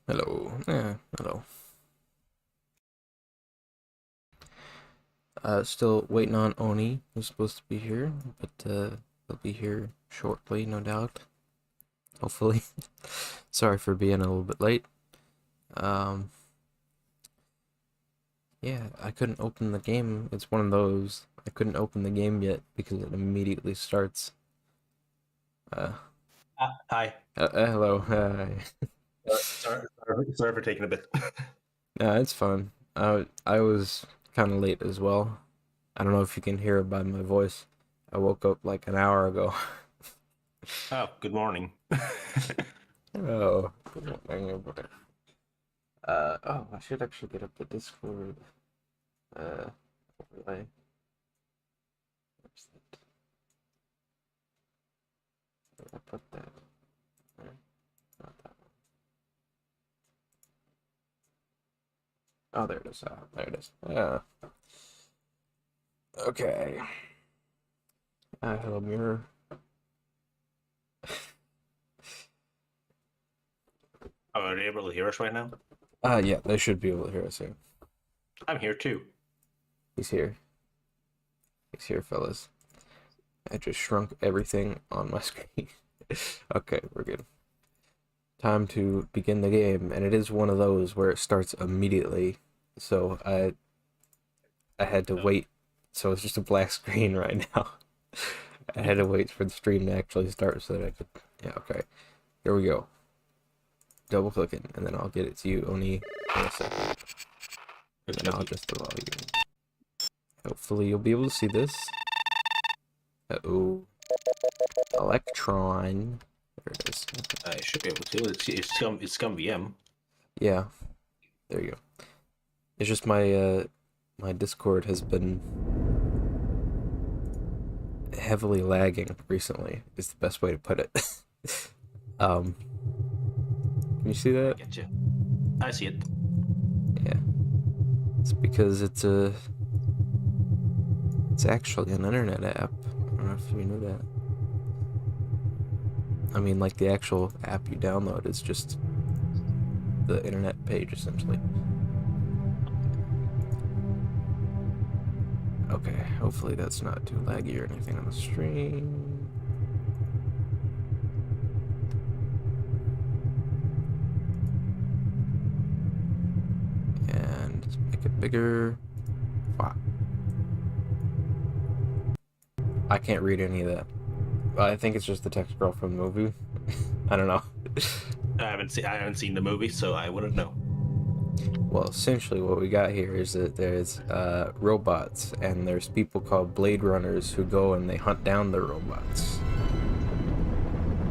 Hello. Hello. Still waiting on Oni, who's supposed to be here, but he'll be here shortly, no doubt. Hopefully. Sorry for being a little bit late. Um, yeah, I couldn't open the game. It's one of those. I couldn't open the game yet because it immediately starts. Uh, Hi. Hello. Sorry for taking a bit. Yeah, it's fun. I was kind of late as well. I don't know if you can hear it by my voice. I woke up like an hour ago. Oh, good morning. Oh, good morning, everybody. Oh, I should actually get up the Discord uh overlay. Where's that? Where did I put that? There, not that one. Oh, there it is. There it is. Okay. Hello, mirror. Oh, are you able to hear us right now? Yeah, they should be able to hear us here. I'm here too. He's here. He's here, fellas. I just shrunk everything on my screen. Okay, we're good. Time to begin the game, and it is one of those where it starts immediately. So I had to wait. So it's just a black screen right now. I had to wait for the stream to actually start so that I could. Yeah, okay. Here we go. Double clicking, and then I'll get it to you only in a second. And then I'll just allow you. Hopefully you'll be able to see this. Uh-oh. Electron. There it is. I should be able to. It's Scum VM. Yeah. There you go. It's just my Discord has been heavily lagging recently, is the best way to put it. Can you see that? I get you. I see it. Yeah. It's because it's actually an internet app. I don't know if you knew that. I mean, like the actual app you download is just the internet page, essentially. Okay, hopefully that's not too laggy or anything on the stream. And make it bigger. Wow. I can't read any of that. I think it's just the text girl from the movie. I don't know. I haven't seen the movie, so I wouldn't know. Well, essentially what we got here is that there's robots, and there's people called Blade Runners who go and they hunt down the robots.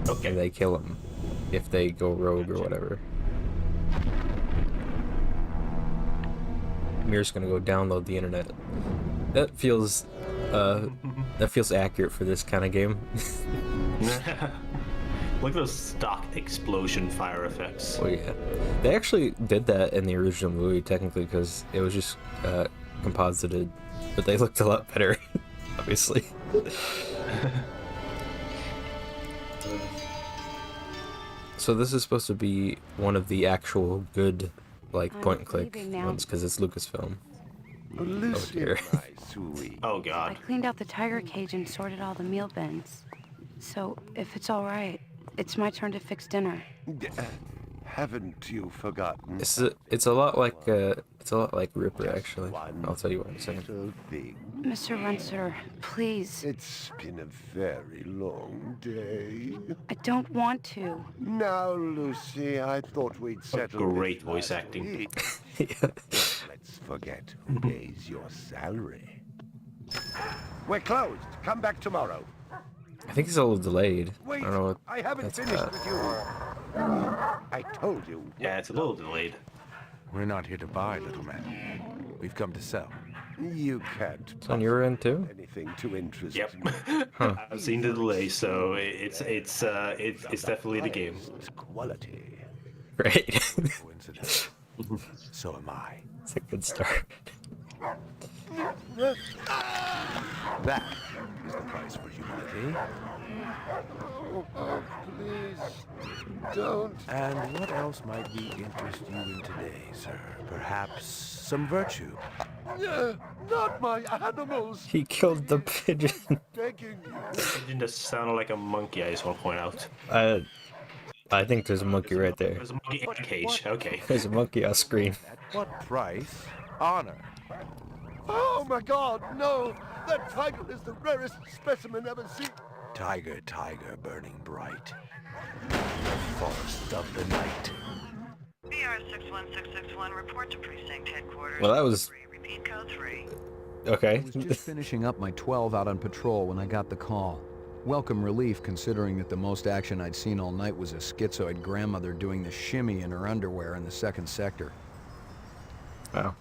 Okay. And they kill them if they go rogue or whatever. Mir's gonna go download the internet. That feels accurate for this kind of game. Look at those stock explosion fire effects. Oh yeah, they actually did that in the original movie technically because it was just composited, but they looked a lot better, obviously. So this is supposed to be one of the actual good, like, point and click ones because it's Lucasfilm. Lucy, my sweet. Oh I God. cleaned out the tiger cage and sorted all the meal bins. So, if it's all right, it's my turn to fix dinner. Haven't you forgotten? It's a lot like Ripper actually. I'll tell you what in a second. Little thing. Mr. Runser, please. It's been a very long day. I don't want to. Now, Lucy, I thought we'd settle Great this voice last acting. week. Yeah. Let's forget who pays your salary. We're closed. Come back tomorrow. I think it's a little delayed. I Wait, don't know what I haven't that's finished about. with you. I told you. Yeah, it's a little delayed. We're not here to buy, little man. We've come to sell. You can't. It's on your end too? Anything to interest Yep. me. I've seen the delay, so it's definitely the game. It's quality. Right. Coincidence. So am I. It's a good start. That is the price for humility. Oh, please. Don't. And what else might we interest you in today, sir? Perhaps some virtue? Not my animals. He killed the pigeon. Begging you. Pigeon just sounded like a monkey, I just want to point out. I think there's a monkey right there. There's a monkey in a cage, okay. There's a monkey on screen. At what price? Honor. Oh my God, no! That tiger is the rarest specimen ever seen. Tiger, tiger, burning bright. The forest of the night. BR 61661, report to precinct headquarters. Well, that was Repeat code 3. okay. I was just finishing up my 12 out on patrol when I got the call. Welcome relief, considering that the most action I'd seen all night was a schizoid grandmother doing the shimmy in her underwear in the second sector. Wow.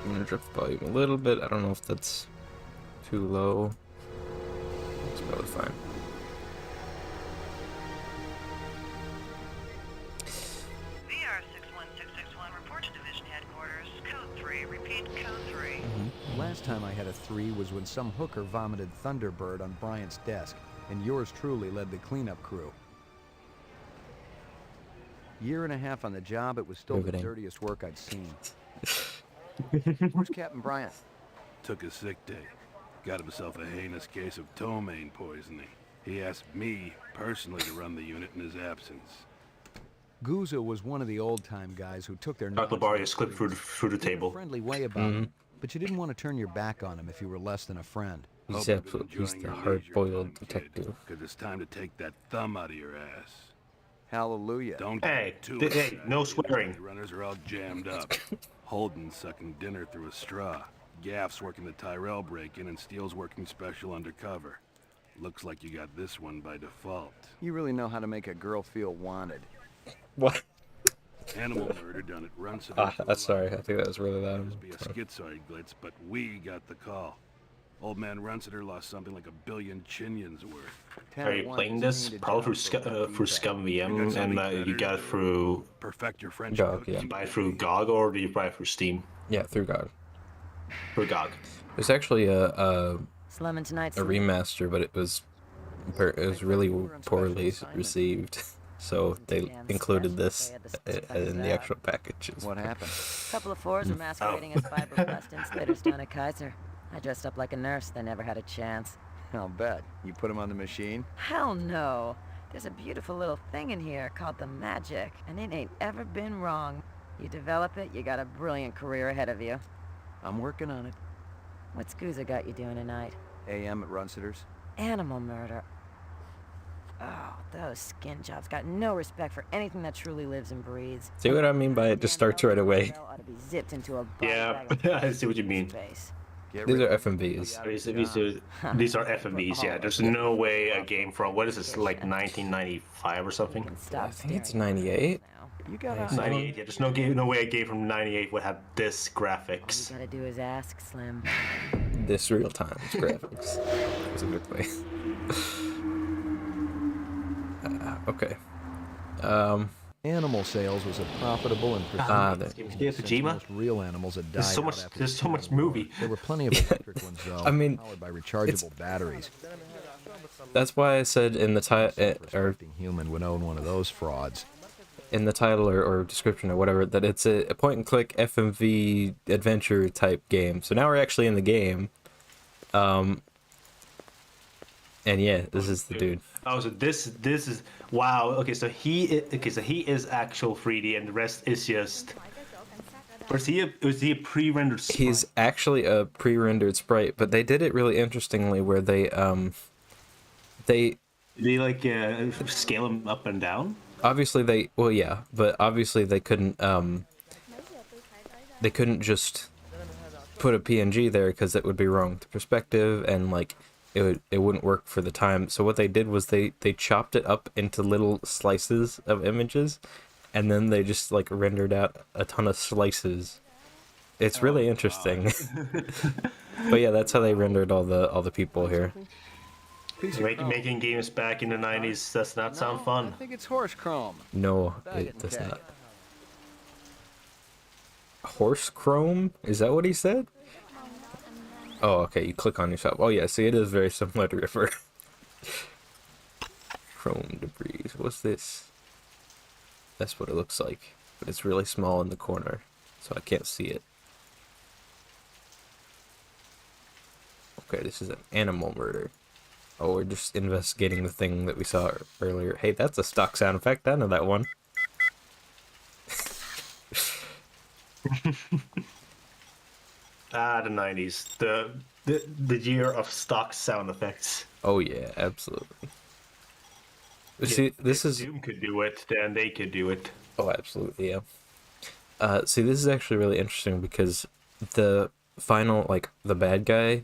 I'm gonna drop the volume a little bit. I don't know if that's too low. It's probably fine. BR 61661, report to division headquarters. Code 3, repeat code 3. Last time I had a 3 was when some hooker vomited Thunderbird on Bryant's desk, and yours truly led the cleanup crew. Year and a half on the job, it was still Riveting. the dirtiest work I'd seen. Where's Captain Bryant? Took a sick day. Got himself a heinous case of ptomaine poisoning. He asked me, personally, to run the unit in his absence. Gouza was one of the old-time guys who took their Dr. Labari slipped through the in a table. friendly way about him, but you didn't want to turn your back on him if you were less than a friend. He's Hope absolutely you're he's enjoying the your leisure hard-boiled time, kid, detective. 'cause it's time to take that thumb out of your ass. Hallelujah. Don't Hey, get too hey, excited. no swearing. The runners are all jammed up. Holden sucking dinner through a straw. Gaff's working the Tyrell break-in and Steele's working special undercover. Looks like you got this one by default. You really know how to make a girl feel wanted. What? Animal murder done at Runcett. Sorry. I think that was really loud. Must be a schizoid glitz, but we got the call. Old man Runciter lost something like 1 billion chinions worth. Are you playing this? Probably through Scum VM, and you got it through. Perfect your French GOG, cooking. yeah. You buy it through GOG or do you buy it through Steam? Yeah, through God. Through GOG. There's actually a Slumming tonight. remaster, but it was really poorly received. So they included this in the actual packages. What happened? A couple of fours were masquerading as fibroblasts insulators down at Kaiser. I dressed up like a nurse. They never had a chance. I'll bet. You put him on the machine? Hell no. There's a beautiful little thing in here called the magic, and it ain't ever been wrong. You develop it, you got a brilliant career ahead of you. I'm working on it. What's Gouza got you doing tonight? AM at Runciter's. Animal murder. Oh, those skin jobs got no respect for anything that truly lives and breathes. See what I mean by it just starts right away? Ought to be zipped into a body Yeah, bag of I see what you mean. space. Get These rid are of him. FMVs. These are FMVs, yeah. There's no way a game from, what is this, like 1995 or something? Stop I think it's staring. 98. Now. You got 98, yeah. There's no way a game from 98 would have this All graphics. you gotta do is ask, Slim. This real time graphics. That's a good way. Okay. Animal sales was a profitable and Ah, prestigious there. business since Kojima? most real animals had died There's so out much. after There's the so much Civil War. movie. There were plenty of electric ones, though, I mean, powered by rechargeable batteries. That's why I said in the title, or Respecting human would own one of those frauds. in the title or description or whatever, that it's a point-and-click FMV adventure type game. So now we're actually in the game. And yeah, this is the dude. Oh, so this is wow. Okay, so he is actual 3D, and the rest is just. Or is he a pre-rendered? Sprite? He's actually a pre-rendered sprite, but they did it really interestingly where they They like scale him up and down. obviously but obviously they couldn't just put a PNG there because it would be wrong to perspective, and like it wouldn't work for the time. So what they did was they chopped it up into little slices of images, and then they just like rendered out a ton of slices. It's really interesting. But yeah, that's how they rendered all the people here. Making games back in the 90s does not sound fun. I think it's horse chrome. No, Bag it and does tag. not. Horse chrome? Is that what he said? Oh, okay, you click on yourself. Oh yeah, see, it is very similar to Ripper. Chrome debris. What's this? That's what it looks like. But it's really small in the corner, so I can't see it. Okay, this is an animal murder. Oh, we're just investigating the thing that we saw earlier. Hey, that's a stock sound effect. I know that one. Ah, the 90s. The year of stock sound effects. Oh yeah, absolutely. See, this If is... Doom could do it, then they could do it. Oh, absolutely, yeah. See, this is actually really interesting because the final, like, the bad guy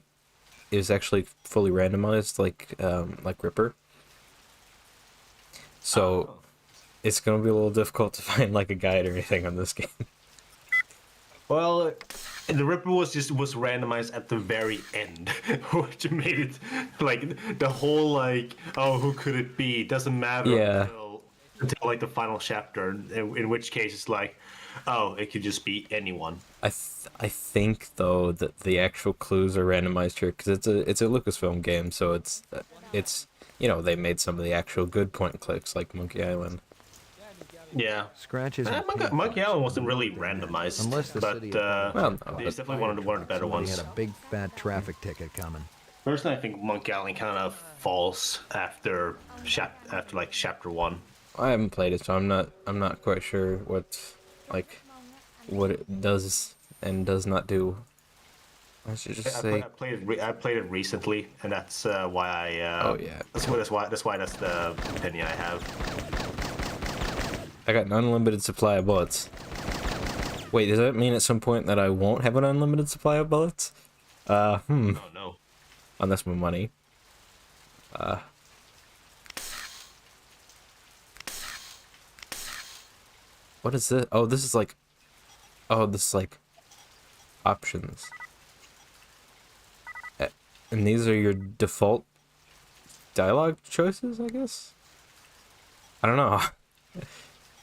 is actually fully randomized, like Ripper. So, it's gonna be a little difficult to find, like, a guide or anything on this game. Well, the Ripper was randomized at the very end, which made it like the whole like, oh, who could it be? Doesn't matter Yeah. until like the final chapter. In which case, it's like, oh, it could just be anyone. I think though that the actual clues are randomized here because it's a Lucasfilm game, so it's you know, they made some of the actual good point and clicks like Monkey Island. Yeah. Scratches and paint Monkey marks. Island wasn't really randomized, Unless the but city Well, no, it's but- definitely one of the better Somebody ones. had a big fat traffic ticket coming. Personally, I think Monkey Island kind of falls after like chapter 1. I haven't played it, so I'm not quite sure what it does and does not do. I should just say, I played it recently, and that's why I. Oh, yeah. That's why that's the opinion I have. I got an unlimited supply of bullets. Wait, does that mean at some point that I won't have an unlimited supply of bullets? Oh no. Unless my money. What is this? Oh, this is like... Oh, this is like... Options. And these are your default dialogue choices, I guess? I don't know.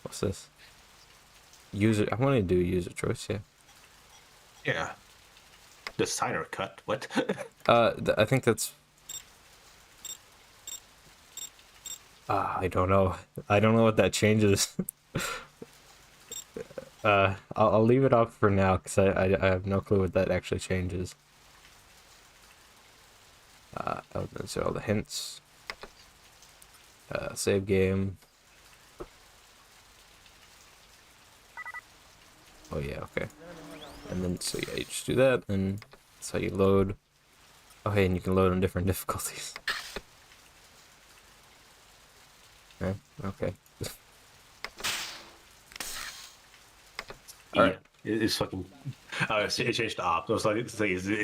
What's this? User... I want to do user choice, yeah. Yeah. Designer cut. What? I think that's... I don't know. I don't know what that changes. I'll leave it off for now because I have no clue what that actually changes. So all the hints. Save game. Oh yeah, okay. And then so yeah, you just do that, and that's how you load. Oh hey, and you can load on different difficulties. Yeah, okay. Yeah. It's fucking. Oh, it changed to op. I was like, is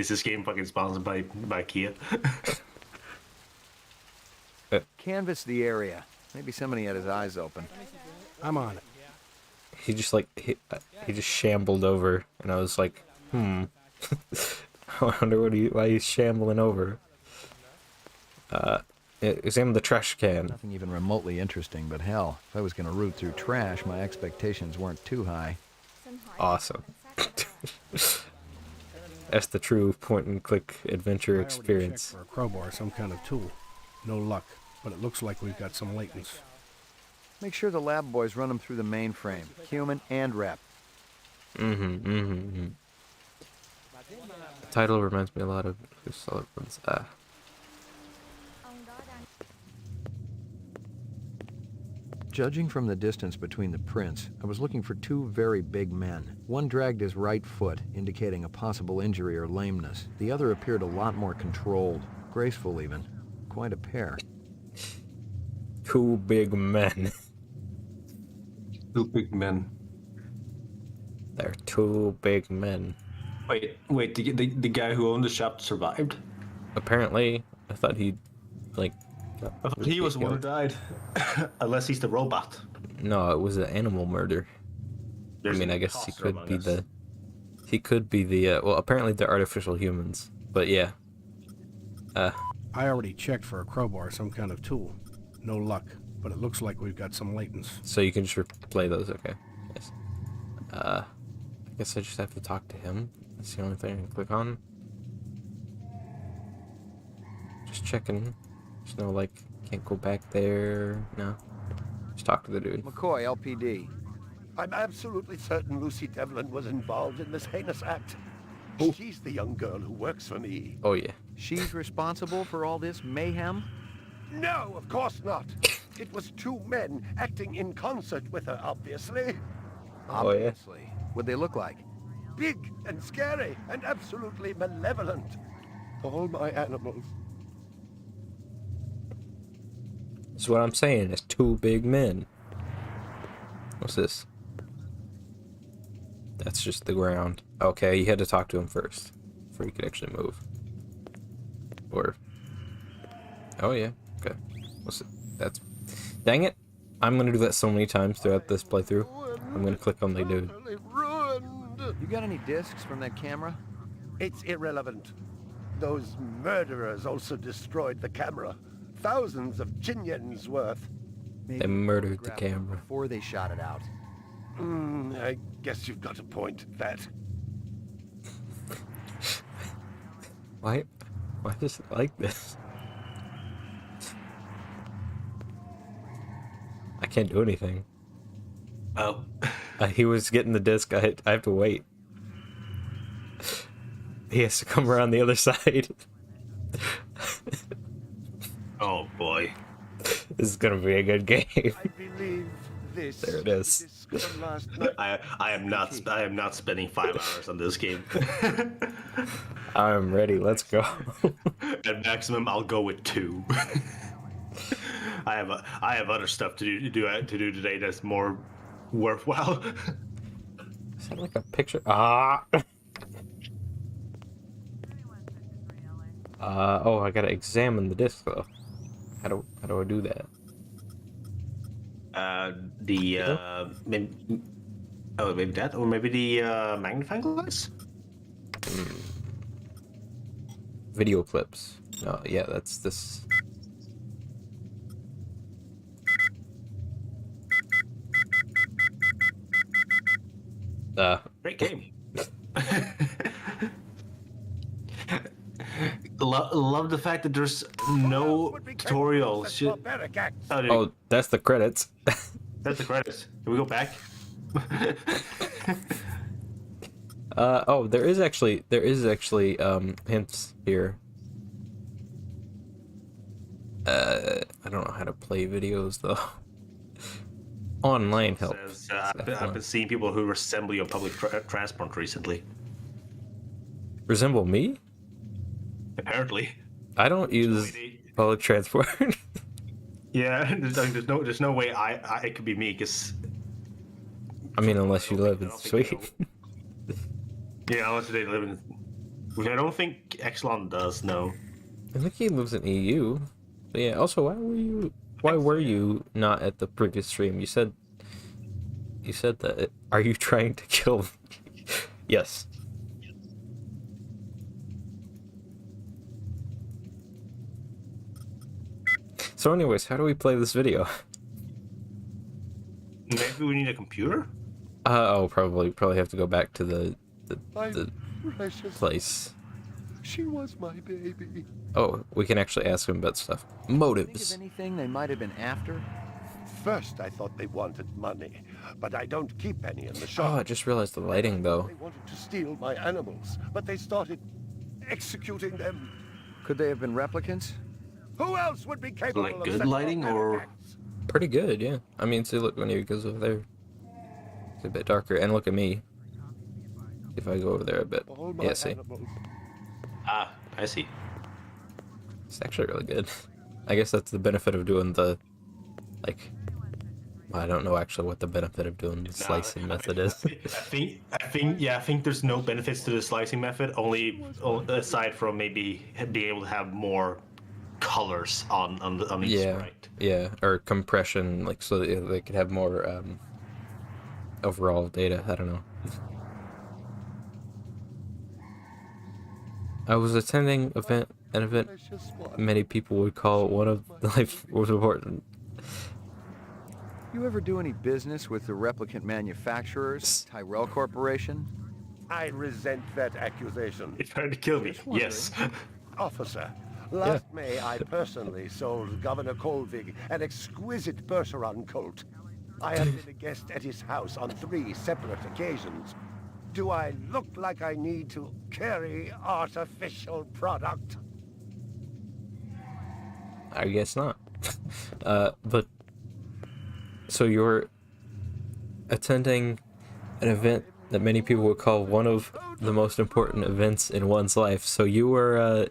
this game fucking sponsored by Kia? Canvass the area. Maybe somebody had his eyes open. I'm on it. He just like he just shambled over, and I was like, I wonder why he's shambling over. Examine the trash can. Nothing even remotely interesting, but hell, if I was going to root through trash, my expectations weren't too high. Awesome. That's the true point and click adventure I already experience. checked for a crowbar, some kind of tool. No luck, but it looks like we've got some latents. Make sure the lab boys run them through the mainframe, human and rep. The title reminds me a lot of Solid Ones. Judging from the distance between the prints, I was looking for two very big men. One dragged his right foot, indicating a possible injury or lameness. The other appeared a lot more controlled, graceful even. Quite a pair. Two big men. Two big men. They're two big men. Wait. The guy who owned the shop survived. Apparently, I thought he, like. I thought he was the one who died. Unless he's the robot. No, it was an animal murder. There's I mean, an I guess he imposter could among be us. the. He could be the. Well, apparently they're artificial humans. But yeah. I already checked for a crowbar, some kind of tool. No luck, but it looks like we've got some latents. So you can just replay those, okay. Yes. I guess I just have to talk to him. That's the only thing I can click on. checking. There's no, like, can't go back there. No. Just talk to the dude. McCoy, LPD. I'm absolutely certain Lucy Devlin was involved in this heinous act. She's the young girl who works for me. Oh, yeah. She's responsible for all this mayhem? No, of course not. It was two men acting in concert with her, obviously. Oh, yeah. Obviously. What'd they look like? Big and scary and absolutely malevolent. All my animals. That's what I'm saying. It's two big men. What's this? That's just the ground. Okay, you had to talk to him first before you could actually move. Or... Oh, yeah. Okay. What's it? That's... Dang it! I'm gonna do that so many times throughout this playthrough. I'm gonna click on the dude. Ruined. You got any discs from that camera? It's irrelevant. Those murderers also destroyed the camera. Thousands of Jinyens worth. Maybe They murdered the photographed it camera. before they shot it out. I guess you've got a point at that. Why is it like this? I can't do anything. Oh. He was getting the disc. I have to wait. He has to come around the other side. Oh boy. This is gonna be a good game. I believe this. There it is. Disc from last night. I am not spending 5 hours on this game. I'm ready. Let's go. At maximum, I'll go with 2. I have other stuff to do today that's more worthwhile. Is that like a picture? Ah. Oh, I gotta examine the disc though. How do I do that? Maybe that, or maybe the magnifying glass. Video clips. No, yeah, that's this. Great game. Love the fact that there's no tutorial. Shit. Oh, dude, Oh, that's the credits. that's the credits. Can we go back? Oh, there is actually hints here. I don't know how to play videos though. Online help. Says, I've been seeing people who resemble you on public transport recently. Resemble me? Apparently. I don't use public transport. Yeah, there's no way it could be me, because I mean, unless you live in Sweden. Yeah, unless they live in, which I don't think Exelon does. No. I think he lives in EU. But yeah. Also, why were you not at the previous stream? You said that. Are you trying to kill me? Yes. So anyways, how do we play this video? Maybe we need a computer. Oh, probably have to go back to the Precious. place. She was my baby. Oh, we can actually ask him about stuff. Think of Motives. anything they might have been after? First, I thought they wanted money, but I don't keep any in the Oh, shop. I just realized the lighting though. They wanted to steal my animals, but they started executing them. Could they have been replicants? Who else would be capable Like of good such lighting, barbaric or- acts? Pretty good, yeah. I mean, see, look when he goes over there. It's a bit darker, and look at me. If I go over there a bit, All my yeah, see, animals. Ah, I see. it's actually really good. I guess that's the benefit of doing the, like, well, I don't know actually what the benefit of doing the slicing method is. I think there's no benefits to the slicing method, only aside from maybe being able to have more colors on each Yeah, sprite. yeah, or compression, like so that they could have more overall data. I don't know. I was attending an event Precious one. many people would call one of the life most important. You ever do any business with the replicant manufacturers, Tyrell Corporation? I resent that accusation. It's trying to kill me. Yes. Officer, Last May, I personally sold Governor Colvig an exquisite Bergeron colt. I have been a guest at his house on 3 separate occasions. Do I look like I need to carry artificial product? I guess not. But so you're attending an event that many people would call one of the most important events in one's life. So you were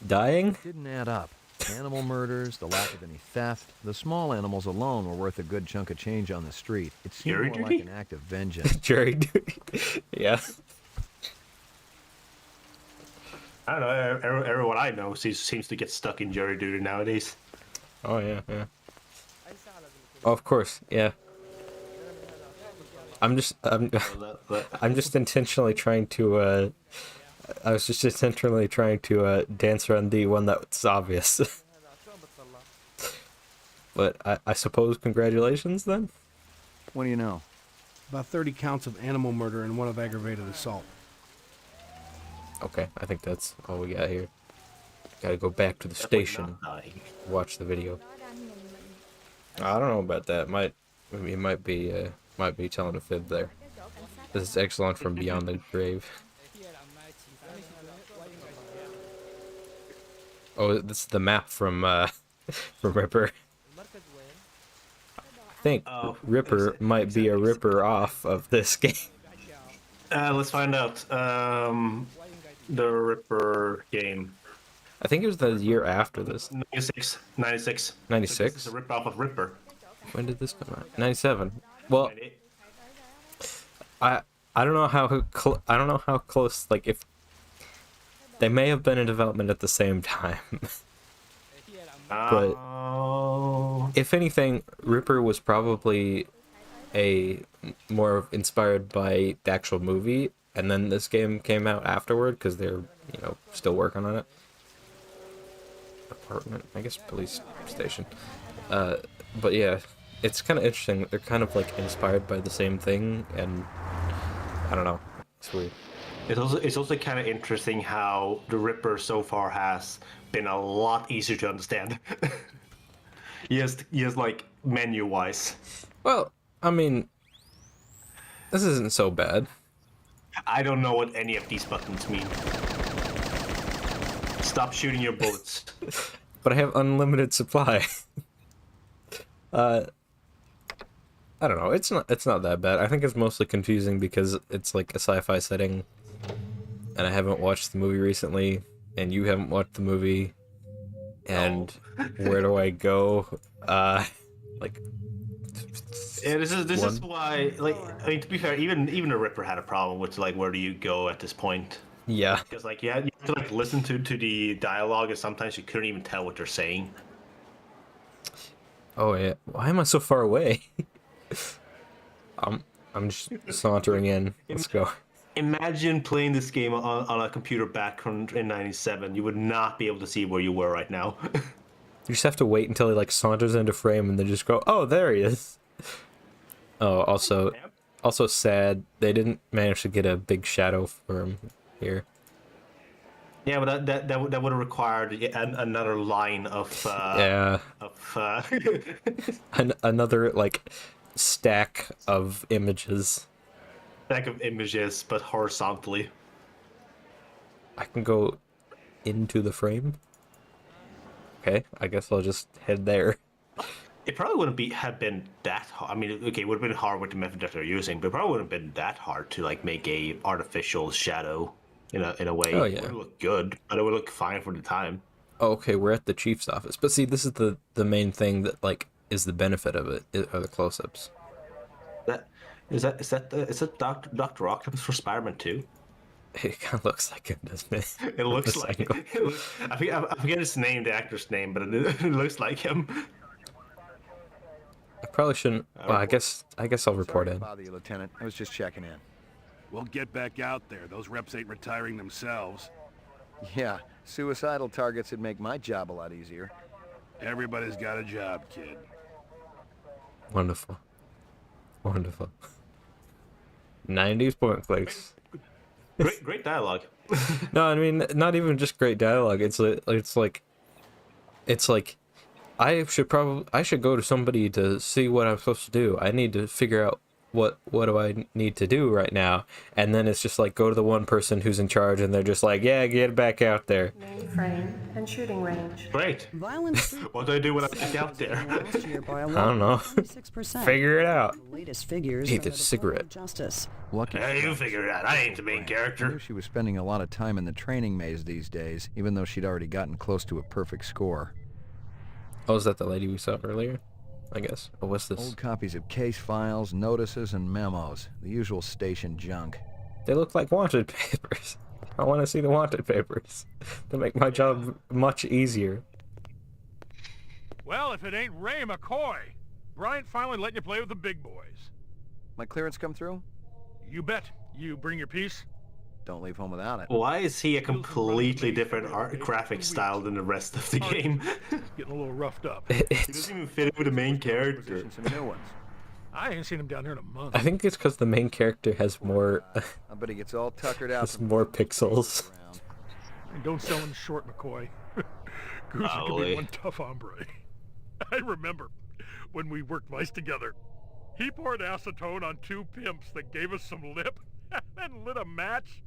dying? Didn't add up. Animal murders, the lack of any theft. The small animals alone were worth a good chunk of change on the street. It seemed Jury more duty? like an act of vengeance. Jury duty. Yeah. I don't know. Everyone I know seems to get stuck in jury duty nowadays. Oh yeah, yeah. Oh, of course, yeah. I'm just intentionally trying to I was just intentionally trying to dance around the one that's obvious. But I suppose congratulations then? What do you know? About 30 counts of animal murder and 1 of aggravated assault. Okay, I think that's all we got here. Gotta go back to the station, watch the video. I don't know about that. It might be telling a fib there. This is excellent from beyond the grave. Oh, this is the map from from Ripper. I think Ripper might be a ripper off of this game. Let's find out. The Ripper game. I think it was the year after this. 96. 96? It's a rip-off of Ripper. When did this come out? 97. Well, I don't know how close, like, if they may have been in development at the same time. But if anything, Ripper was probably more inspired by the actual movie, and then this game came out afterward because they're, still working on it. Apartment, I guess police station. But yeah, it's kind of interesting. They're kind of like inspired by the same thing, and I don't know. It's weird. It's also kind of interesting how the Ripper so far has been a lot easier to understand. Just like menu-wise. Well, I mean, this isn't so bad. I don't know what any of these buttons mean. Stop shooting your bullets. But I have unlimited supply. I don't know. It's not that bad. I think it's mostly confusing because it's like a sci-fi setting, and I haven't watched the movie recently, and you haven't watched the movie, and where do I go? Like. Yeah, this is why. Like, I mean, to be fair, even the Ripper had a problem with like where do you go at this point. Yeah. Because like you have to like listen to the dialogue, and sometimes you couldn't even tell what they're saying. Oh yeah. Why am I so far away? I'm just sauntering in. Let's go. Imagine playing this game on a computer back in '97. You would not be able to see where you were right now. You just have to wait until he like saunters into frame and then just go, oh, there he is. Oh, also sad. They didn't manage to get a big shadow for him here. Yeah, but that would have required another line of another like stack of images. Stack of images, but horizontally. I can go into the frame. Okay, I guess I'll just head there. It probably wouldn't have been that hard. I mean, okay, it would have been hard with the method that they're using, but it probably wouldn't have been that hard to like make a artificial shadow in a way. Oh yeah, it would look good, but it would look fine for the time. Oh, okay, we're at the chief's office, but see, this is the main thing that like is the benefit of it are the close-ups. Is that Dr. Octopus for Spider-Man 2? It kind of looks like him, doesn't it? It looks like it. I forget his name, the actor's name, but it looks like him. I probably shouldn't. Well, I guess I'll report in. Bother you, Lieutenant. I was just checking in. We'll get back out there. Those reps ain't retiring themselves. Yeah, suicidal targets would make my job a lot easier. Everybody's got a job, kid. Wonderful. 90s point clicks. Great dialogue. No, I mean not even just great dialogue. It's like I should go to somebody to see what I'm supposed to do. I need to figure out what do I need to do right now, and then it's just like go to the one person who's in charge, and they're just like, yeah, get back out there. Mainframe and shooting range. Great. Violence What do I do when I get out there? last year by a I lot, don't know. 26%. Figure it out. The latest figures Hey, from the there's a Department cigarette. of Justice. Lucky. Hey, you figure it out. I ain't the main I character. knew she was spending a lot of time in the training maze these days, even though she'd already gotten close to a perfect score. Oh, is that the lady we saw earlier? I guess. Oh, what's this? Old copies of case files, notices, and memos. The usual station junk. They look like wanted papers. I want to see the wanted papers to make my job much easier. Well, if it ain't Ray McCoy. Bryant finally letting you play with the big boys. My clearance come through? You bet. You bring your piece? Don't leave home without it. Why is he a completely different graphic style than the rest of the game? Getting a little roughed up. He doesn't even fit in with the main character. Some new ones. I ain't seen him down here in a month. I think it's because the main character has more I bet he gets all tuckered out. has more pixels. And don't sell him short, McCoy. Goose could Golly. be one tough hombre. I remember when we worked mice together. He poured acetone on two pimps that gave us some lip and lit a match.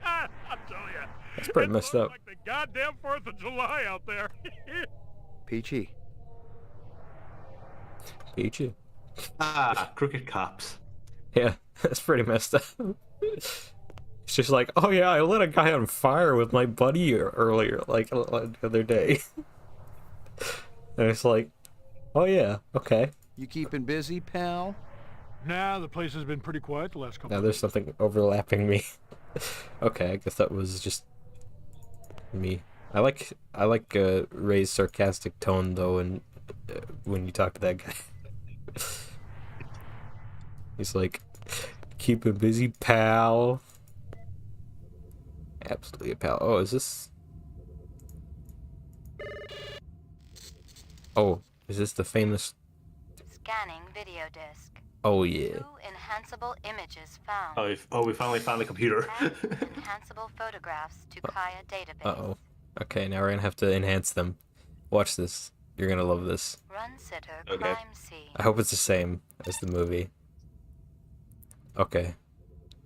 I'll tell ya. That's pretty it messed looked up. like the goddamn 4th of July out there. Peachy. Peachy. Ah, crooked cops. Yeah, that's pretty messed up. It's just like, oh yeah, I lit a guy on fire with my buddy earlier, like the other day. And it's like, oh yeah, okay. You keeping busy, pal? Nah, the place has been pretty quiet the last couple Now of there's days. something overlapping me. Okay, I guess that was just me. I like Ray's sarcastic tone though, and when you talk to that guy, he's like, "Keep it busy, pal." Absolutely a pal. Oh, is this? Oh, is this the famous? Scanning video disc. Oh yeah. Two enhanceable images found. We finally found the computer. Add enhanceable photographs to Kaya database. Uh-oh. Okay, now we're gonna have to enhance them. Watch this. You're gonna love this. Run sitter Okay. crime scene. I hope it's the same as the movie. Okay.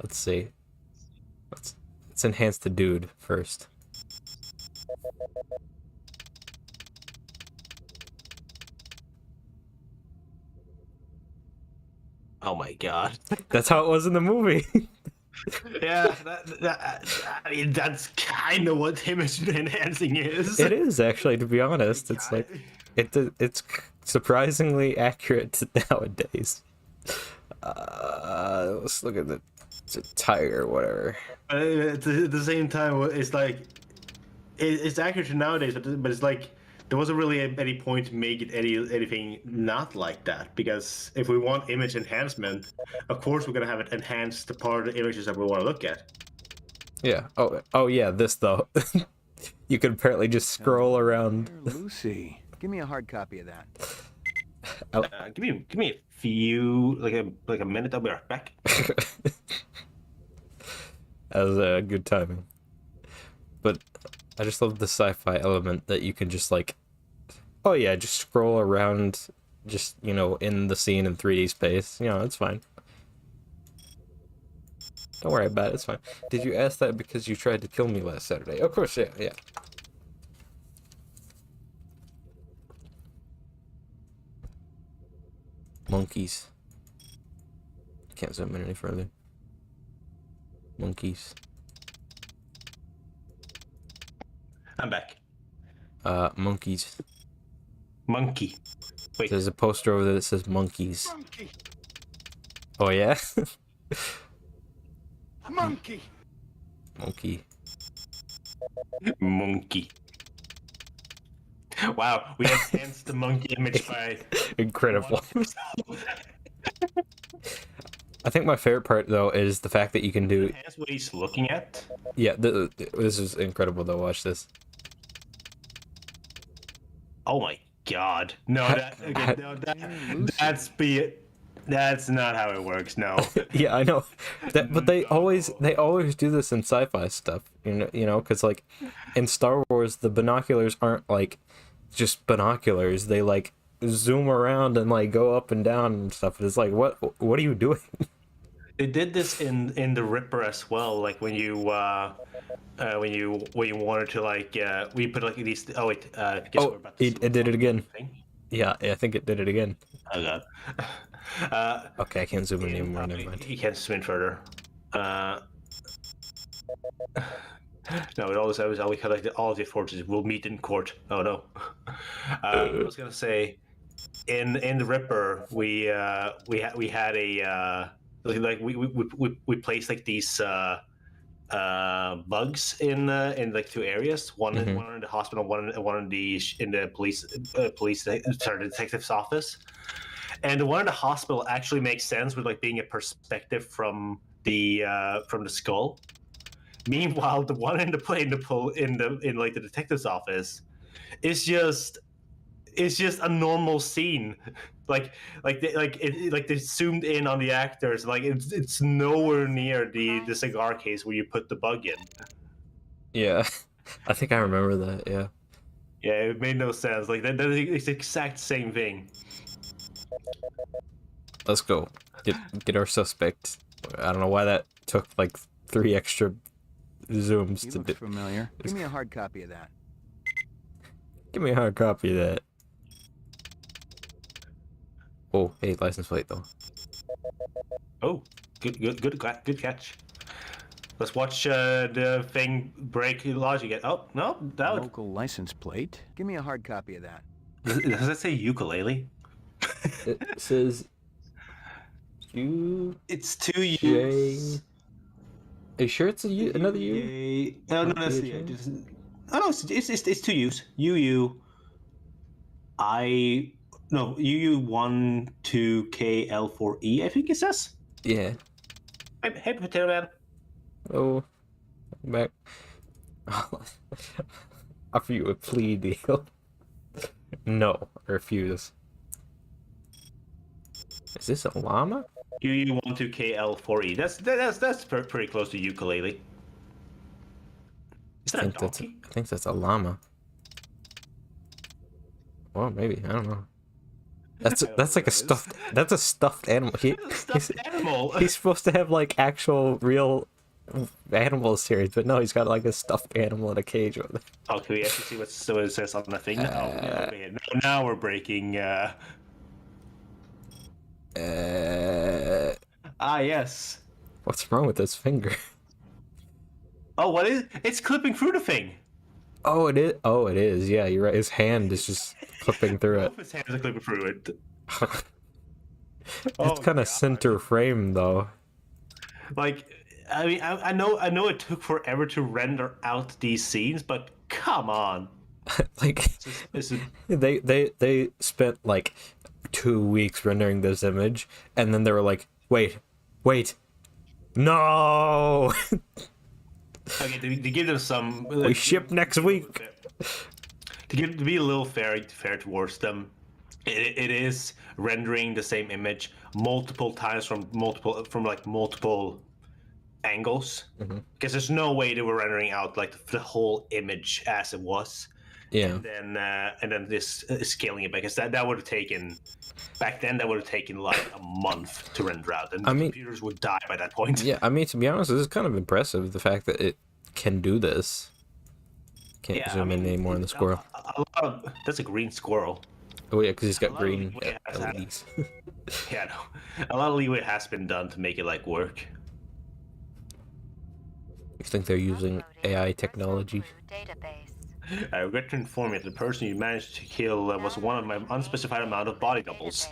Let's see. Let's enhance the dude first. Oh my god. That's how it was in the movie. Yeah, I mean, that's kind of what image enhancing is. It is actually, to be honest. It's like it's surprisingly accurate nowadays. Let's look at it's a tiger, whatever. At the same time, it's like it's accurate nowadays, but it's like there wasn't really any point to make it anything not like that, because if we want image enhancement, of course we're gonna have it enhance the part of the images that we want to look at. Yeah. Oh yeah. This though, you can apparently just scroll around. Lucy. Give me a hard copy of that. Give me a few like a minute. I'll be right back. That was a good timing. But I just love the sci-fi element that you can just like, oh yeah, just scroll around, just, you know, in the scene in 3D space. You know, it's fine. Don't worry about it, it's fine. Did you ask that because you tried to kill me last Saturday? Of course, yeah. Monkeys. Can't zoom in any further. Monkeys. I'm back. Monkeys. Monkey. Wait. There's a poster over there that says monkeys. Monkey! Oh yeah? Monkey! Monkey. Monkey. Wow, we enhanced the monkey image by Incredible. I think my favorite part though is the fact that you can do. enhance what he's looking at. Yeah, this is incredible though. Watch this. Oh my god! No, that's That's not how it works. No. Yeah, I know that, but they always do this in sci-fi stuff. Because like in Star Wars, the binoculars aren't like just binoculars. They like zoom around and like go up and down and stuff. It's like, what are you doing? They did this in the Ripper as well. Like when you wanted to like we put like these. Oh wait, guess Oh, we're about to it did it again. thing. Yeah, I think it did it again. Oh god. Okay, I can't zoom in anymore. Never mind. You can't zoom in further. No, it always always like all of the forces will meet in court. Oh no. I was gonna say, in the Ripper, we had a like we placed like these bugs in like two areas. One in the hospital, one in the police detective's office. And the one in the hospital actually makes sense with like being a perspective from the skull. Meanwhile, the one in like the detective's office is just a normal scene. Like they zoomed in on the actors. Like it's nowhere near the cigar case where you put the bug in. Yeah, I think I remember that. Yeah. Yeah, it made no sense. Like that is the exact same thing. Let's go. Get our suspect. I don't know why that took like 3 extra zooms He to looks familiar. Give me a hard copy of that. Give me a hard copy of that. Oh, hey, license plate though. Oh, good catch. Let's watch the thing break logic again. Oh no, that would... Local license plate. Give me a hard copy of that. Does it say ukulele? It says U. It's 2 U's. J. Are you sure it's another U? No, that's the. Oh no, it's 2 U's. I no UU1 2KL4E. I think it says. Yeah. Hey, Potato Man. Oh, back. Offer you a plea deal. No, refuse. Is this a llama? UU12KL4E. That's pretty close to ukulele. Is that a donkey? I think that's a llama. Well, maybe, I don't know. That's like a stuffed. That's a stuffed animal. Animal. He's supposed to have like actual real animals here, but no, he's got like a stuffed animal in a cage with it. Oh, can we actually see what it says on the thing? Now we're breaking. Yes. What's wrong with his finger? Oh, what is? It's clipping through the thing. Oh, it is. Oh, it is. Yeah, you're right. His hand is just clipping through it. His hands are clipping through it. It's kind of center frame though. Like, I mean, I know it took forever to render out these scenes, but come on. Like, they spent like 2 weeks rendering this image, and then they were like, wait, no. Okay, to give them some. We ship next week. To be a little fair towards them, it is rendering the same image multiple times from multiple angles. Because there's no way they were rendering out like the whole image as it was. Yeah. And then this scaling it back, because that would have taken back then. That would have taken like a month to render out, and computers would die by that point. Yeah, I mean, to be honest, this is kind of impressive. The fact that it can do this. Can't zoom in anymore on the squirrel. That's a green squirrel. Oh yeah, because he's got green LEDs. Yeah, no. A lot of leeway has been done to make it like work. You think they're using AI technology? I regret to inform you that the person you managed to kill was one of my unspecified amount of body doubles.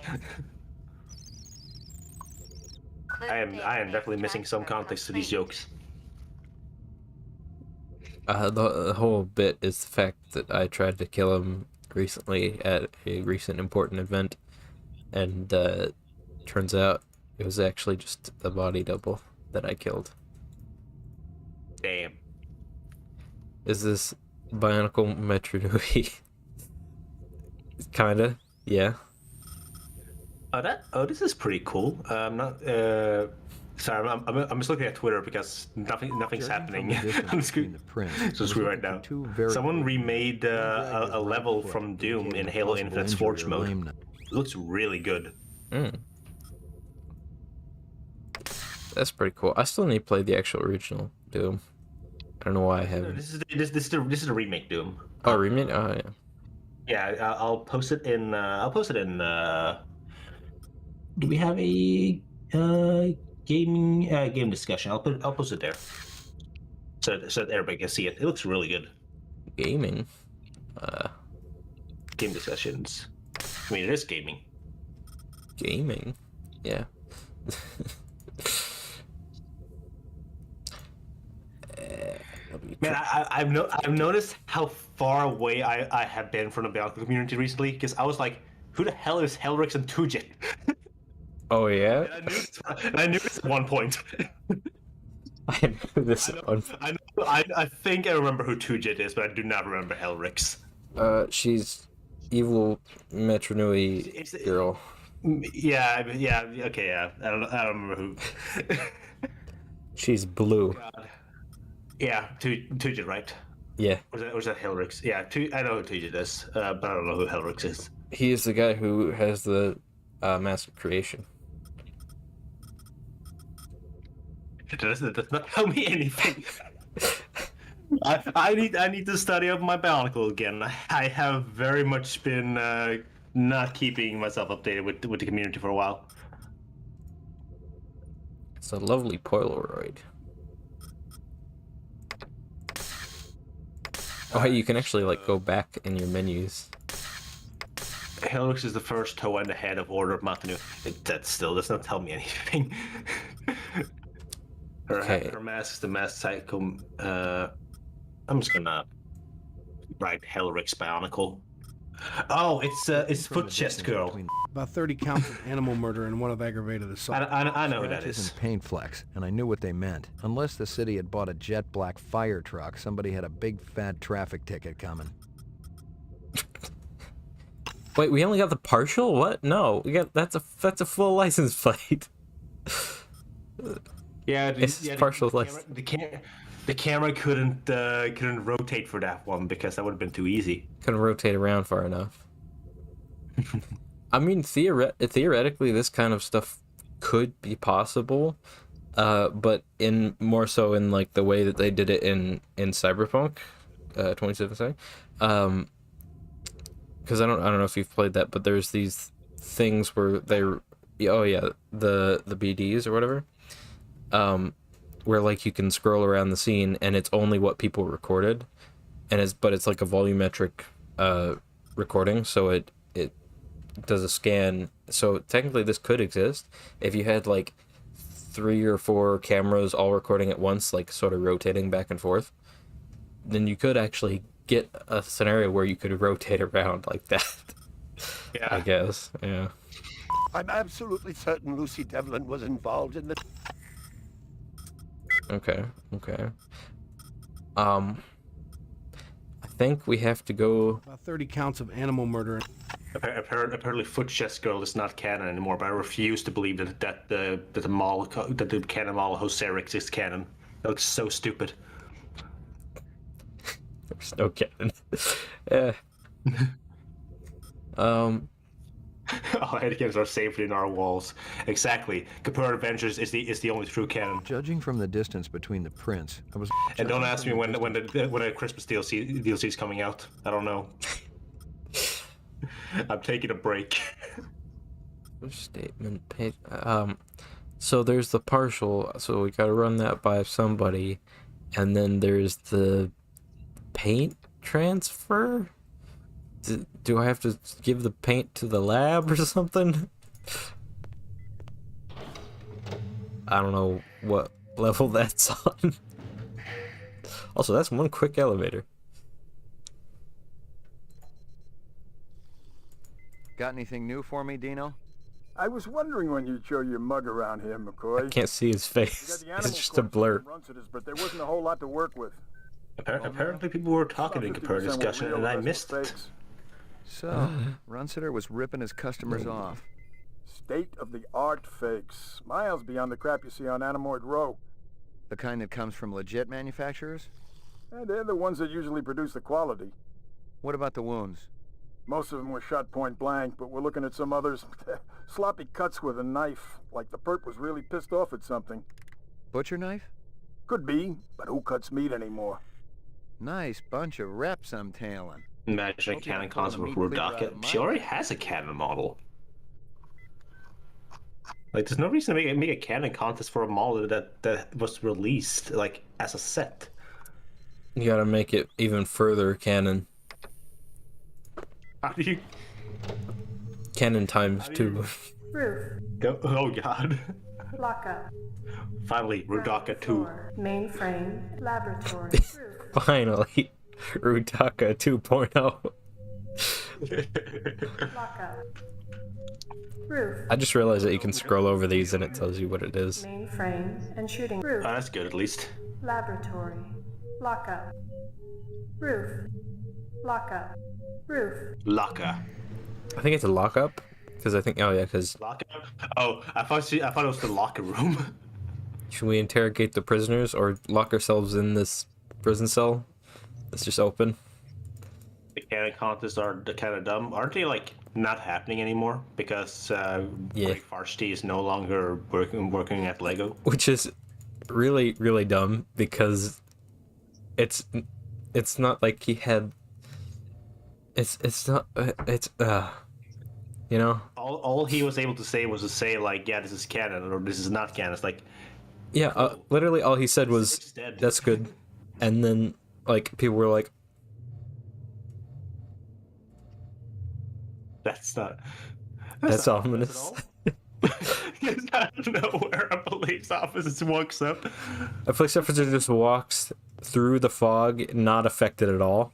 I am definitely missing some context to these jokes. The whole bit is the fact that I tried to kill him recently at a recent important event, and turns out it was actually just a body double that I killed. Damn. Is this Bionicle Metronui? Kinda, yeah. This is pretty cool. I'm not. Sorry, I'm just looking at Twitter because nothing's happening. I'm just screwed right now. Someone remade a level from Doom in Halo Infinite's Forge mode. Looks really good. That's pretty cool. I still need to play the actual original Doom. I don't know why I haven't. This is a remake Doom. Oh, remake? Oh, yeah. Yeah, I'll post it in. Do we have a game discussion? I'll post it there, so that everybody can see it. It looks really good. Gaming. Game discussions. I mean, it is gaming. Gaming. Yeah. Man, I've noticed how far away I have been from the Bionicle community recently, because I was like, who the hell is Helrix and Tujit? Oh, yeah? And I knew this at one point. I knew this at one point. I think I remember who Tujit is, but I do not remember Helrix. She's evil Metronui girl. Yeah, okay, yeah. I don't remember who. She's blue. God. Yeah, Tujit, right? Yeah. Or was that Helrix? Yeah, I know who Tujit is, but I don't know who Helrix is. He is the guy who has the mask of creation. It does not tell me anything. I need to study up my Bionicle again. I have very much been not keeping myself updated with the community for a while. It's a lovely Polaroid. Oh, hey, you can actually like go back in your menus. Helrix is the first toe in the head of Order of Matanu. That still does not tell me anything. Her mask is the mask cycle. I'm just gonna write Helrix Bionicle. Oh, it's Foot Chest Girl. About 30 counts of animal murder and one of aggravated assault. I know who that is. And paint flecks, and I knew what they meant. Unless the city had bought a jet black fire truck, somebody had a big fat traffic ticket coming. Wait, we only got the partial? What? No, we got that's a full license plate. Yeah, it's partial license. The camera couldn't rotate for that one because that would have been too easy. Couldn't rotate around far enough. I mean, theoretically, this kind of stuff could be possible, but in more so in like the way that they did it in Cyberpunk 2077. Because I don't know if you've played that, but there's these things where the BDs or whatever, where like you can scroll around the scene and it's only what people recorded, and it's like a volumetric recording, so it does a scan. So technically this could exist if you had like 3 or 4 cameras all recording at once, like sort of rotating back and forth. Then you could actually get a scenario where you could rotate around like that. Yeah, I guess. Yeah. I'm absolutely certain Lucy Devlin was involved in the... Okay. I think we have to go... About 30 counts of animal murder. Apparently Foot Chest Girl is not canon anymore, but I refuse to believe that the canon model Hoserix is canon. That looks so stupid. There's no canon. Yeah. All etiquettes are saved in our walls. Exactly. Capoeira Adventures is the only true canon. Judging from the distance between the prints, I was... And don't ask me when the Christmas DLC is coming out. I don't know. I'm taking a break. Statement page. So there's the partial. So we gotta run that by somebody, and then there's the paint transfer. Do I have to give the paint to the lab or something? I don't know what level that's on. Also, that's one quick elevator. Got anything new for me, Dino? I was wondering when you'd show your mug around here, McCoy. I can't see his face. It's just a blur. But there wasn't a whole lot to work with. Apparently people were talking in Capoeira discussion and I missed it. So, Runsiter was ripping his customers off. State-of-the-art fakes. Miles beyond the crap you see on Animoid Row. The kind that comes from legit manufacturers? And they're the ones that usually produce the quality. What about the wounds? Most of them were shot point blank, but we're looking at some others. Sloppy cuts with a knife, like the perp was really pissed off at something. Butcher knife? Could be, but who cuts meat anymore? Nice bunch of reps I'm tailing. Imagine a cannon console with Rudaka. She already has a cannon model. Like, there's no reason to make a cannon contest for a model that was released, like, as a set. You gotta make it even further canon. How do you... Canon times 2. Roof. Go... Oh, God. Lockup. Finally, Rudaka 2. Mainframe. Laboratory. Roof. Finally, Rudaka 2.0. Lockup. Roof. I just realized that you can scroll over these and it tells you what it is. Mainframe and shooting. Roof. Oh, that's good, at least. Laboratory. Lockup. Roof. Lockup. Roof. Locker. I think it's a lockup, because I think, oh yeah, because... Locker? Oh, I thought it was the locker room. Should we interrogate the prisoners or lock ourselves in this prison cell that's just open? The cannon contests are kind of dumb. Aren't they, like, not happening anymore? Because Greg Varsity is no longer working at LEGO. Which is really, really dumb, because it's not like he had... It's not... you know? All he was able to say was to say, like, yeah, this is canon, or this is not canon. It's like... Yeah, literally all he said was, that's good. And then, like, people were like... That's not... That's ominous. It's out of nowhere, a police officer just walks up. A police officer just walks through the fog, not affected at all.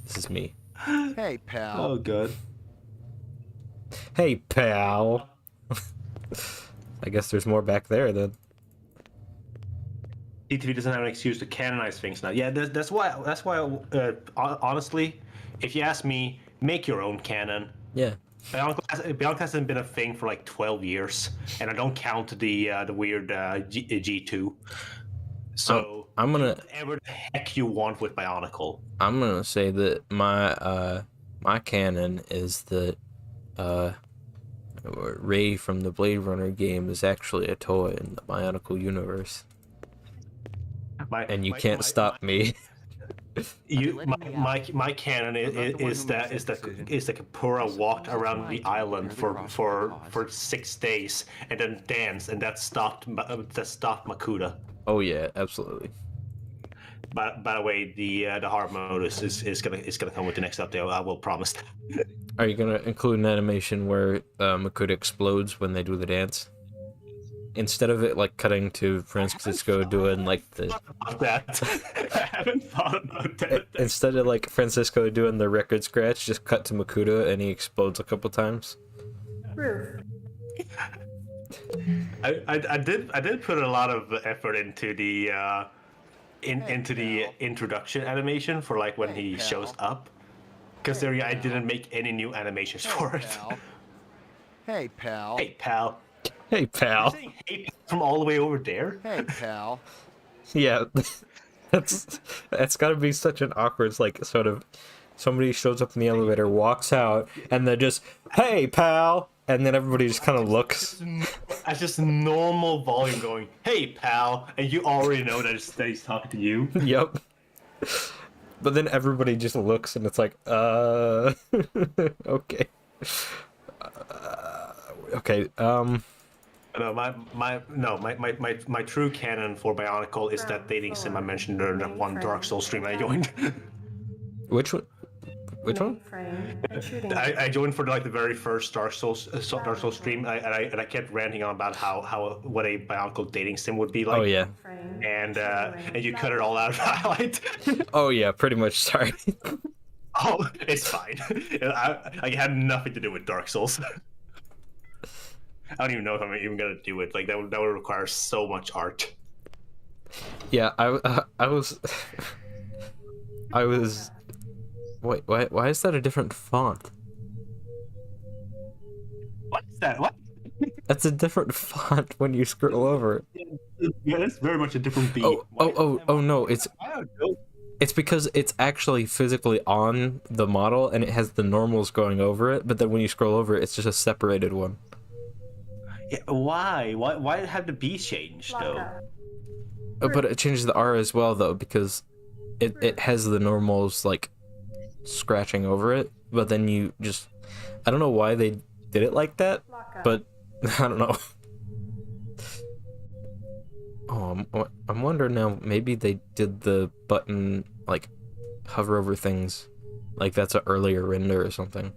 This is me. Hey, pal. Oh, God. Hey, pal. I guess there's more back there then. CTV doesn't have an excuse to canonize things now. Yeah, that's why. Honestly, if you ask me, make your own canon. Yeah. Bianca hasn't been a thing for like 12 years, and I don't count the weird G2. So I'm gonna whatever the heck you want with Bionicle. I'm gonna say that my canon is that Ray from the Blade Runner game is actually a toy in the Bionicle universe. And you can't stop me. My canon is that Kapura walked around the island for 6 days and then danced, and that stopped Makuta. Oh yeah, absolutely. By the way, the hard mode is gonna come with the next update. I will promise. Are you gonna include an animation where Makuta explodes when they do the dance? Instead of it like cutting to Francisco doing like the... I haven't thought about that. Instead of like Francisco doing the record scratch, just cut to Makuta and he explodes a couple times. Roof. I did put a lot of effort into the into the introduction animation for like when he shows up, because I didn't make any new animations for it. Hey, pal. Hey, pal. Hey, pal. Hey, from all the way over there. Hey, pal. Yeah, that's gotta be such an awkward, like, sort of, somebody shows up in the elevator, walks out, and then just, hey, pal, and then everybody just kind of looks. That's just normal volume going, hey, pal, and you already know that he's talking to you. Yep. But then everybody just looks, and it's like, okay. Okay, No, my true canon for Bionicle is that dating sim I mentioned during that one Dark Souls stream I joined. Which one? Which one? I joined for like the very first Dark Souls stream, and I kept ranting on about what a Bionicle dating sim would be like. Oh yeah. And you cut it all out of highlight. Oh yeah, pretty much. Sorry. Oh, it's fine. I had nothing to do with Dark Souls. I don't even know if I'm even gonna do it. Like that would require so much art. Yeah, I was. Wait, why is that a different font? What? What's that? What? That's a different font when you scroll over. Yeah, it's very much a different beat. Oh no, it's I don't know. it's because it's actually physically on the model and it has the normals going over it, but then when you scroll over it, it's just a separated one. Yeah, why? Why have the B changed though? But it changes the R as well though, because it has the normals like scratching over it, but then you just, I don't know why they did it like that, but I don't know. Oh, I'm wondering now, maybe they did the button, like, hover over things, like that's an earlier render or something.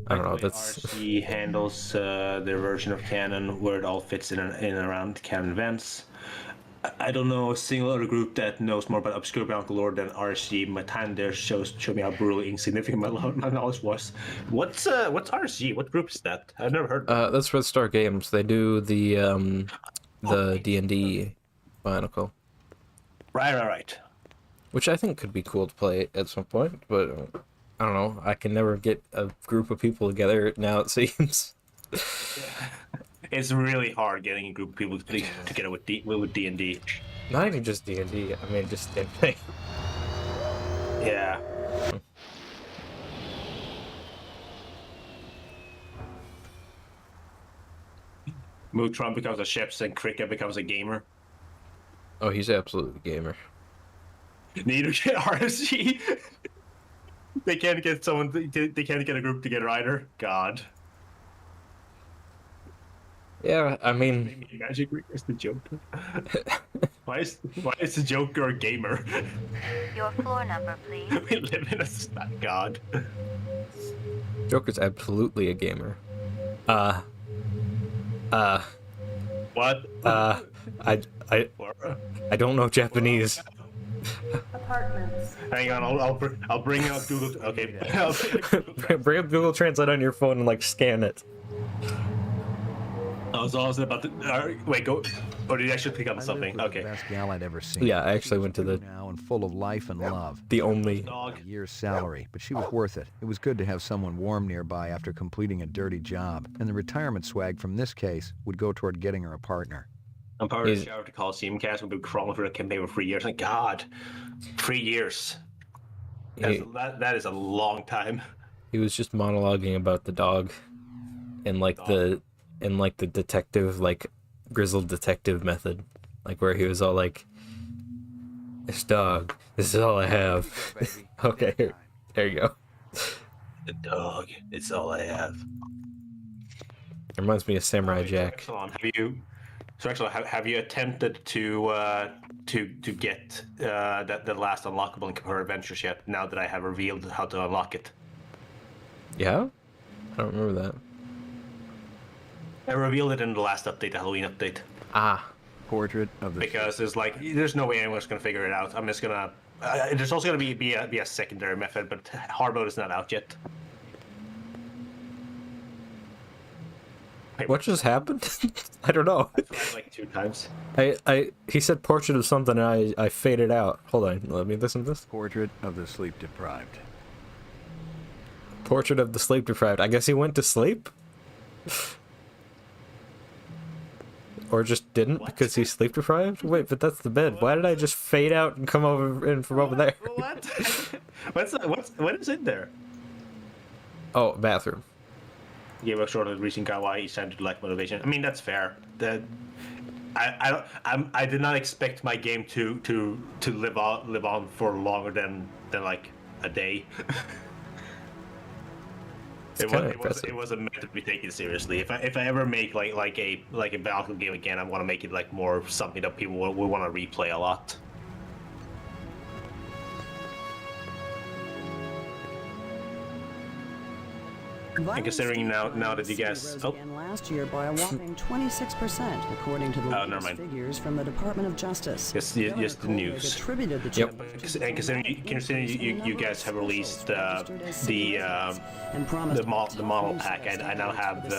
I don't know, that's... RC handles their version of canon where it all fits in and around canon events. I don't know a single other group that knows more about obscure bionicle lore than RC. My time there showed me how brutally insignificant my knowledge was. What's RC? What group is that? I've never heard of it. That's Red Star Games. They do the D&D Bionicle. Right. Which I think could be cool to play at some point, but I don't know. I can never get a group of people together now, it seems. It's really hard getting a group of people together with D&D. Not even just D&D. I mean, just anything. Yeah. Mootron becomes a chef, and Cricket becomes a gamer. Oh, he's absolutely a gamer. Neither can RSG. They can't get someone. They can't get a group together either. God. Yeah, I mean, Magic is the joke. Why is the Joker a gamer? Your floor number, please. We live in a God. Joker's absolutely a gamer. What? I don't know Japanese. Apartments. Hang on, I'll bring up Google. Okay. Bring up Google Translate on your phone and like scan it. I was always about to. Wait, go. Or did you actually pick up something? Okay. The best gal I'd ever seen. Yeah, I actually went to the now and full of life and love. The only Dog. A year's salary, but she was worth it. It was good to have someone warm nearby after completing a dirty job, and the retirement swag from this case would go toward getting her a partner. I'm part of the shower to Coliseum cast. We've been crawling for a campaign for 3 years. Like God, 3 years. That is a long time. He was just monologuing about the dog, and like the detective, like grizzled detective method, like where he was all like, "This dog, this is all I have." Okay, there you go. The dog, it's all I have. It reminds me of Samurai Jack. Have you attempted to get the last unlockable in Her Adventures yet? Now that I have revealed how to unlock it. Yeah, I don't remember that. I revealed it in the last update, the Halloween update. Portrait of the... Because there's no way anyone's gonna figure it out. I'm just gonna. There's also gonna be a secondary method, but hard mode is not out yet. What just happened? I don't know. I tried like 2 times. He said portrait of something and I faded out. Hold on, let me listen to this. Portrait of the sleep deprived. Portrait of the sleep deprived. I guess he went to sleep? Or just didn't because he's sleep deprived? Wait, but that's the bed. Why did I just fade out and come over in from over there? What? What is in there? Oh, bathroom. Gave a short reason why he started to lack motivation. I mean, that's fair. I did not expect my game to live on for longer than like a day. It wasn't meant to be taken seriously. If I ever make like a Valkyrie game again, I want to make it like more something that people will want to replay a lot. And considering now that you guys last year by a whopping 26%, according to the latest figures from the Department of Justice. Yes, the news. Attributed the And considering you guys have released the model pack, I now have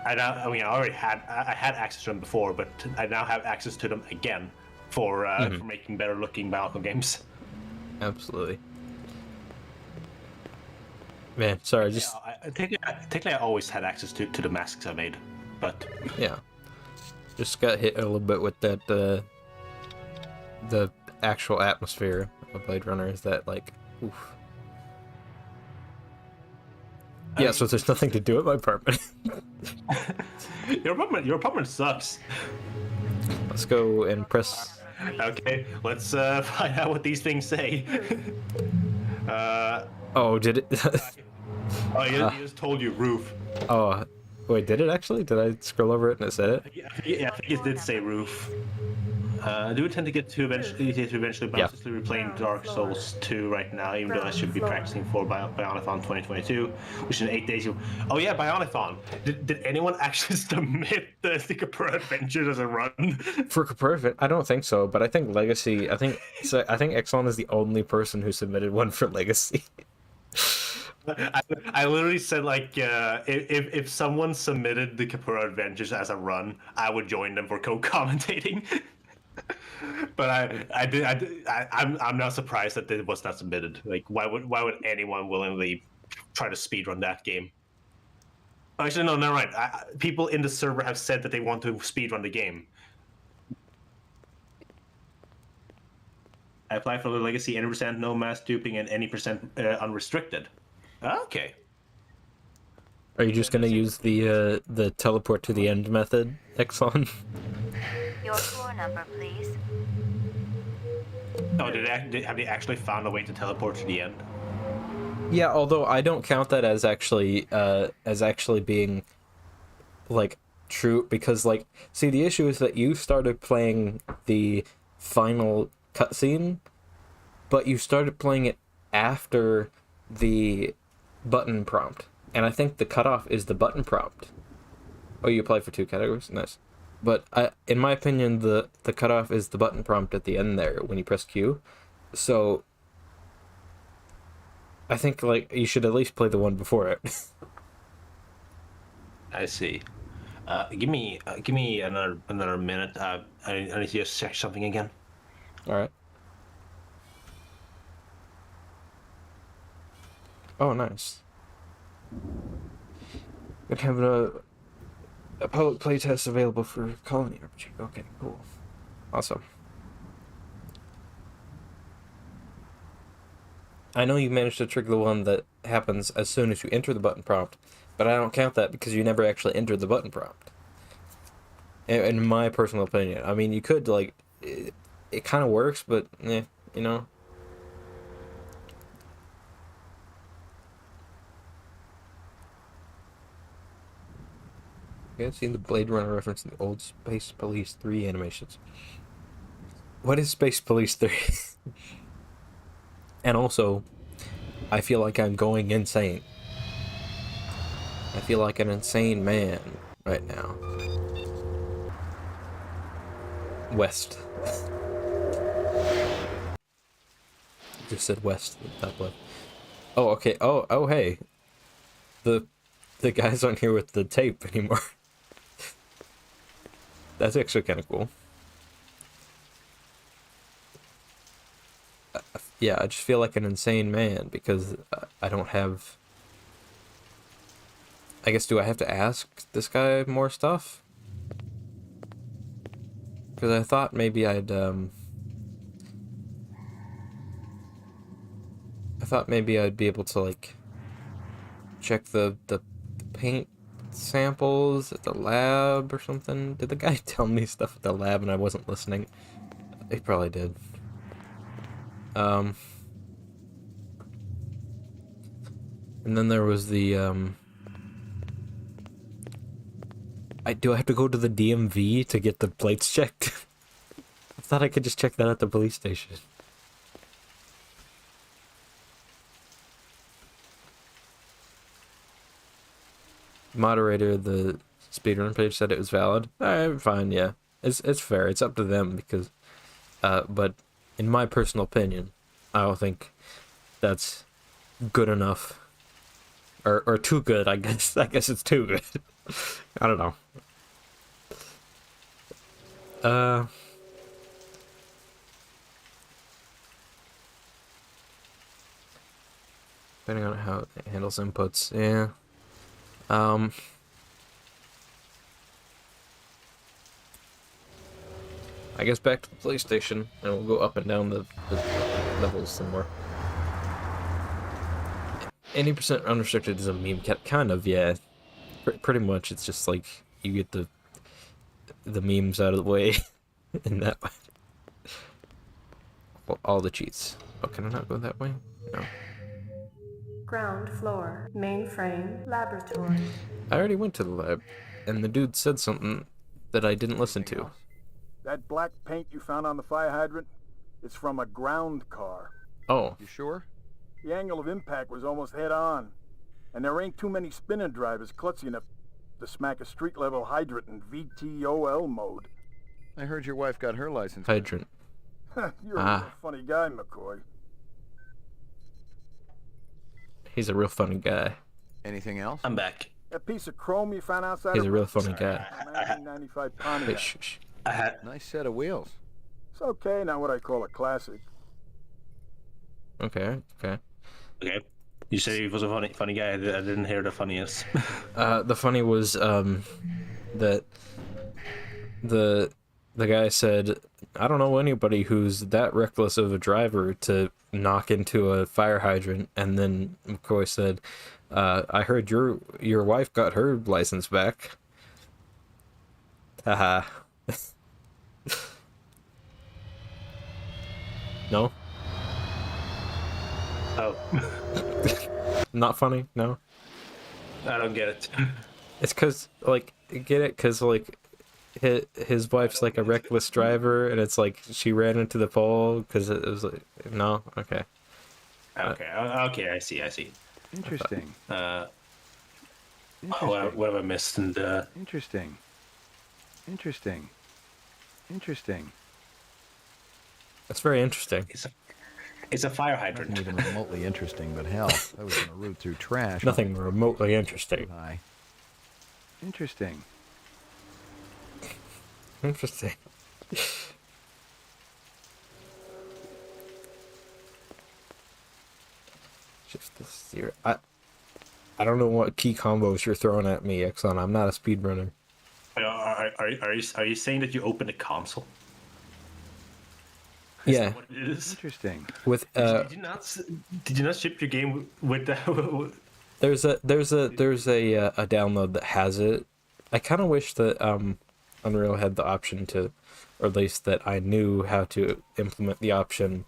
I already had access to them before, but I now have access to them again for making better looking Bionicle games. Absolutely. Man, sorry, just Technically, I always had access to the masks I made, but yeah, just got hit a little bit with that the actual atmosphere of Blade Runner is that like, oof. Yeah, so there's nothing to do at my apartment. your apartment sucks. Let's go and press. Okay, let's find out what these things say. Oh, did it? Oh, he just told you roof. Oh, wait, did it actually? Did I scroll over it and it said it? Yeah, I think it did say roof. Do tend to get to eventually bounce replaying Dark Souls 2 right now, even though I should be practicing for Bionathon 2022, which is in 8 days. Oh yeah, Bionathon. Did anyone actually submit the Capra Adventures as a run? For Capra, I don't think so, but I think Legacy. I think Exxon is the only person who submitted one for Legacy. I literally said like if someone submitted the Capra Adventures as a run, I would join them for co-commentating. But I'm not surprised that it was not submitted. Like, why would anyone willingly try to speedrun that game? Actually, no, never mind. People in the server have said that they want to speedrun the game. I applied for the Legacy, 80% no mass duping and any percent unrestricted. Okay. Are you just gonna use the teleport to the end method, Exxon? Your floor number, please. Oh, have they actually found a way to teleport to the end? Yeah, although I don't count that as actually being like true, because like, see, the issue is that you started playing the final cutscene, but you started playing it after the button prompt, and I think the cutoff is the button prompt. Oh, you applied for 2 categories? Nice. But in my opinion, the cutoff is the button prompt at the end there when you press Q. So I think like you should at least play the one before it. I see. Give me another minute. I need to just check something again. All right. Oh, nice. Gonna have a public playtest available for Colony RPG. Okay, cool. Awesome. I know you managed to trigger the one that happens as soon as you enter the button prompt, but I don't count that because you never actually entered the button prompt. In my personal opinion. I mean, you could, like, it kind of works, but, you know. I've seen the Blade Runner reference in the old Space Police 3 animations. What is Space Police 3? And also, I feel like I'm going insane. I feel like an insane man right now. West. Just said west, top left. Oh, okay. Oh, hey. The guys aren't here with the tape anymore. That's actually kind of cool. Yeah, I just feel like an insane man because I don't have... I guess, do I have to ask this guy more stuff? Because I thought maybe I'd, I thought maybe I'd be able to, like, check the paint samples at the lab or something. Did the guy tell me stuff at the lab and I wasn't listening? He probably did. And then there was the, do I have to go to the DMV to get the plates checked? I thought I could just check that at the police station. Moderator, the speedrun page said it was valid. Alright, fine, yeah. It's fair. It's up to them because, but in my personal opinion, I don't think that's good enough. Or too good, I guess. I guess it's too good. I don't know. depending on how it handles inputs. Yeah. I guess back to the PlayStation, and we'll go up and down the levels some more. 80% unrestricted is a meme kind of, yeah. Pretty much, it's just like you get the memes out of the way in that way. All the cheats. Oh, can I not go that way? No. Ground floor, mainframe, laboratory. I already went to the lab, and the dude said something that I didn't listen to. That black paint you found on the fire hydrant, it's from a ground car. Oh. You sure? The angle of impact was almost head on, and there ain't too many spinning drivers klutzy enough to smack a street-level hydrant in VTOL mode. I heard your wife got her license. Hydrant. You're a real funny guy, McCoy. He's a real funny guy. Anything else? I'm back. That piece of chrome you found outside He's of a real funny guy. 1995 Pontiac. Wait, shh. Nice set of wheels. It's okay, not what I call a classic. Okay. Okay. You said he was a funny guy. I didn't hear the funniest. The funny was that the guy said, I don't know anybody who's that reckless of a driver to knock into a fire hydrant, and then McCoy said, I heard your wife got her license back. Haha. No? Oh. Not funny? No? I don't get it. It's cause, like, get it? Cause, like, his wife's, like, a reckless driver, and it's like she ran into the pole, cause it was like, no? Okay. Okay, I see. Interesting. What have I missed? And Interesting. That's very interesting. It's a fire hydrant. Nothing even remotely interesting, but hell, I was gonna root through trash. Nothing remotely interesting. Interesting. Interesting. Just this here. I don't know what key combos you're throwing at me, Exxon. I'm not a speedrunner. Are you saying that you opened a console? Yeah. What it is? Interesting. With did you not ship your game with that? There's a download that has it. I kind of wish that Unreal had the option to, or at least that I knew how to implement the option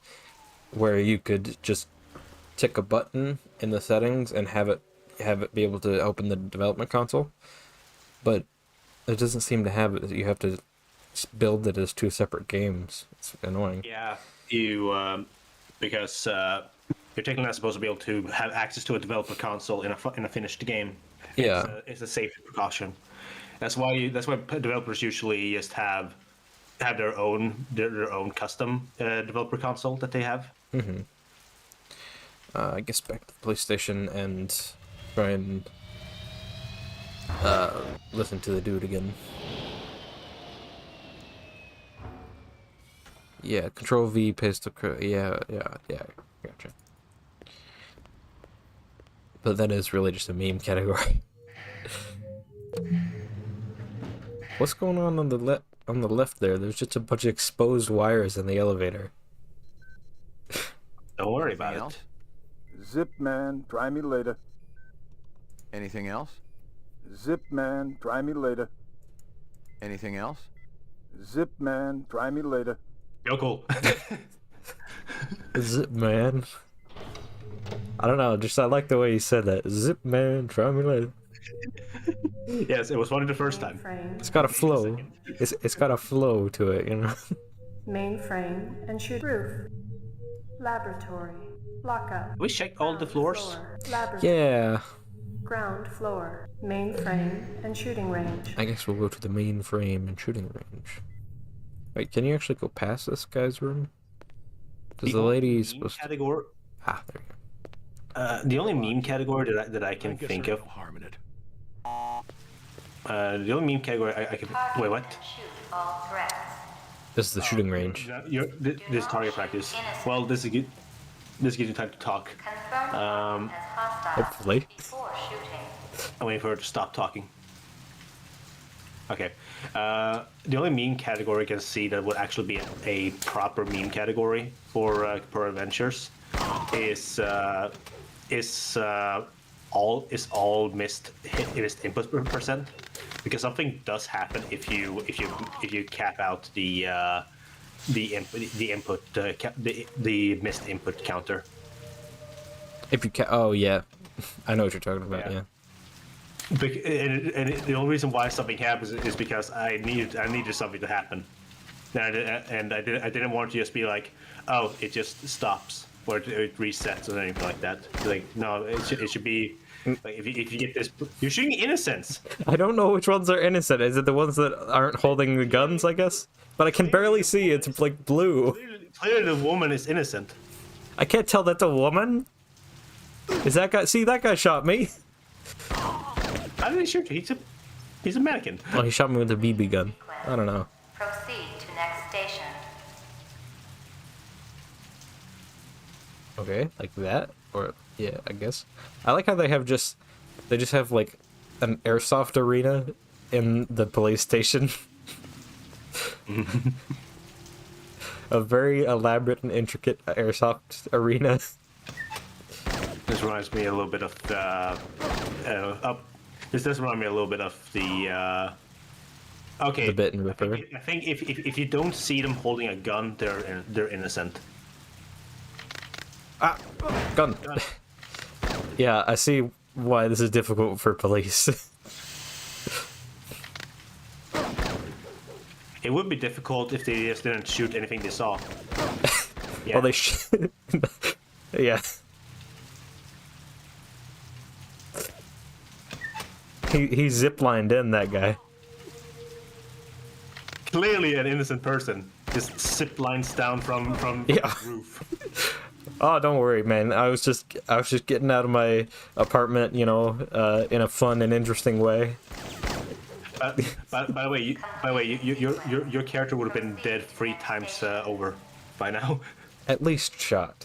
where you could just tick a button in the settings and have it be able to open the development console. But it doesn't seem to have it. You have to build it as two separate games. It's annoying. Yeah, you because you're technically not supposed to be able to have access to a developer console in a finished game. Yeah, it's a safety precaution. That's why developers usually just have their own custom developer console that they have. Mm-hmm. I guess back to the PlayStation and try and listen to the dude again. Yeah, Control V, paste to yeah, gotcha. But that is really just a meme category. What's going on the left there? There's just a bunch of exposed wires in the elevator. Don't worry about it. Zip man, try me later. Anything else? Zip man, try me later. Anything else? Zip man, try me later. Jocool. Zip man. I don't know, I like the way you said that. Zip man, try me later. Yes, it was funny the first time. It's got a flow. It's got a flow to it, you know. Mainframe and shoot roof. Laboratory. Lockup. We checked all the floors. Yeah. Ground floor. Mainframe and shooting range. I guess we'll go to the mainframe and shooting range. Wait, can you actually go past this guy's room? Because the lady's supposed to... Category. Ah, there you go. The only meme category that I can think of. No harm in it. The only meme category I can. Wait, what? This is the shooting range. This target practice. Well, this is good. This gives you time to talk. Hopefully. I'm waiting for her to stop talking. Okay. The only meme category I can see that would actually be a proper meme category for adventures is all missed input percent, because something does happen if you cap out the missed input counter. If you oh yeah, I know what you're talking about. Yeah. And the only reason why something happens is because I needed something to happen, and I didn't want to just be like, oh, it just stops or it resets or anything like that. Like, no, it should be like, if you get this, you're shooting innocents. I don't know which ones are innocent. Is it the ones that aren't holding the guns? I guess, but I can barely see. It's like blue. Clearly, the woman is innocent. I can't tell that's a woman. Is that guy? See, that guy shot me. How did he shoot you? He's a mannequin. Oh, he shot me with a BB gun. I don't know. Proceed to next station. Okay, like that, or yeah, I guess. I like how they just have like an airsoft arena in the police station. A very elaborate and intricate airsoft arena. This reminds me a little bit of this does remind me a little bit of the okay. The bit in Ripper. I think if you don't see them holding a gun, they're innocent. Ah, gun. Yeah, I see why this is difficult for police. It would be difficult if they just didn't shoot anything they saw. Well, Yeah. they yeah. He ziplined in, that guy. Clearly an innocent person. Just zip lines down from Yeah. the roof. Oh, don't worry, man. I was just getting out of my apartment, you know, in a fun and interesting way. By the way, your character would have been dead 3 times over by now. At least shot.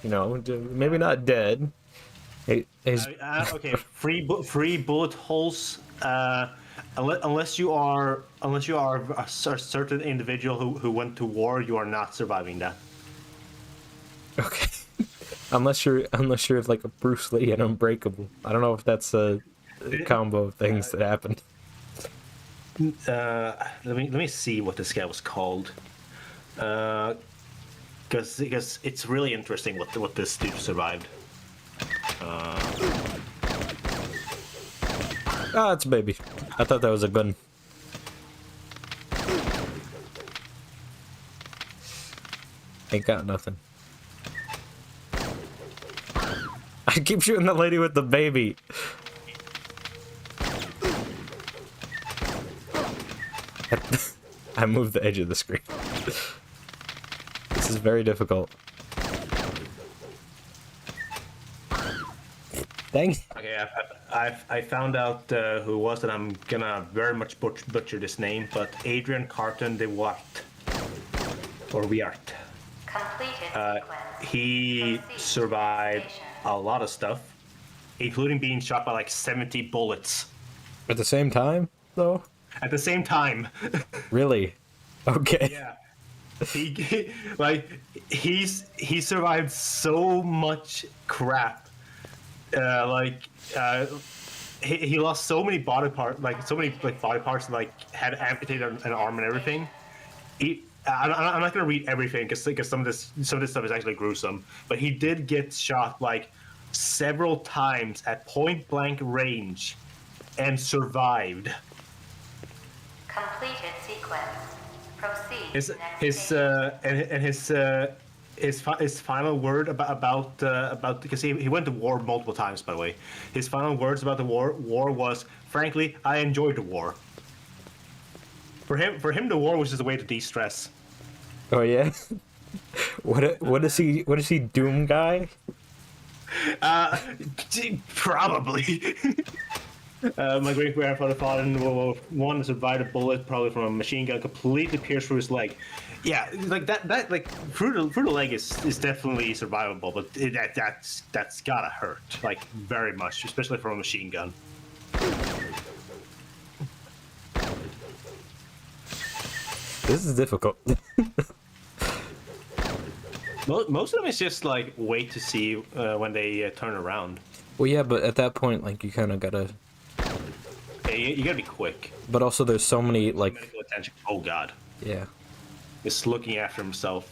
You know, maybe not dead. Okay, free bullet holes. Unless you are a certain individual who went to war, you are not surviving that. Okay. unless you're like a Bruce Lee and Unbreakable. I don't know if that's a combo of things that happened. Let me see what this guy was called. Because it's really interesting what this dude survived. Ah, it's a baby. I thought that was a gun. Ain't got nothing. I keep shooting the lady with the baby. I moved the edge of the screen. This is very difficult. Dang. Okay, I found out who it was, and I'm gonna very much butcher this name, but Adrian Carton de Wart. Or Wiart. Completed He survived a lot of stuff, including being shot by like 70 bullets. At the same time, though? At the same time. Really? Okay. Yeah. He survived so much crap. He lost so many body parts, like had amputated an arm and everything. I'm not gonna read everything because some of this stuff is actually gruesome. But he did get shot like several times at point blank range, and survived. Completed sequence. Proceed. His final word about because he went to war multiple times, by the way. His final words about the war was, frankly, I enjoyed the war. For him, the war was just a way to de-stress. Oh yeah. What is he? Doom guy? Probably. My great grandfather fought in World War One, survived a bullet, probably from a machine gun, completely pierced through his leg. Yeah, like that like through the leg is definitely survivable, but that's gotta hurt, like very much, especially from a machine gun. This is difficult. Most of them is just like wait to see when they turn around. Well, yeah, but at that point, like, you kind of gotta... Yeah, you gotta be quick. But also, there's so many, like... Medical attention. Oh, God. Yeah. Just looking after himself.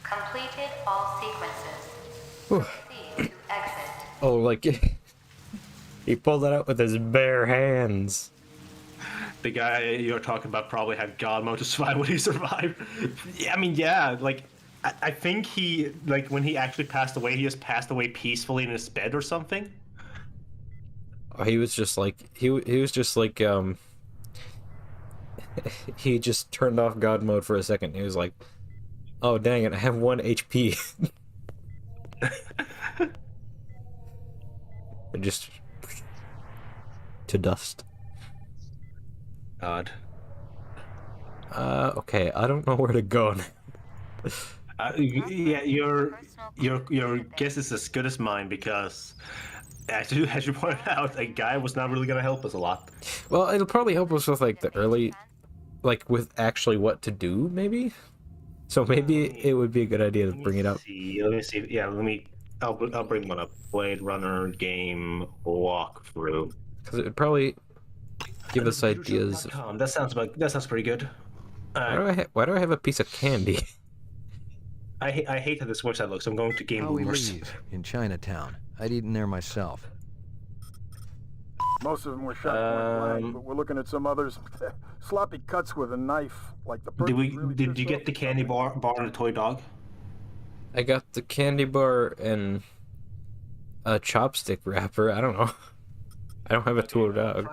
Completed all sequences. Proceed to exit. Oh, like... he pulled it out with his bare hands. The guy you're talking about probably had God mode to survive when he survived. Yeah, I mean, yeah, like... I think he, like, when he actually passed away, he just passed away peacefully in his bed or something. Oh, he was just like, he was just like, he just turned off God mode for a second. He was like, oh, dang it, I have 1 HP. And just to dust. God. Okay, I don't know where to go now. Yeah, your guess is as good as mine because, as you pointed out, a guy was not really gonna help us a lot. Well, it'll probably help us with like the early, like with actually what to do, maybe. So maybe it would be a good idea to bring it up. Let me see. Yeah, I'll bring one up. Blade Runner game walkthrough. Because it would probably give us ideas. That sounds pretty good. Why do I have a piece of candy? I hate how this website looks. I'm going to Game Boomers. In Chinatown. I'd eaten there myself. Most of them were shot point blank, but we're looking at some others. Sloppy cuts with a knife, like the person. Did you get the candy bar and the toy dog? I got the candy bar and a chopstick wrapper. I don't know. I don't have a toy dog.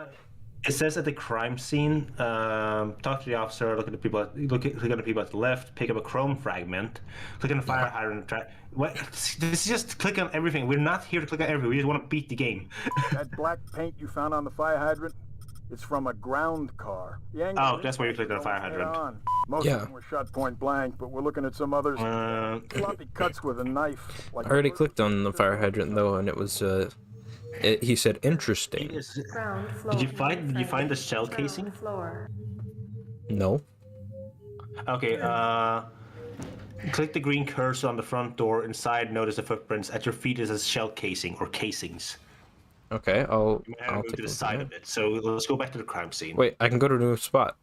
It says at the crime scene, talk to the officer, look at the people at the left, pick up a chrome fragment, click on the fire hydrant. What? This is just click on everything. We're not here to click on everything. We just want to beat the game. That black paint you found on the fire hydrant, it's from a ground car. Oh, that's why you clicked on the fire hydrant. Most of them were shot point blank, but we're looking at some others. Sloppy cuts with a knife. I already clicked on the fire hydrant though, and it was he said interesting. Did you find the shell casing? No. Okay, click the green cursor on the front door. Inside, notice the footprints. At your feet is a shell casing or casings. Okay, I'll go to the side of it. So let's go back to the crime scene. Wait, I can go to a new spot.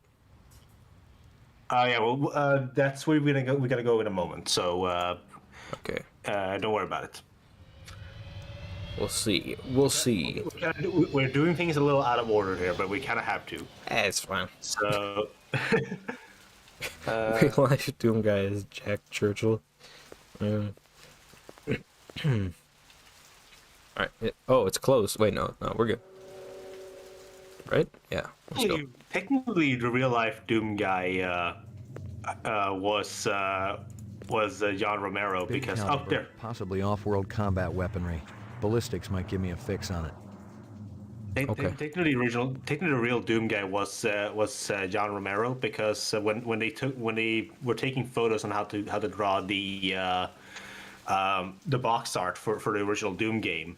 Yeah, well, that's where we're gonna go. We gotta go in a moment. So okay. Don't worry about it. We'll see. We'll see. We're doing things a little out of order here, but we kind of have to. It's fine. So, real life Doom guy is Jack Churchill. Alright. Oh, it's closed. Wait, no, we're good. Right? Yeah. Let's go. Technically, the real life Doom guy was John Romero because up there. Possibly off-world combat weaponry. Ballistics might give me a fix on it. Technically, the real Doom guy was John Romero because when they were taking photos on how to draw the box art for the original Doom game,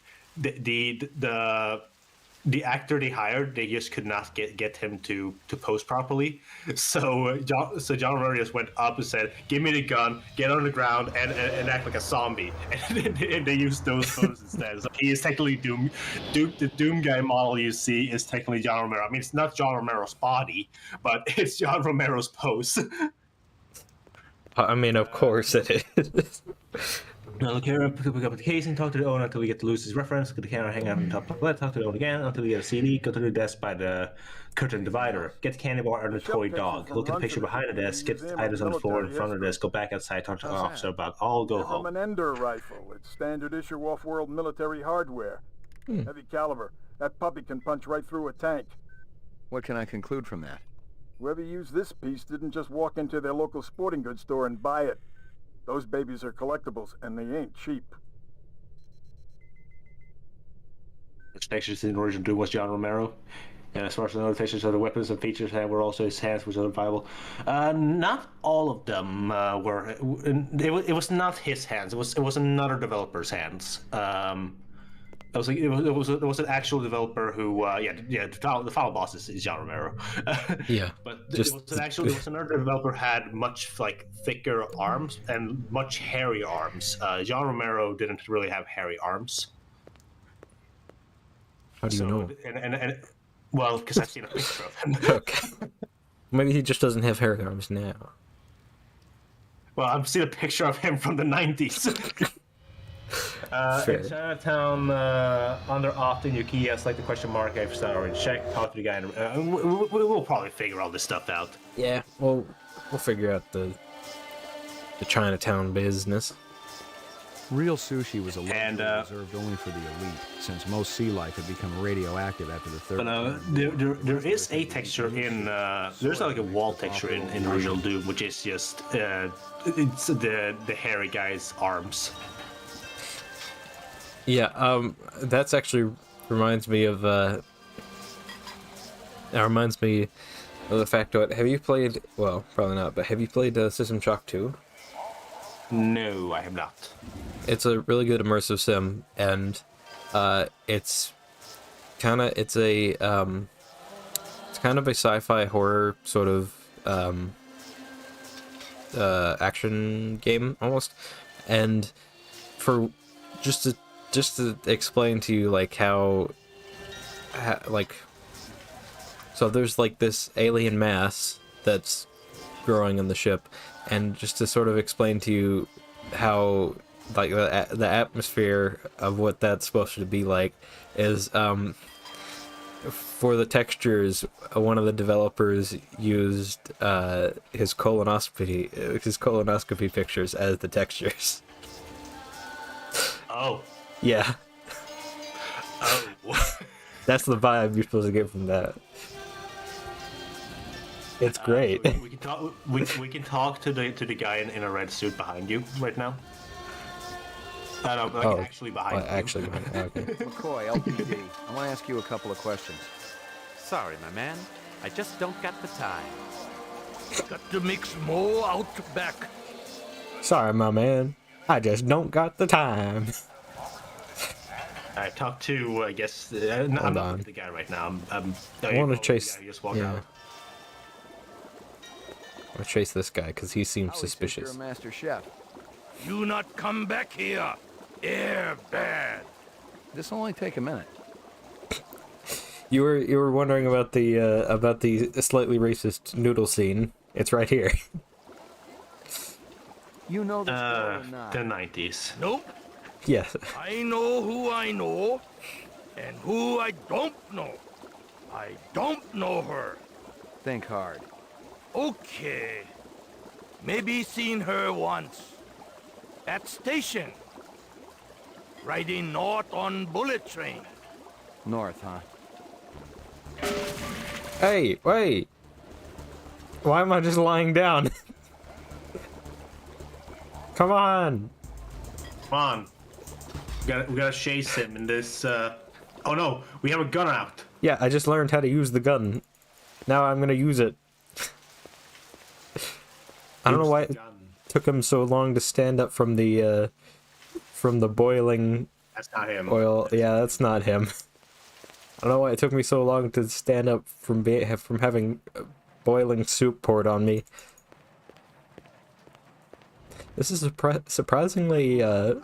the actor they hired, they just could not get him to pose properly. So John Romero just went up and said, "Give me the gun, get on the ground, and act like a zombie." And they used those photos instead. So he is technically Doom. The Doom guy model you see is technically John Romero. I mean, it's not John Romero's body, but it's John Romero's pose. I mean, of course it is. Now look here, pick up the casing, talk to the owner until we get to Lucy's reference, get the camera, hang out on top of the bed, talk to the owner again until we get a CD, go to the desk by the curtain divider, get the candy bar and the toy dog, look at the picture behind the desk, get the items on the floor in front of the desk, go back outside, talk to the officer about all, go home. From an Ender rifle, it's standard issue off-world military hardware. Heavy caliber. That puppy can punch right through a tank. What can I conclude from that? Whoever used this piece didn't just walk into their local sporting goods store and buy it. Those babies are collectibles, and they ain't cheap. textures in the original Doom was John Romero. And as far as the other textures of the weapons and features were also his hands, which are viable. Not all of them were. It was not his hands. It was another developer's hands. It was an actual developer who the final boss is John Romero. Yeah, but there was another developer had much like thicker arms and much hairy arms. John Romero didn't really have hairy arms. How do you know? And well, because I've seen a picture of him. Okay. Maybe he just doesn't have hairy arms now. Well, I've seen a picture of him from the 90s. In Chinatown, under often your key has like the question mark after salary. Check, talk to the guy. We'll probably figure all this stuff out. Yeah, we'll figure out the Chinatown business. Real sushi was a luxury reserved only for the elite, since most sea life had become radioactive after the third. But there is a texture in there's like a wall texture in original Doom, which is just it's the hairy guy's arms. Yeah, that's actually reminds me of the fact that have you played? Well, probably not, but have you played System Shock 2? No, I have not. It's a really good immersive sim, and it's kind of a sci-fi horror sort of action game almost, and for just to explain to you like how so there's like this alien mass that's growing in the ship, and just to sort of explain to you how like the atmosphere of what that's supposed to be like is for the textures, one of the developers used his colonoscopy pictures as the textures. Oh. Yeah. Oh. That's the vibe you're supposed to get from that. It's great. We can talk. We can talk to the guy in a red suit behind you right now. No, like actually behind you. Actually behind. Okay. McCoy, LPD. I want to ask you a couple of questions. Sorry, my man. I just don't got the time. Got to mix more out back. Sorry, my man. I just don't got the time. I talked to, I guess, I'm not with the guy right now. I want to chase. Just walk out. I want to chase this guy because he seems suspicious. You're a master chef. You not come back here. Air bad. This will only take a minute. You were wondering about the slightly racist noodle scene. It's right here. You know this girl or not? The 90s. Nope. Yes. I know who I know, and who I don't know. I don't know her. Think hard. Okay. Maybe seen her once. At station. Riding north on bullet train. North, huh? Hey, wait. Why am I just lying down? Come on. Come on. We gotta chase him in this. Oh no, we have a gun out. Yeah, I just learned how to use the gun. Now I'm gonna use it. I don't know why it took him so long to stand up from the boiling. That's not him. Oil. Yeah, that's not him. I don't know why it took me so long to stand up from having boiling soup poured on me. This is surprisingly. I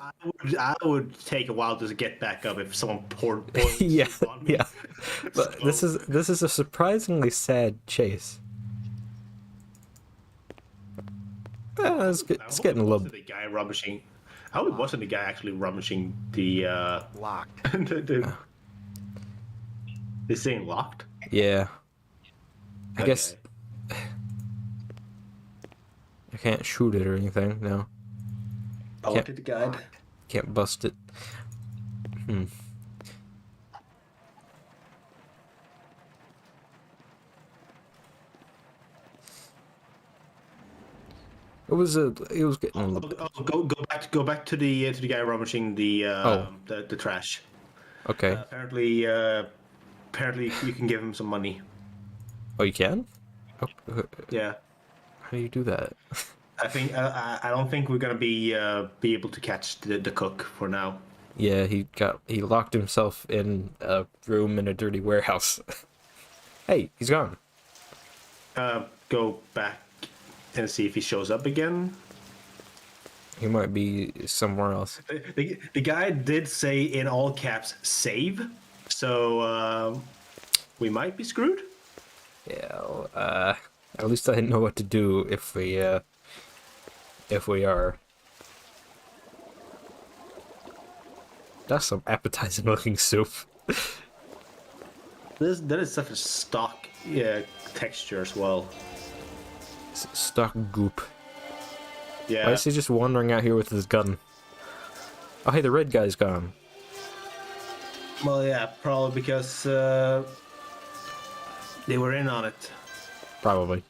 would take a while to get back up if someone poured boiling yeah, soup on me. yeah. But this is a surprisingly sad chase. It's getting a little. The guy rummaging. I hope it wasn't the guy actually rummaging the locked. This thing locked. Yeah. I Okay. guess. I can't shoot it or anything, no. I'll look at the guide. Can't bust it. It was getting a little bit. Go back to the guy rummaging the trash. Okay. Apparently, you can give him some money. Oh, you can? Oh, Yeah. how do you do that? I don't think we're gonna be able to catch the cook for now. Yeah, he locked himself in a room in a dirty warehouse. Hey, he's gone. Go back and see if he shows up again. He might be somewhere else. The guy did say in all caps "save," so we might be screwed. Yeah, well, at least I know what to do if we are. That's some appetizing looking soup. That is such a stock texture as well. Stock goop. Yeah. Why is he just wandering out here with his gun? Oh, hey, the red guy's gone. Well, yeah, probably because they were in on it. Probably.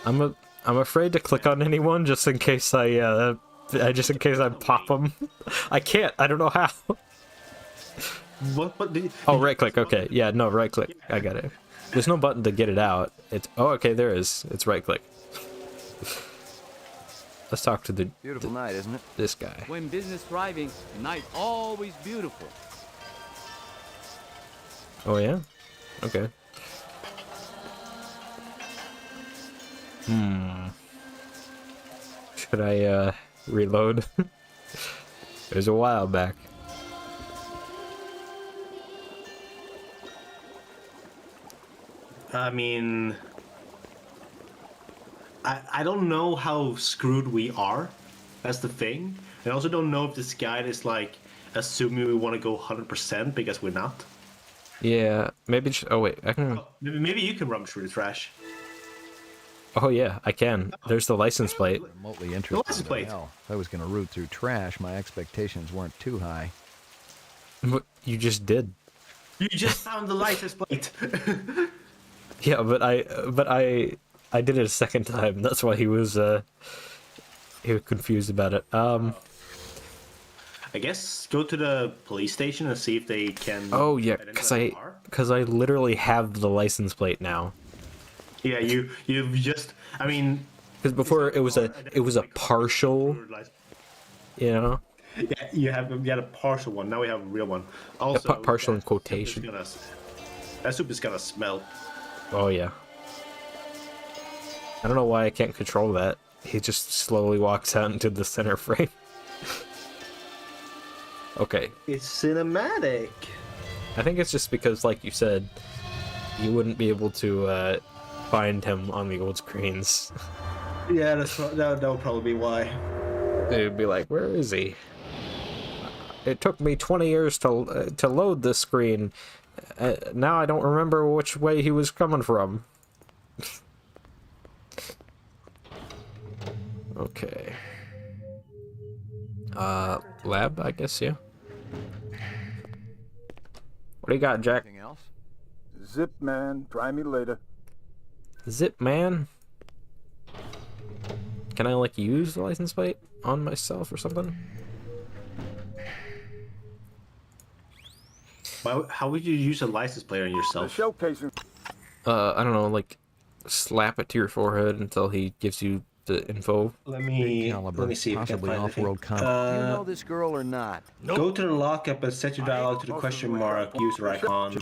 I'm afraid to click on anyone just in case I pop them. I can't. I don't know how. What? Oh, right click. Okay. Yeah. No, right click. I got it. There's no button to get it out. It's okay. There is. It's right click. Let's talk to the beautiful night, isn't it? This guy. When business thriving, night always beautiful. Oh yeah. Okay. Should I reload? It was a while back. I mean, I don't know how screwed we are. That's the thing. I also don't know if this guide is like assuming we want to go 100% because we're not. Yeah, maybe. Oh wait, I can. Maybe you can rummage through the trash. Oh yeah, I can. There's the license plate. Remotely interested. license plate. Hell, if I was going to root through trash, my expectations weren't too high. But you just did. You just found the license plate. Yeah, but I did it a second time. That's why he was confused about it. I guess go to the police station and see if they can. Oh yeah, because I literally have the license plate now. Yeah, you've just. I mean, because before it was a partial. You know. Yeah, you had a partial one. Now we have a real one. Also, partial in quotation. That soup is gonna smell. Oh yeah. I don't know why I can't control that. He just slowly walks out into the center frame. Okay. It's cinematic. I think it's just because, like you said, you wouldn't be able to find him on the old screens. Yeah, that would probably be why. They'd be like, "Where is he? It took me 20 years to load this screen. Now I don't remember which way he was coming from." Okay. Lab, I guess, yeah. What do you got, Jack? Anything else? Zip, man. Try me later. Zip, man? Can I, like, use the license plate on myself or something? How would you use a license plate on yourself? Showcasing. I don't know, like, slap it to your forehead until he gives you the info. Let me see if I can possibly find off-world anything. combat. Do you know this girl or not? Go to the lockup and set your dialogue to the question mark user icon.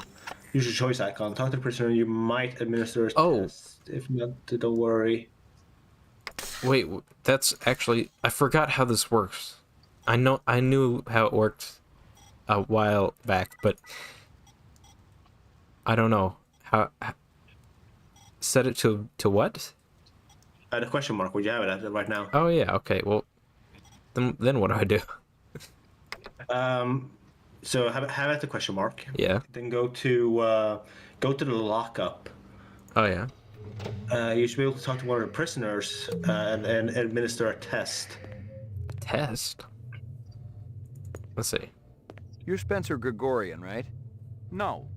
User choice icon. Talk to the prisoner. You might administer a test. If not, don't worry. Wait, that's actually... I forgot how this works. I knew how it worked a while back, but... I don't know. How set it to what? The question mark. Would you have it right now? Oh yeah. Okay. Well, then what do I do? So have it at the question mark. Yeah. Then go to the lockup. Oh yeah. You should be able to talk to one of the prisoners and administer a test. Test? Let's see. You're Spencer Gregorian, right? No.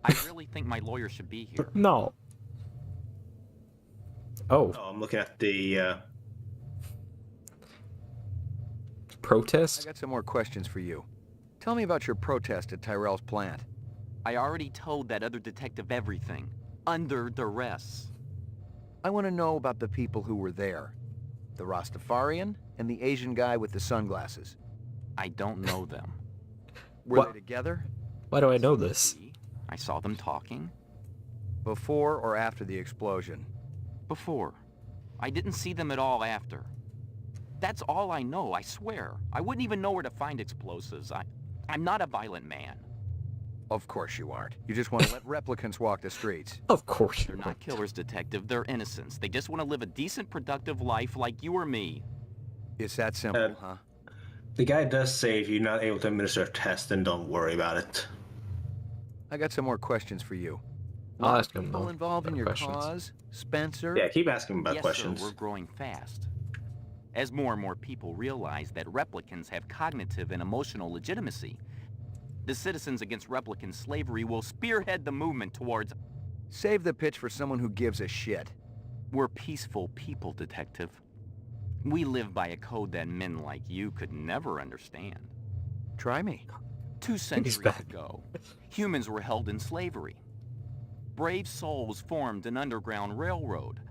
I really think my lawyer should be here. No. Oh. I'm looking at the I protest. got some more questions for you. Tell me about your protest at Tyrell's plant. I already told that other detective everything. Under duress. I want to know about the people who were there. The Rastafarian and the Asian guy with the sunglasses. I don't know them. Were they together? Why do I know this? I saw them talking. Before or after the explosion? Before. I didn't see them at all after. That's all I know, I swear. I wouldn't even know where to find explosives. I'm not a violent man. Of course you aren't. You just want to let replicants walk the streets. Of course They're not killers, detective. They're innocents. They just want to live a decent, productive life like you or me. It's that simple, huh? The guy does say if you're not able to administer a test, then don't worry about it. I got some more questions for you. I'll ask him People involved in your questions. cause? Spencer? Yeah, keep asking about Yes, questions. sir, we're growing fast. As more and more people realize that replicants have cognitive and emotional legitimacy, the Citizens Against Replicant Slavery will spearhead the movement towards... Save the pitch for someone who gives a shit. We're peaceful people, detective. We live by a code that men like you could never understand. Try me. 2 centuries ago, humans were held in slavery. Brave souls formed an underground railroad.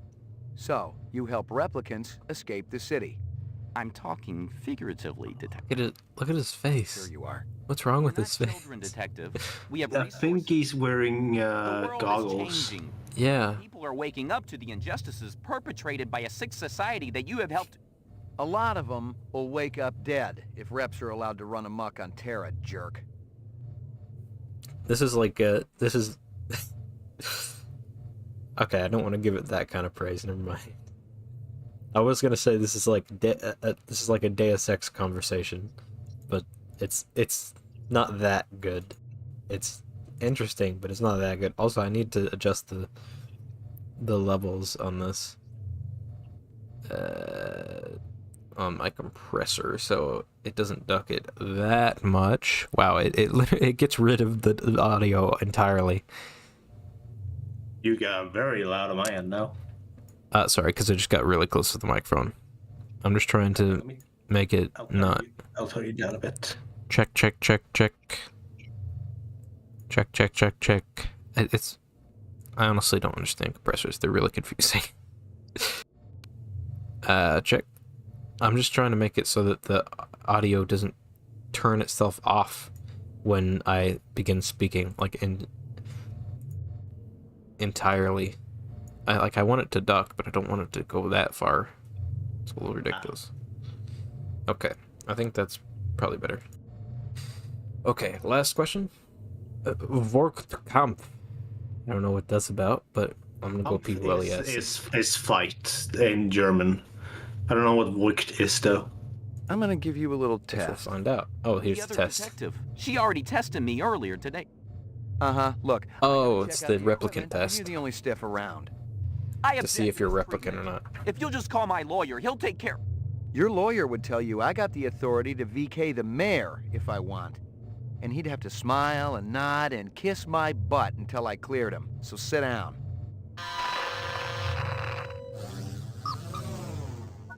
So, you help replicants escape the city. I'm talking figuratively, detective. Look at his face. Sure you are. What's wrong with his face? Children, detective. We have I think he's wearing goggles. changing. Yeah. People are waking up to the injustices perpetrated by a sick society that you have helped... A lot of them will wake up dead if reps are allowed to run amok on Terra, jerk. This is like this is... Okay, I don't want to give it that kind of praise, never mind. I was gonna say this is like this is like a Deus Ex conversation, but it's not that good. It's interesting, but it's not that good. Also, I need to adjust the levels on this on my compressor so it doesn't duck it that much. Wow, it gets rid of the audio entirely. You got very loud on my end now. Sorry, because I just got really close to the microphone. I'm just trying to make it not... I'll turn you down a bit. Check, check, check, check. Check, check, check, check. It's... I honestly don't understand compressors. They're really confusing. Check. I'm just trying to make it so that the audio doesn't turn itself off when I begin speaking, like entirely. I want it to duck, but I don't want it to go that far. It's a little ridiculous. Okay, I think that's probably better. Okay, last question. Vorkampf. I don't know what that's about, but I'm gonna go PWLES. Is fight in German. I don't know what Wucht is though. I'm gonna give you a little test. We'll find out. Oh, here's the test. Detective. She already tested me earlier today. Uh-huh, look. Oh, it's the replicant test. You're the only stiff around. To see if you're replicant or not. If you'll just call my lawyer, he'll take care. Your lawyer would tell you I got the authority to VK the mayor if I want. And he'd have to smile and nod and kiss my butt until I cleared him. So sit down.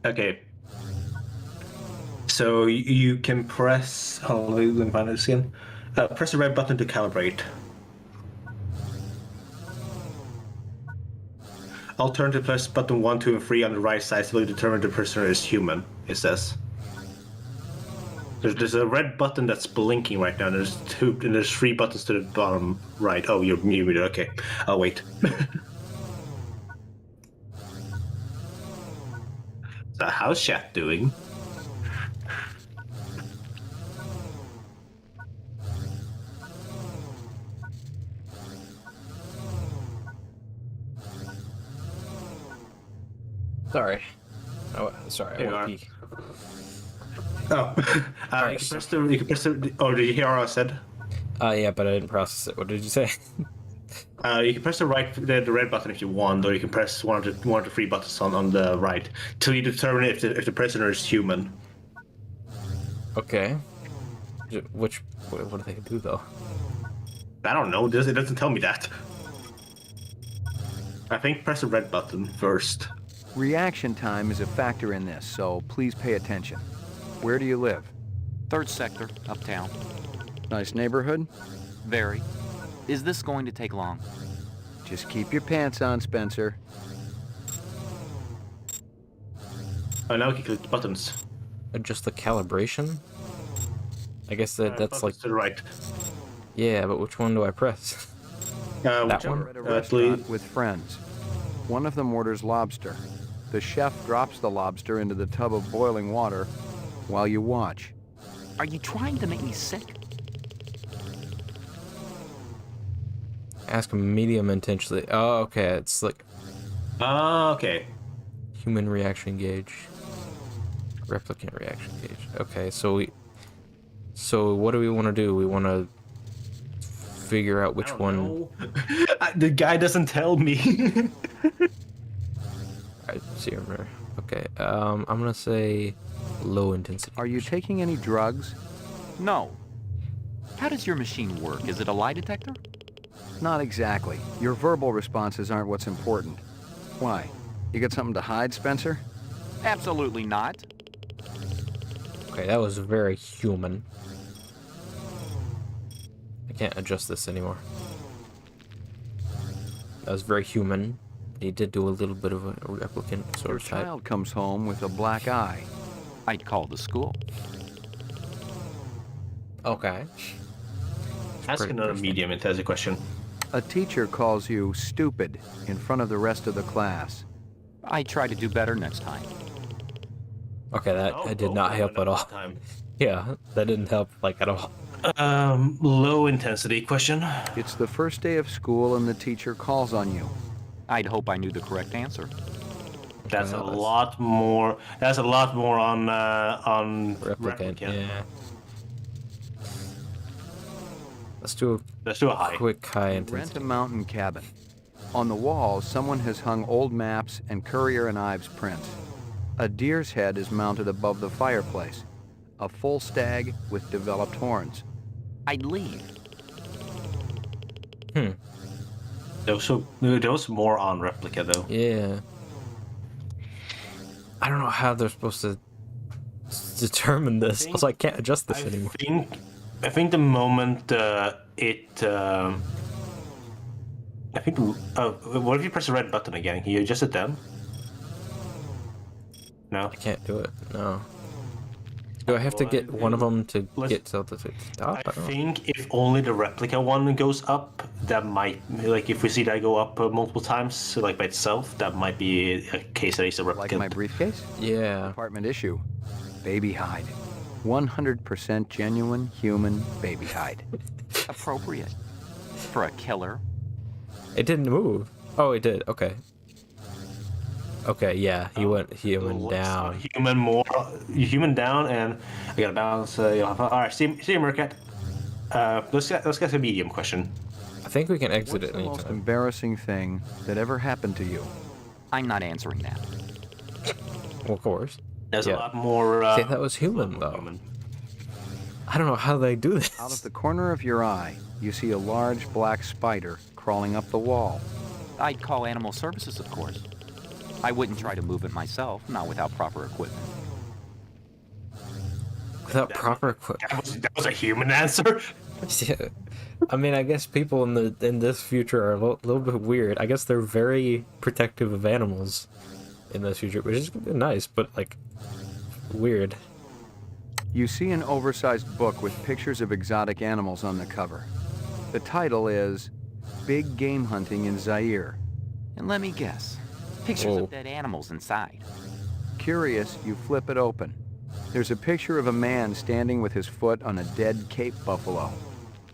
Okay. So you can press... Oh, let me find this again. Press the red button to calibrate. Alternative, press button 1, 2, and 3 on the right side to determine the prisoner is human, it says. There's a red button that's blinking right now, and there's 3 buttons to the bottom right. Oh, you're muted, okay. I'll wait. So how's chat doing? Sorry. Oh, sorry. I want to pee. Oh, you can press the. Oh, did you hear what I said? Yeah, but I didn't process it. What did you say? You can press the red button if you want, or you can press one of the 3 buttons on the right till you determine if the prisoner is human. Okay. What do they do though? I don't know. It doesn't tell me that. I think press the red button first. Reaction time is a factor in this, so please pay attention. Where do you live? 3rd sector, uptown. Nice neighborhood? Very. Is this going to take long? Just keep your pants on, Spencer. Oh, now we can click the buttons. Adjust the calibration? I guess that's like... to the right. Yeah, but which one do I press? That one? At a restaurant with friends. One of them orders lobster. The chef drops the lobster into the tub of boiling water while you watch. Are you trying to make me sick? Ask medium intentionally. Oh, okay. It's like... Okay. Human reaction gauge. Replicant reaction gauge. Okay, so what do we want to do? We want to figure out which one... The guy doesn't tell me. Alright, serum rare. Okay, I'm gonna say low intensity. Are you taking any drugs? No. How does your machine work? Is it a lie detector? Not exactly. Your verbal responses aren't what's important. Why? You got something to hide, Spencer? Absolutely not. Okay, that was very human. I can't adjust this anymore. That was very human. He did do a little bit of a replicant sort Your of type. child comes home with a black eye. I'd call the school. Okay. Ask another medium intensive question. A teacher calls you stupid in front of the rest of the class. I try to do better next time. Okay, that did not help at all. Yeah, that didn't help like at all. Low intensity question. It's the first day of school and the teacher calls on you. I'd hope I knew the correct answer. That's a lot more. That's a lot more on replicant. Yeah. Let's do a high. Quick high intensity. Rent a mountain cabin. On the wall, someone has hung old maps and Currier and Ives prints. A deer's head is mounted above the fireplace. A full stag with developed horns. I'd leave. There was more on replica though. Yeah. I don't know how they're supposed to determine this. Also, I can't adjust this anymore. I think the moment what if you press the red button again? Can you adjust it then? No? I can't do it. No. Do I have to get one of them to get to the top? I think if only the replica one goes up, that might, like if we see that go up multiple times, like by itself, that might be a case that is a replicant. Like my briefcase? Yeah. Department issue. Baby hide. 100% genuine human baby hide. Appropriate. For a killer. It didn't move. Oh, it did. Okay. Okay, yeah, he went down. Human down, and I gotta balance. All right, see you, Mercat. Let's get a medium question. I think we can exit What's it the anytime. most embarrassing thing that ever happened to you? I'm not answering that. Well, of course. There's a lot more. See, that was human though. I don't know how they do this. Out of the corner of your eye, you see a large black spider crawling up the wall. I'd call animal services, of course. I wouldn't try to move it myself, not without proper equipment. Without proper equipment. That was a human answer. Yeah. I mean, I guess people in this future are a little bit weird. I guess they're very protective of animals in this future, which is nice, but like weird. You see an oversized book with pictures of exotic animals on the cover. The title is Big Game Hunting in Zaire. And let me guess. Pictures of dead animals inside. Curious, you flip it open. There's a picture of a man standing with his foot on a dead Cape buffalo.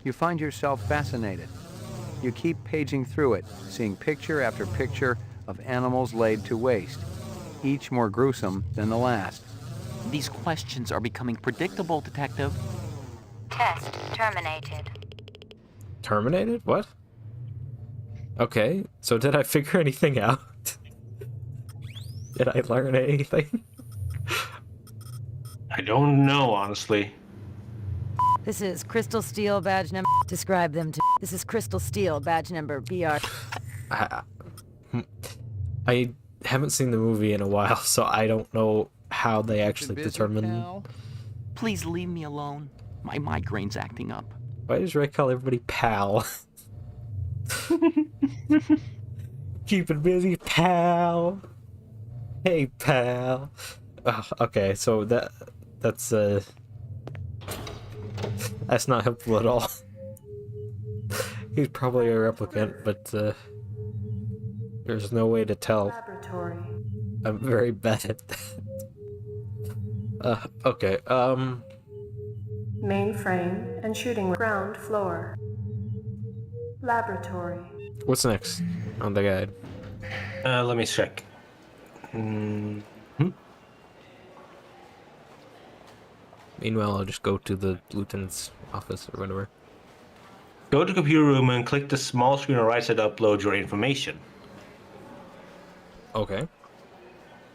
You find yourself fascinated. You keep paging through it, seeing picture after picture of animals laid to waste, each more gruesome than the last. These questions are becoming predictable, Detective. Test terminated. Terminated? What? Okay, so did I figure anything out? Did I learn anything? I don't know, honestly. This is Crystal Steel badge number. Describe them to. This is Crystal Steel badge number BR. I haven't seen the movie in a while, so I don't know how they actually determine. Please leave me alone. My migraine's acting up. Why does Ray call everybody pal? Keep it busy, pal. Hey, pal. Okay, so that's not helpful at all. He's probably a replicant, but there's no way to tell. Laboratory. I'm very bad at that. Okay, Mainframe and shooting ground floor. Laboratory. what's next on the guide? Let me check. Meanwhile, I'll just go to the lieutenant's office or whatever. Go to computer room and click the small screen on the right side to upload your information. Okay.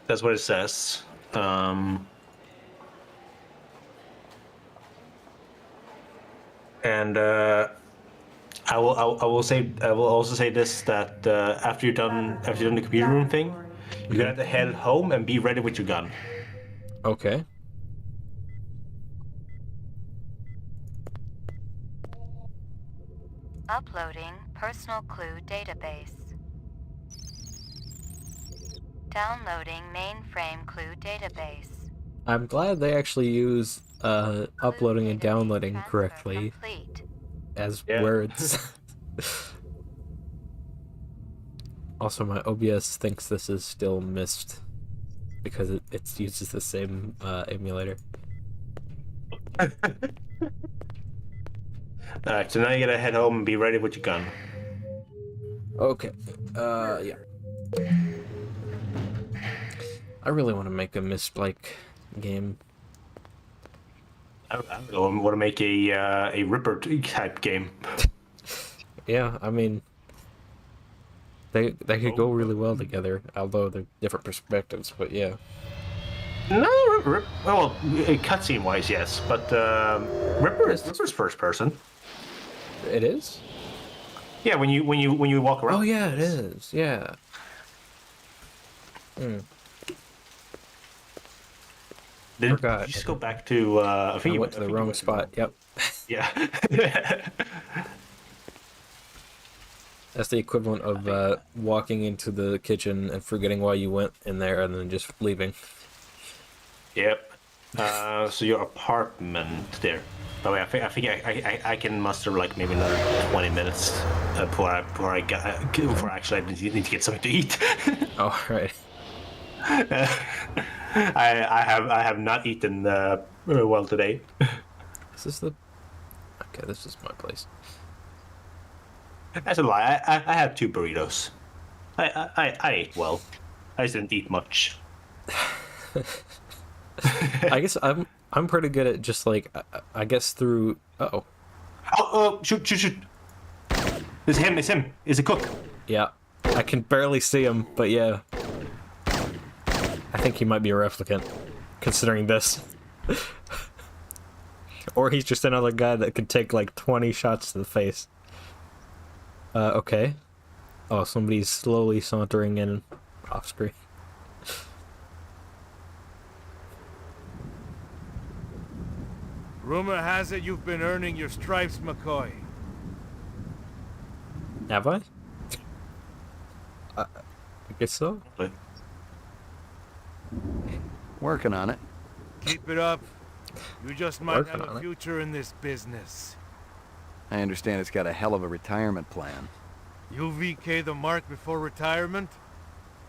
That's what it says. And I will also say this, that after you've done the computer room thing, you're gonna have to head home and be ready with your gun. Okay. Uploading personal clue database. Downloading mainframe clue database. I'm glad they actually use uploading and downloading correctly as words. Also, my OBS thinks this is still missed because it uses the same emulator. Alright, so now you gotta head home and be ready with your gun. Okay. Yeah. I really want to make a Mist-like game. I want to make a Ripper type game. Yeah, I mean, they could go really well together, although they're different perspectives. But yeah. No, well, cutscene wise, yes, but Ripper's first person. It is. Yeah, when you walk around. Oh yeah, it is. Yeah. Did you just go back to? I think you went to the wrong spot. Yep. Yeah. That's the equivalent of walking into the kitchen and forgetting why you went in there and then just leaving. Yep. So your apartment there. By the way, I think I can muster like maybe another 20 minutes before I actually need to get something to eat. Oh right. I have not eaten well today. Is this the? Okay, this is my place. That's a lie. I had 2 burritos. I ate well. I just didn't eat much. I guess I'm pretty good at just like I guess through. Oh, shoot! It's him. It's a cook. Yeah, I can barely see him, but yeah. I think he might be a replicant, considering this. Or he's just another guy that could take like 20 shots to the face. Okay. Oh, somebody's slowly sauntering in off screen. Rumor has it you've been earning your stripes, McCoy. Have I? I guess so. Working on it. Keep it up. You just might have a future in this business. I understand it's got a hell of a retirement plan. You VK the mark before retirement?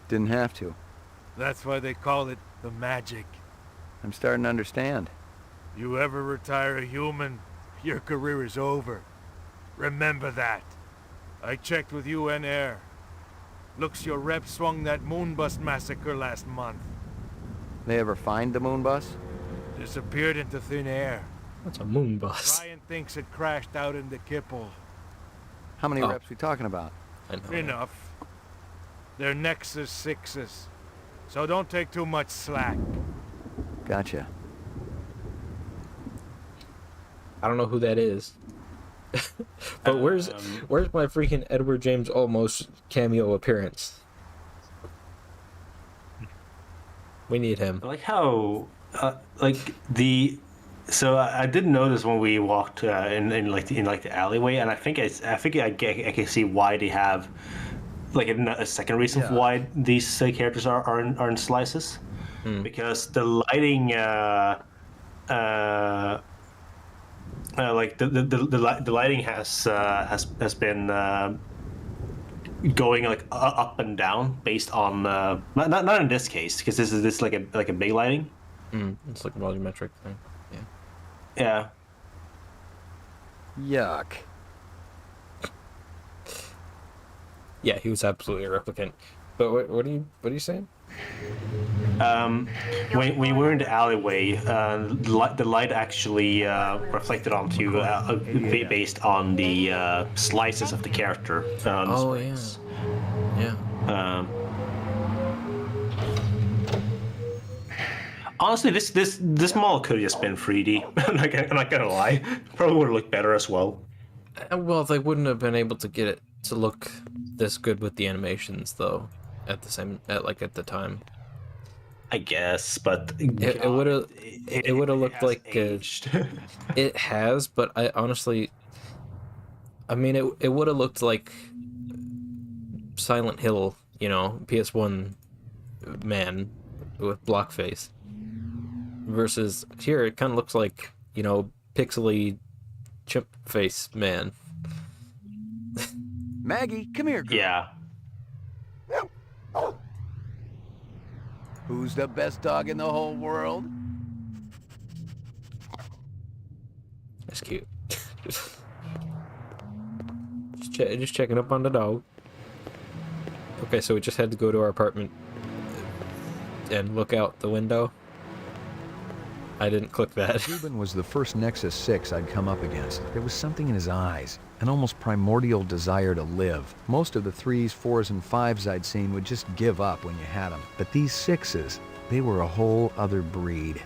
Didn't have to. That's why they call it the magic. I'm starting to understand. You ever retire a human, your career is over. Remember that. I checked with UN Air. Looks your rep swung that moonbus massacre last month. They ever find the moon bus? Disappeared into thin air. What's a moon bus? Ryan thinks it crashed out in the Kipple. How many reps we talking about? Enough. They're Nexus 6s. So don't take too much slack. Gotcha. I don't know who that is. But where's my freaking Edward James Olmos cameo appearance? We need him. I like how, like So I did notice when we walked in the alleyway, and I think I can see why they have like a second reason for why these characters are in slices, because the lighting like the lighting has been going like up and down based on not in this case, because this like a big lighting. It's like a volumetric thing. Yeah. Yuck. Yeah, he was absolutely a replicant. But what are you saying? When you were in the alleyway, the light actually reflected onto based on the slices of the character. Oh yeah. Yeah. Honestly, this model could have just been 3D. I'm not gonna lie. Probably would have looked better as well. Well, they wouldn't have been able to get it to look this good with the animations, though. At the time. I guess, but it would have looked like it has, but I honestly, I mean, it would have looked like Silent Hill, PS1 man with block face. Versus here, it kind of looks like, pixely chimp face man. Maggie, come here, girl. Yeah. Who's the best dog in the whole world? That's cute. just checking up on the dog. Okay, so we just had to go to our apartment and look out the window. I didn't click that. Ruben was the first Nexus 6 I'd come up against. There was something in his eyes, an almost primordial desire to live. Most of the 3s, 4s, and 5s I'd seen would just give up when you had them. But these 6s, they were a whole other breed.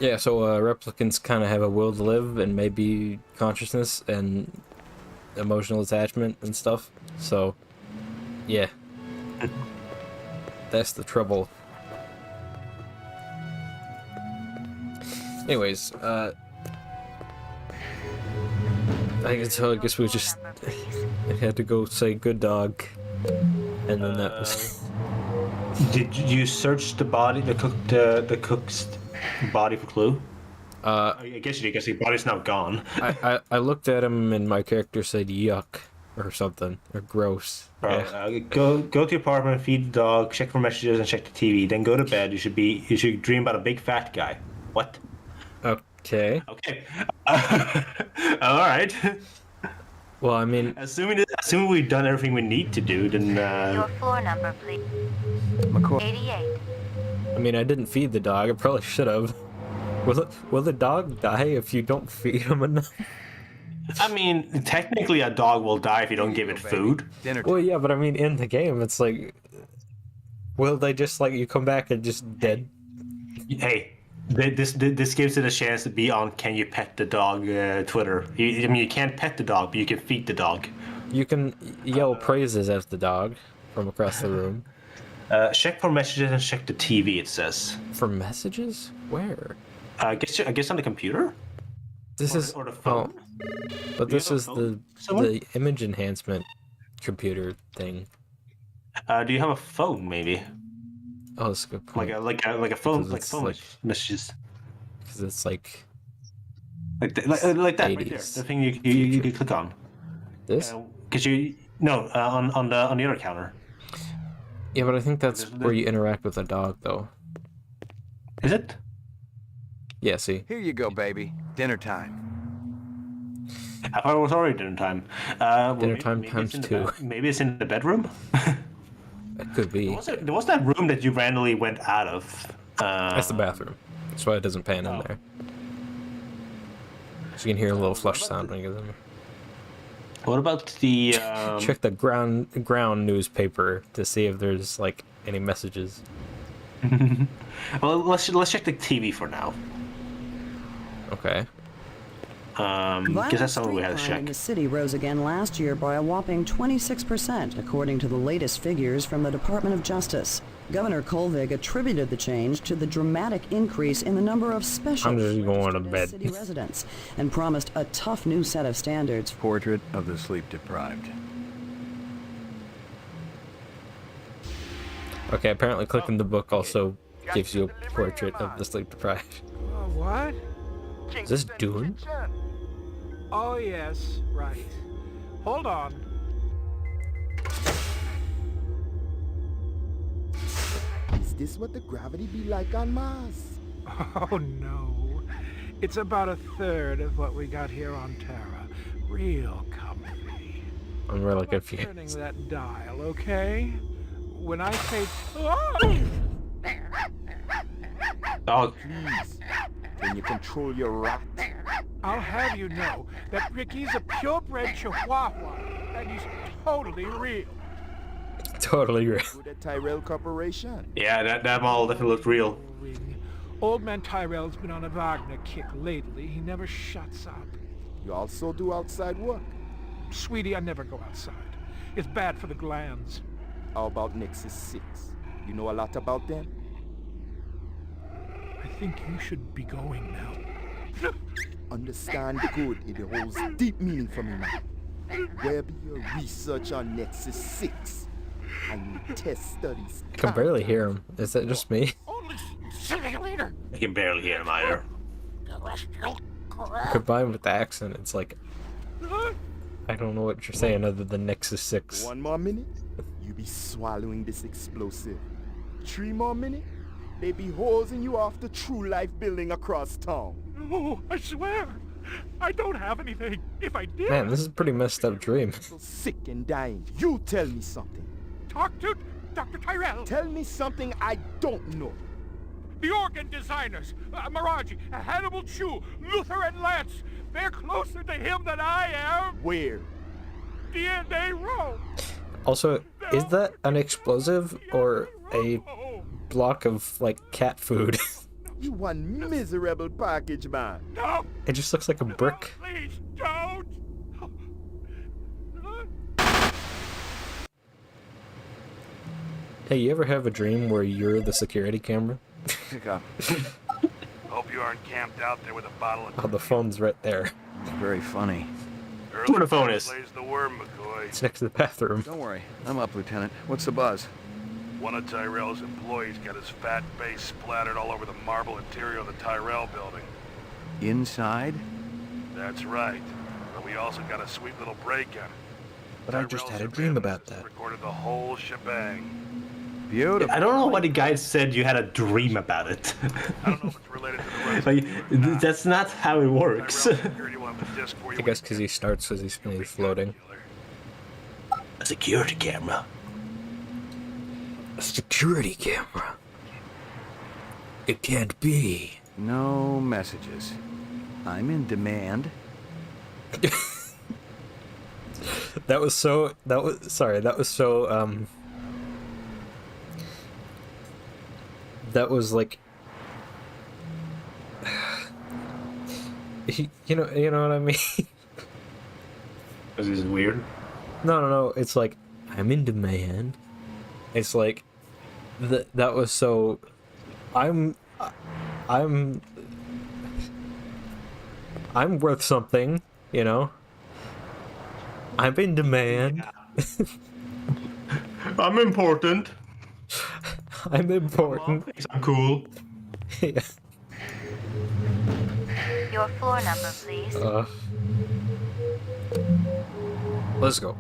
Yeah, so replicants kind of have a will to live and maybe consciousness and emotional attachment and stuff. So, yeah. That's the trouble. Anyways, I guess we just had to go say good dog, and then that was. Did you search the cook's body for clue? I guess you did, because the body's now gone. I looked at him and my character said yuck or something, or gross. Go to your apartment, feed the dog, check for messages, and check the TV. Then go to bed. You should dream about a big fat guy. What? Okay. Okay. All right. Well, I mean, assuming we've done everything we need to do, then. Your floor number, please. 88. I mean, I didn't feed the dog. I probably should have. Will the dog die if you don't feed him enough? I mean, technically, a dog will die if you don't give it food. Well, yeah, but I mean, in the game, it's like, will they just you come back and just dead? Hey. This gives it a chance to be on Can You Pet the Dog Twitter. You can't pet the dog, but you can feed the dog. You can yell praises at the dog from across the room. Check for messages and check the TV, it says. For messages? Where? I guess on the computer? Or the phone? But this is the image enhancement computer thing. Do you have a phone, maybe? Oh, that's a good point. Like a phone, messages. Because it's like that 80s. Right there. The thing you can click on. This? Because on the other counter. Yeah, but I think that's where you interact with the dog, though. Is it? Yeah. See. Here you go, baby. Dinner time. I thought it was already dinner time. Dinner time times 2. Maybe it's in the bedroom. It could be. There was that room that you randomly went out of. That's the bathroom. That's why it doesn't pan in there. So you can hear a little flush sound when you get in there. What about the... Check the ground newspaper to see if there's, any messages. Well, let's check the TV for now. Okay. Because that's something we had to Violent street crime in check. the city rose again last year by a whopping 26%, according to the latest figures from the Department of Justice. Governor Kolvig attributed the change to the dramatic increase in the number of special I'm just going to registered as bed. city residents and promised a tough new set of standards. Portrait of the sleep-deprived. Okay, apparently clicking the book also gives you a portrait of the sleep deprived. What? Is this Dune? Oh, yes, right. Hold on. Is this what the gravity be like on Mars? Oh, no. It's about a third of what we got here on Terra. Real comfy. I'm really Turning confused. that dial, okay? When I say... Oh! Dog. Please, can you control your rat? I'll have you know that Ricky's a purebred chihuahua, and he's totally real. Totally real. Good at Tyrell Corporation. Yeah, that model definitely looked real. Old man Tyrell's been on a Wagner kick lately. He never shuts up. You also do outside work. Sweetie, I never go outside. It's bad for the glands. How about Nexus 6? You know a lot about them? I think you should be going now. Understand good, it holds deep meaning for me now. Where be your research on Nexus 6? And your test studies? I can barely hear him. Is that just me? Simulator. I can barely hear him either. Combined with the accent, it's like I don't know what you're saying other than Nexus 6. 1 more minute, you be swallowing this explosive. 3 more minutes, they be hosing you off the True Life building across town. No, I swear. I don't have anything. If I did... Man, this is a pretty messed up dream. So sick and dying. You tell me something. Talk to Dr. Tyrell. Tell me something I don't know. The organ designers, Miraji, Hannibal Chu, Luther and Lance. They're closer to him than I am. Where? DNA Row. Also, is that an explosive or a block of like cat food? You one miserable package, man. No. It just looks like a brick. Please don't. Hey, you ever have a dream where you're the security camera? Pick up. Hope you aren't camped out there with a bottle of... Oh, the phone's right there. It's very funny. Where the phone is? Plays the worm, McCoy. It's next to the bathroom. Don't worry. I'm up, Lieutenant. What's the buzz? One of Tyrell's employees got his fat face splattered all over the marble interior of the Tyrell building. Inside? That's right. But we also got a sweet little break-in. But I just had a dream about that. Recorded the whole shebang. Beautiful. I don't know why the guy said you had a dream about it. I don't know if it's related to the rest Like, that's not how it works. I guess because he starts as he's floating. A security camera. A security camera. It can't be. No messages. I'm in demand. That was so that was like you know what I mean? This is weird. No, it's like I'm in demand. It's like that was so I'm worth something, you know? I'm in demand. I'm important. I'm important. I'm cool. Yeah. Your floor number, please. Let's go.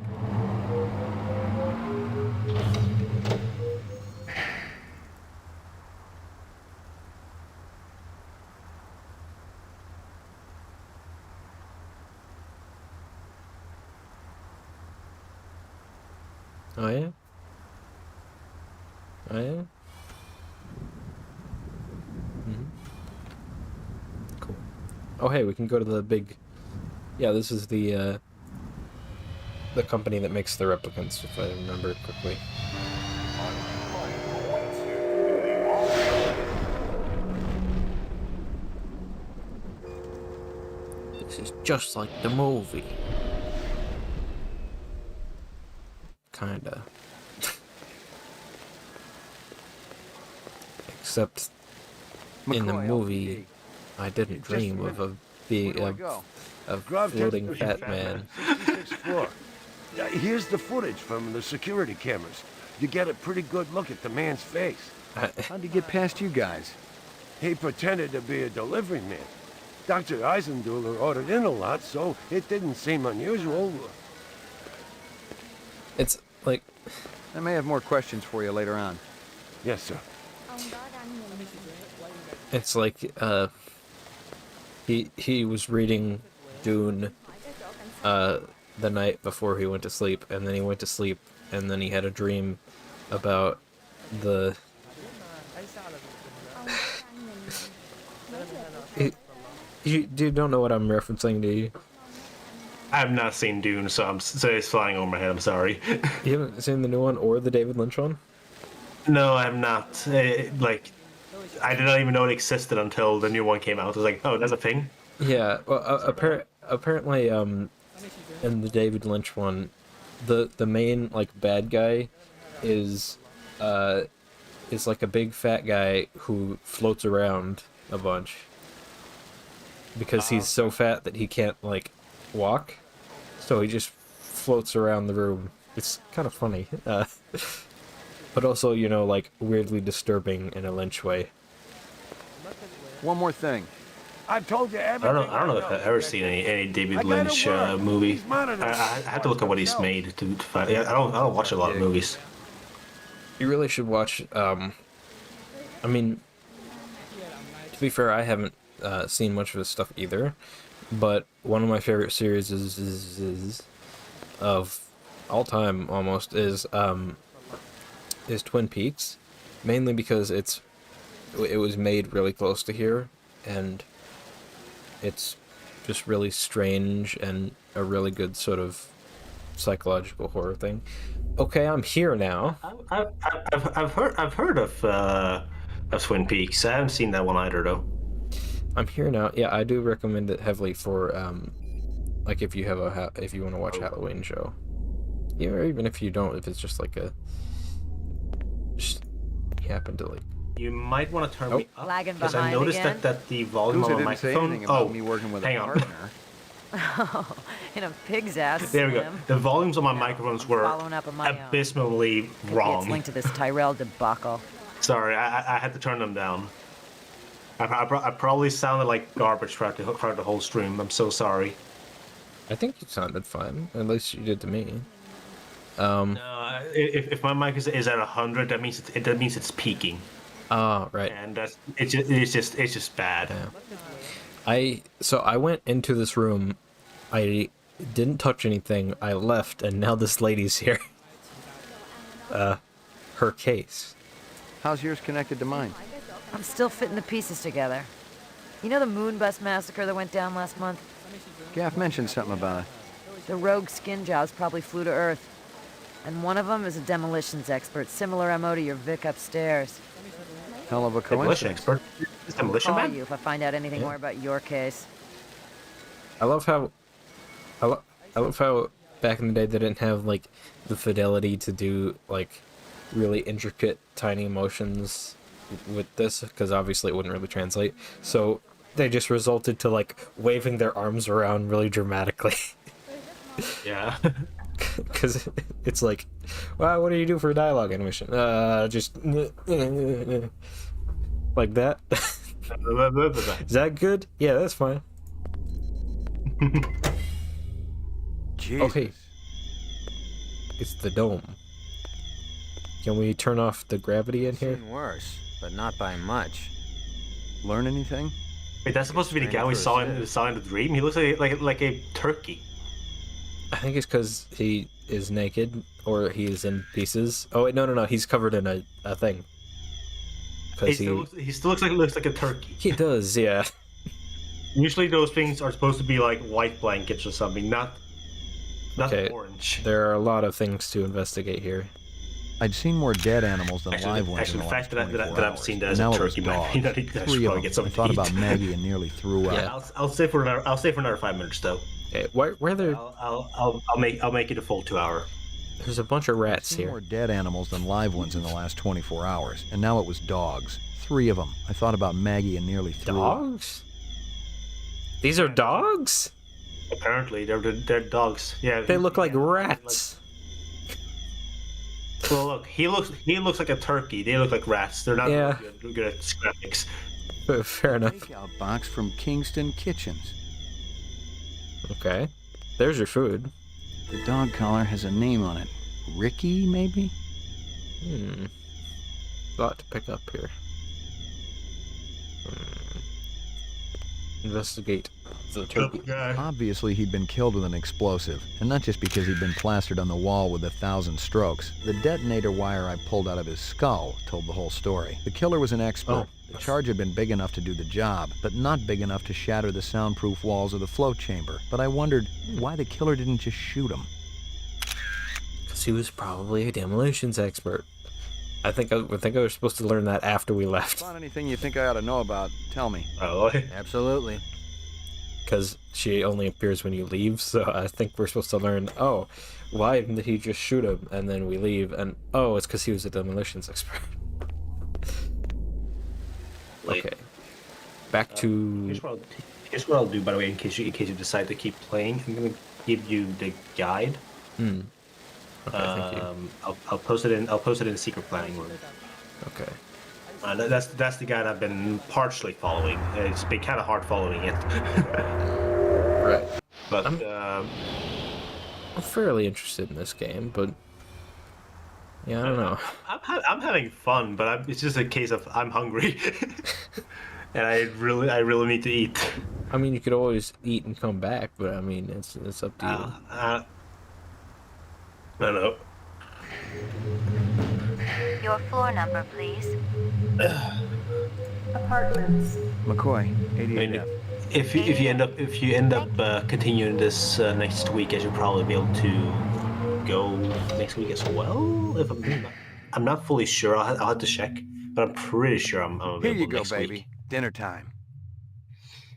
Oh yeah? Oh yeah? Cool. Oh hey, we can go to the big... Yeah, this is the company that makes the replicants, if I remember quickly. This is just like the movie. Kinda. Except in the McCoy, movie, I didn't Just a dream of minute. being Where do I go? a Grab floating 10 fat Fat man. 66th floor. Here's the footage from the security cameras. You get a pretty good look at the man's face. How'd he get past you guys? He pretended to be a delivery man. Dr. Eisenduller ordered in a lot, so it didn't seem unusual. It's like... I may have more questions for you later on. Yes, sir. It's like, he was reading Dune, the night before he went to sleep, and then he went to sleep, and then he had a dream about the... You don't know what I'm referencing, do you? I have not seen Dune, so it's flying over my head. I'm sorry. You haven't seen the new one or the David Lynch one? No, I have not. Like, I did not even know it existed until the new one came out. I was like, oh, that's a thing? Yeah, well, apparently, in the David Lynch one, the main, like, bad guy is like a big fat guy who floats around a bunch. Because he's so fat that he can't, like, walk. So he just floats around the room. It's kind of funny. But also, you know, like, weirdly disturbing in a Lynch way. One more thing. I've told you everything. I don't know if I've ever seen any David Lynch movie. I have to look at what he's made to find. Yeah, I don't watch a lot of movies. You really should watch. I mean, to be fair, I haven't seen much of his stuff either. But one of my favorite series is of all time almost is Twin Peaks, mainly because it was made really close to here, and it's just really strange and a really good sort of psychological horror thing. Okay, I'm here now. I've heard of Twin Peaks. I haven't seen that one either though. I'm here now. Yeah, I do recommend it heavily for like if you want to watch a Halloween show. Yeah, or even if you don't, if it's just like you happen to like. You might want to turn me up Lagging because I behind noticed again? that the volume Lucy on my didn't say microphone. anything about me working with a hang on. partner. Oh, in a pig's ass. There we go. Slim. The volumes on my microphones were Following up on my own. abysmally Could be wrong. It's linked to this Tyrell debacle. Sorry, I had to turn them down. I probably sounded like garbage throughout the whole stream. I'm so sorry. I think you sounded fine. At least you did to me. No, if my mic is at 100, that means it's peaking. Oh, right. And it's just bad. Yeah. So I went into this room. I didn't touch anything. I left, and now this lady's here. Her case. How's yours connected to mine? I'm still fitting the pieces together. You know the Moonbus massacre that went down last month? Gaff mentioned something about it. The rogue skin jobs probably flew to Earth. And one of them is a demolitions expert, similar MO to your Vic upstairs. Hell of a Demolition coincidence. expert? I'll Demolition call man? you if I find out anything more about your case. I love how back in the day they didn't have like the fidelity to do like really intricate tiny emotions with this, because obviously it wouldn't really translate. So they just resulted to like waving their arms around really dramatically. Yeah. Because it's like, well, what do you do for a dialogue animation? Just like that. Is that good? Yeah, that's fine. Jesus. Okay. It's the dome. Can we turn off the gravity in here? Seen worse, but not by much. Learn anything? Wait, that's supposed to be the guy we saw in the dream? He looks like a turkey. I think it's because he is naked, or he is in pieces. Oh wait, no, he's covered in a thing. He still looks like a turkey. He does, yeah. Usually those things are supposed to be like white blankets or something, not Okay, orange. there are a lot of things to investigate here. I'd seen more dead animals than Actually, live ones in the the fact last 24 that I've hours. seen that And as a now it was turkey might dogs. mean that I should 3 of probably them. get I something thought to about eat. Maggie and nearly threw up. Yeah, I'll stay for another 5 minutes though. Okay, where there? I'll make it a full 2 hour. There's a bunch of I'd rats seen here. more dead animals than live ones in the last 24 hours, and now it was dogs. 3 of them. I thought about Maggie and nearly threw up. Dogs? These are dogs? Apparently, they're dogs. Yeah. They look like rats. Well, look, he looks like a turkey. They look like rats. They're not Yeah. really good at graphics. Fair enough. Takeout box from Kingston Kitchens. Okay. There's your food. The dog collar has a name on it. Ricky, maybe? A lot to pick up here. Investigate the turkey. Obviously, he'd been killed with an explosive, and not just because he'd been plastered on the wall with 1,000 strokes. The detonator wire I pulled out of his skull told the whole story. The killer was an expert. The charge had been big enough to do the job, but not big enough to shatter the soundproof walls of the float chamber. But I wondered why the killer didn't just shoot him. Because he was probably a demolitions expert. I think I was supposed to learn that after we left. Found anything you think I ought to know about, tell me. Oh, Absolutely. Because she only appears when you leave, so I think we're supposed to learn, oh, why didn't he just shoot him? And then we leave, and oh, it's because he was a demolitions expert. Okay. Back to... Here's what I'll do, by the way, in case you decide to keep playing. I'm going to give you the guide. Okay, thank you. I'll post it in the secret planning room. Okay. That's the guide I've been partially following. It's been kind of hard following it. Right. But I'm fairly interested in this game, but yeah, I don't know. I'm having fun, but it's just a case of I'm hungry, and I really need to eat. I mean, you could always eat and come back, but I mean, it's up to you. I don't know. Your floor number, please. Apartments. McCoy, I 88 mean, if you end up continuing this next week, I should probably be able to go next week as well. If I'm not fully sure, I'll have to check, but I'm pretty sure I'm available Here you go, next baby. week. Dinner time.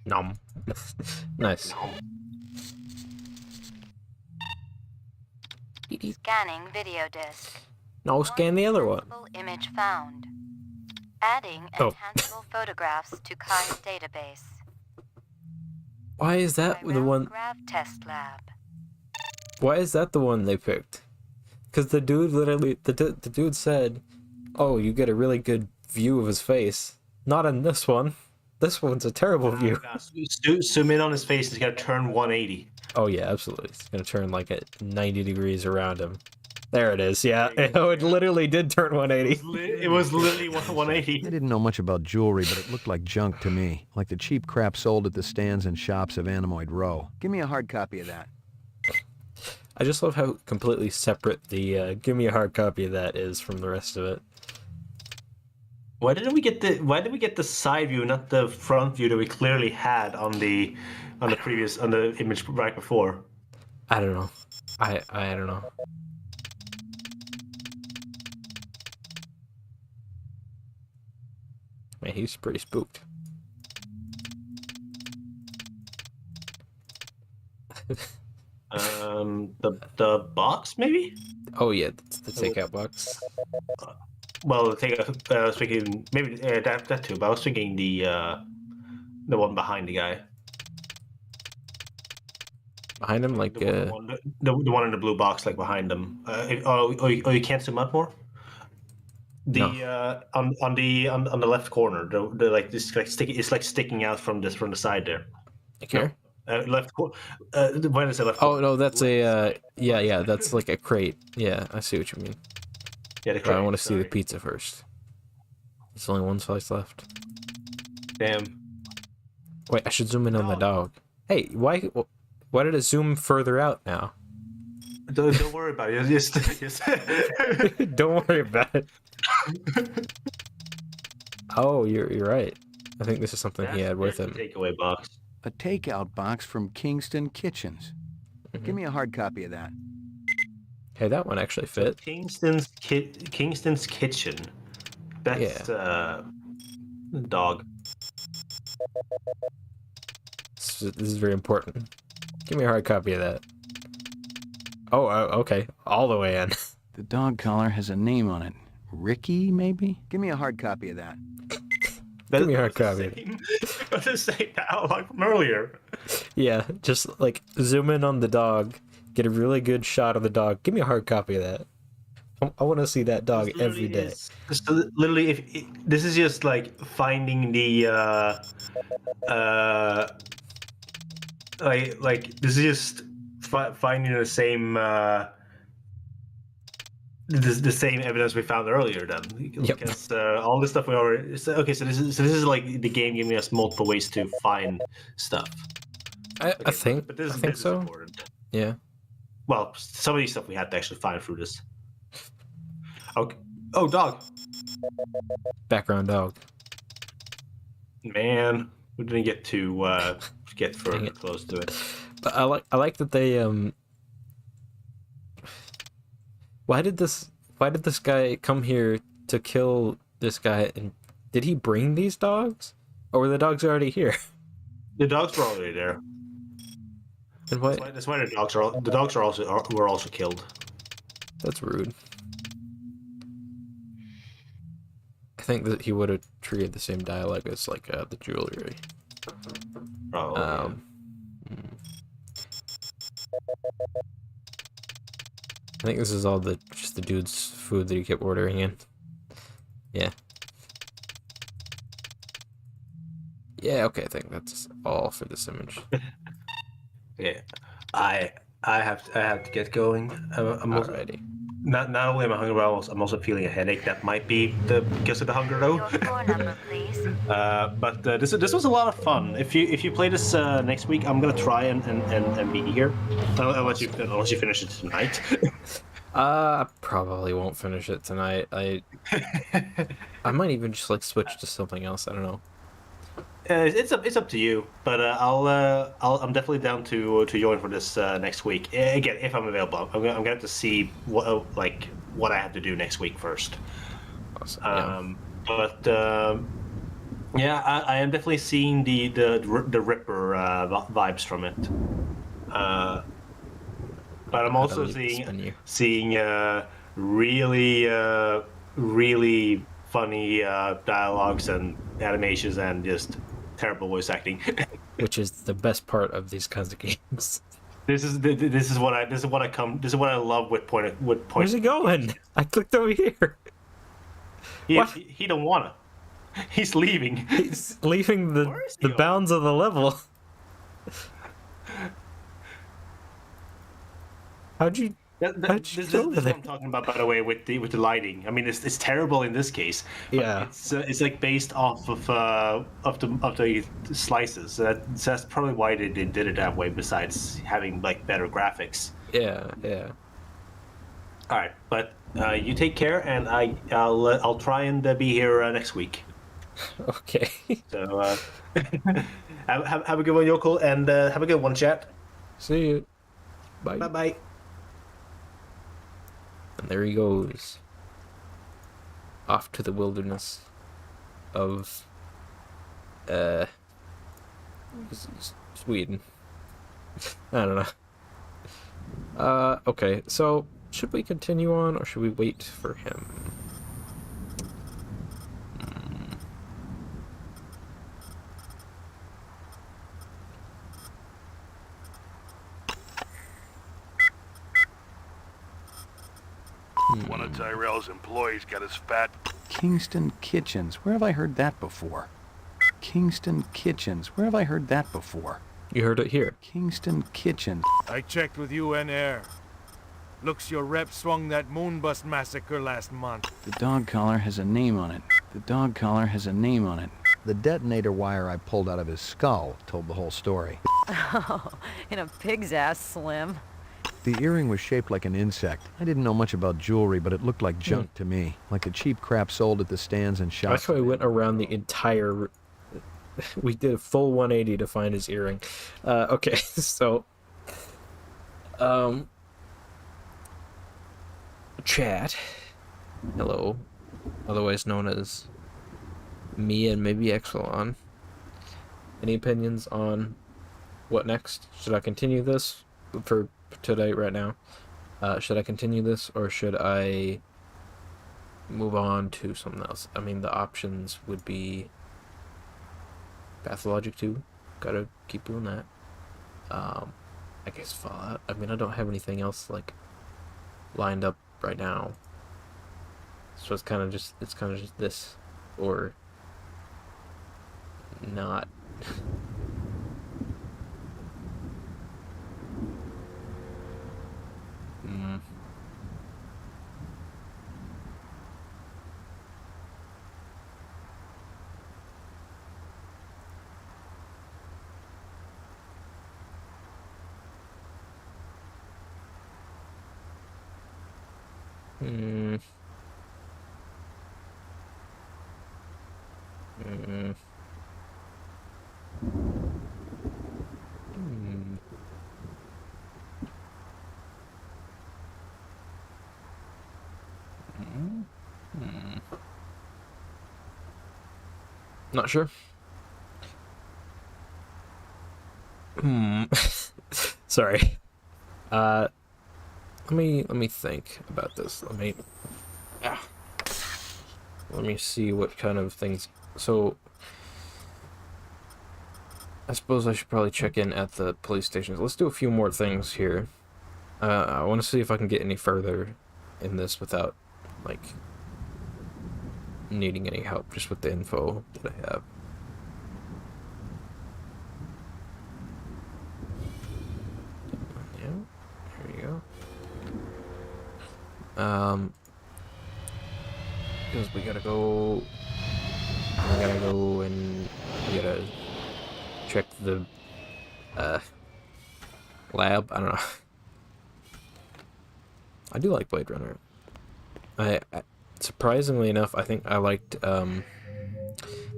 Nom. Nice. Scanning video disc. No, scan the other one. Image found. Adding enhanceable photographs to Kai's database. Why is that the one? Grav test lab. Why is that the one they picked? Because the dude literally, the dude said, "Oh, you get a really good view of his face." Not in this one. This one's a terrible view. Zoom in on his face. He's got to turn 180. Oh yeah, absolutely. It's gonna turn like at 90 degrees around him. There it is. Yeah. Oh, it literally did turn 180. It was literally 180. I didn't know much about jewelry, but it looked like junk to me. Like the cheap crap sold at the stands and shops of Animoid Row. Give me a hard copy of that. I just love how completely separate the "give me a hard copy of that" is from the rest of it. Why did we get the side view, not the front view that we clearly had on the image right before? I don't know. I don't know. Man, he's pretty spooked. The box maybe? Oh yeah, the takeout box. Well, the takeout. I was thinking maybe that too, but I was thinking the one behind the guy. Behind him, like the one in the blue box, like behind him. You can't zoom up more. On the left corner, the like this like sticky. It's like sticking out from the side there. Okay. Left corner. When is it left? Oh no, that's a yeah. That's like a crate. Yeah, I see what you mean. Yeah, the but crate. I want to see the pizza first. There's only one slice left. Damn. Wait, I should zoom in on the dog. Hey, why did it zoom further out now? Don't worry about it. Just Don't worry about it. Oh, you're right. I think this is something he had with him. Takeaway box. A takeout box from Kingston Kitchens. Give me a hard copy of that. Hey, that one actually fit. Kingston's Kitchen. That's dog. This is very important. Give me a hard copy of that. Oh, okay. All the way in. The dog collar has a name on it. Ricky, maybe? Give me a hard copy of that. Give me a hard copy. What's the same dialogue from earlier? Yeah, just like zoom in on the dog, get a really good shot of the dog. Give me a hard copy of that. I want to see that dog every day. Literally, this is just like finding the like this is just finding the same the same evidence we found earlier. Then, because all this stuff we already. Okay, so this is like the game giving us multiple ways to find stuff. I think so. Important. Yeah. Well, some of these stuff we had to actually find through this. Okay. Oh, dog. Background dog. Man, we didn't get to get further close to it. But I like that they Why did this guy come here to kill this guy? And did he bring these dogs, or were the dogs already here? The dogs were already there. And what? That's why the dogs were also killed. That's rude. I think that he would have treated the same dialogue as like the jewelry. Oh. I think this is all just the dude's food that he kept ordering in. Yeah. Yeah, okay, I think that's all for this image. Yeah. I have to get going. I'm also, already. Not only am I hungry, but I'm also feeling a headache. That might be because of the hunger, though. Your phone number, please. But this was a lot of fun. If you play this next week, I'm gonna try and be here. Unless you finish it tonight. I probably won't finish it tonight. I might even just like switch to something else. I don't know. It's up to you, but I'm definitely down to join for this next week. Again, if I'm available, I'm gonna have to see what I have to do next week first. Awesome. But yeah, I am definitely seeing the Ripper vibes from it. But I'm also seeing really funny dialogues and animations and just terrible voice acting. Which is the best part of these kinds of games. This is what I love with point. Where's he going? I clicked over here. He don't wanna. He's leaving. He's leaving the bounds of the level. How'd you this is what I'm talking about, by the way, with the lighting. I mean, it's terrible in this case. Yeah. It's like based off of the slices. That's probably why they did it that way. Besides having like better graphics. Yeah. All right, but you take care, and I'll try and be here next week. Okay. So have a good one, Jocool, and have a good one, chat. See you. Bye. Bye. And there he goes. Off to the wilderness of Sweden. I don't know. Okay, so should we continue on or should we wait for him? One of Tyrell's employees got his fat... Kingston Kitchens. Where have I heard that before? Kingston Kitchens. Where have I heard that before? You heard it here. Kingston Kitchens. I checked with UN Air. Looks your rep swung that moonbus massacre last month. The dog collar has a name on it. The dog collar has a name on it. The detonator wire I pulled out of his skull told the whole story. Oh, in a pig's ass, Slim. The earring was shaped like an insect. I didn't know much about jewelry, but it looked like junk to me. Like the cheap crap sold at the stands and shops. That's why we went around the entire... We did a full 180 to find his earring. Okay, so... chat. Hello, otherwise known as me and maybe Exelon. Any opinions on what next? Should I continue this for today right now? Should I continue this or should I move on to something else? I mean, the options would be Pathologic 2. Gotta keep doing that. I guess Fallout. I mean, I don't have anything else like lined up right now. So it's kind of just this or not. Hmm. Hmm. Hmm. Hmm. Not sure. Sorry. Let me think about this. Let me see what kind of things. So I suppose I should probably check in at the police stations. Let's do a few more things here. I want to see if I can get any further in this without, like, needing any help, just with the info that I have. Yeah, there you go. Because we gotta go and we gotta check the, lab. I don't know. I do like Blade Runner. I surprisingly enough, I think I liked the